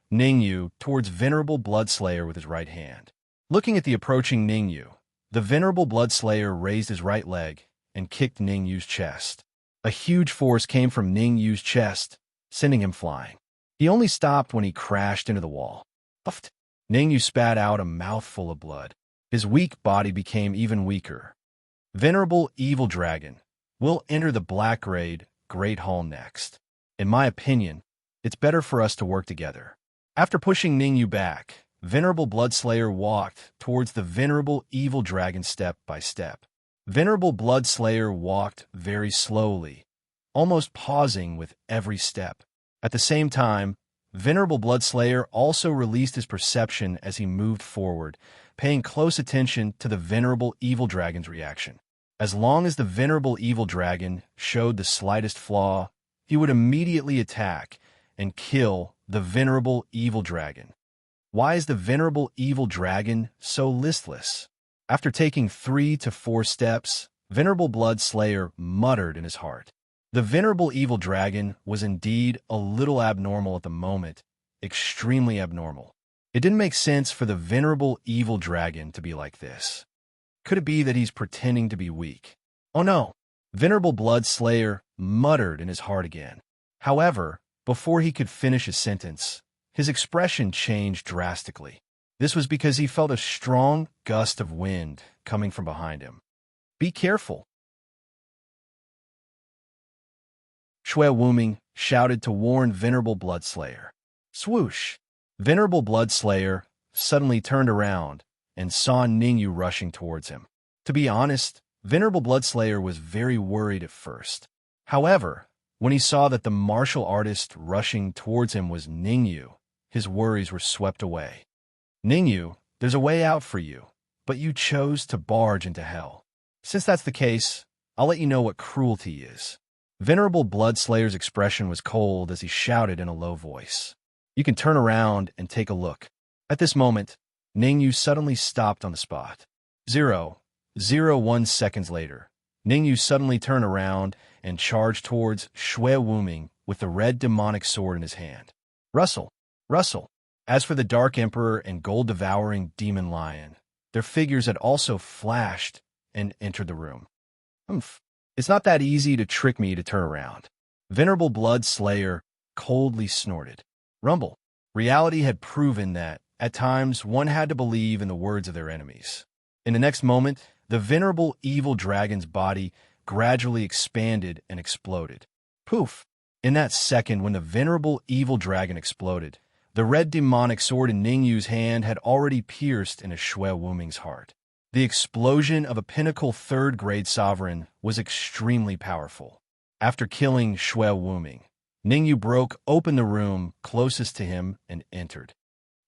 Ning Yu towards Venerable Bloodslayer with his right hand. Looking at the approaching Ning Yu, the Venerable Bloodslayer raised his right leg and kicked Ning Yu's chest. A huge force came from Ning Yu's chest, sending him flying. He only stopped when he crashed into the wall. Puffed. Ning Yu spat out a mouthful of blood. His weak body became even weaker. Venerable Evil Dragon, we'll enter the Black Grade Great Hall next. In my opinion, it's better for us to work together. After pushing Ning Yu back, Venerable Bloodslayer walked towards the Venerable Evil Dragon step by step. Venerable Bloodslayer walked very slowly, almost pausing with every step. At the same time, Venerable Bloodslayer also released his perception as he moved forward, paying close attention to the Venerable Evil Dragon's reaction. As long as the Venerable Evil Dragon showed the slightest flaw, he would immediately attack and kill the Venerable Evil Dragon. Why is the Venerable Evil Dragon so listless? After taking 3 to 4 steps, Venerable Bloodslayer muttered in his heart. The Venerable Evil Dragon was indeed a little abnormal at the moment, extremely abnormal. It didn't make sense for the Venerable Evil Dragon to be like this. Could it be that he's pretending to be weak? Oh no! Venerable Bloodslayer muttered in his heart again. However, before he could finish his sentence, his expression changed drastically. This was because he felt a strong gust of wind coming from behind him. Be careful! Shui Wuming shouted to warn Venerable Bloodslayer. Swoosh! Venerable Bloodslayer suddenly turned around and saw Ning Yu rushing towards him. To be honest, Venerable Bloodslayer was very worried at first. However, when he saw that the martial artist rushing towards him was Ningyu, his worries were swept away. Ningyu, there's a way out for you, but you chose to barge into hell. Since that's the case, I'll let you know what cruelty is. Venerable Bloodslayer's expression was cold as he shouted in a low voice. You can turn around and take a look. At this moment, Ningyu suddenly stopped on the spot. 0.01 seconds later, Ningyu suddenly turned around and charged towards Shui Wuming with the red demonic sword in his hand. Rustle! Rustle! As for the Dark Emperor and gold-devouring Demon Lion, their figures had also flashed and entered the room. Humph. It's not that easy to trick me to turn around. Venerable Bloodslayer coldly snorted. Rumble. Reality had proven that, at times, one had to believe in the words of their enemies. In the next moment, the venerable evil dragon's body gradually expanded and exploded. Poof! In that second when the venerable evil dragon exploded, the red demonic sword in Ningyu's hand had already pierced into Shui Wuming's heart. The explosion of a pinnacle third-grade sovereign was extremely powerful. After killing Shui Wuming, Ningyu broke open the room closest to him and entered.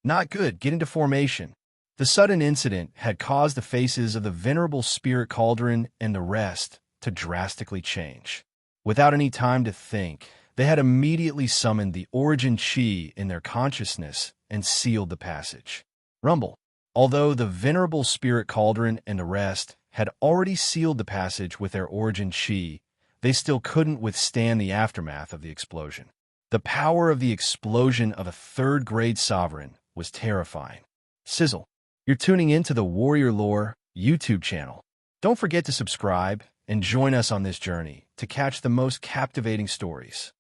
Not good, get into formation. The sudden incident had caused the faces of the venerable spirit cauldron and the rest to drastically change. Without any time to think, they had immediately summoned the origin chi in their consciousness and sealed the passage. Rumble. Although the venerable spirit cauldron and the rest had already sealed the passage with their origin chi, they still couldn't withstand the aftermath of the explosion. The power of the explosion of a third-grade sovereign was terrifying. Sizzle. You're tuning into the Warrior Lore YouTube channel. Don't forget to subscribe and join us on this journey to catch the most captivating stories.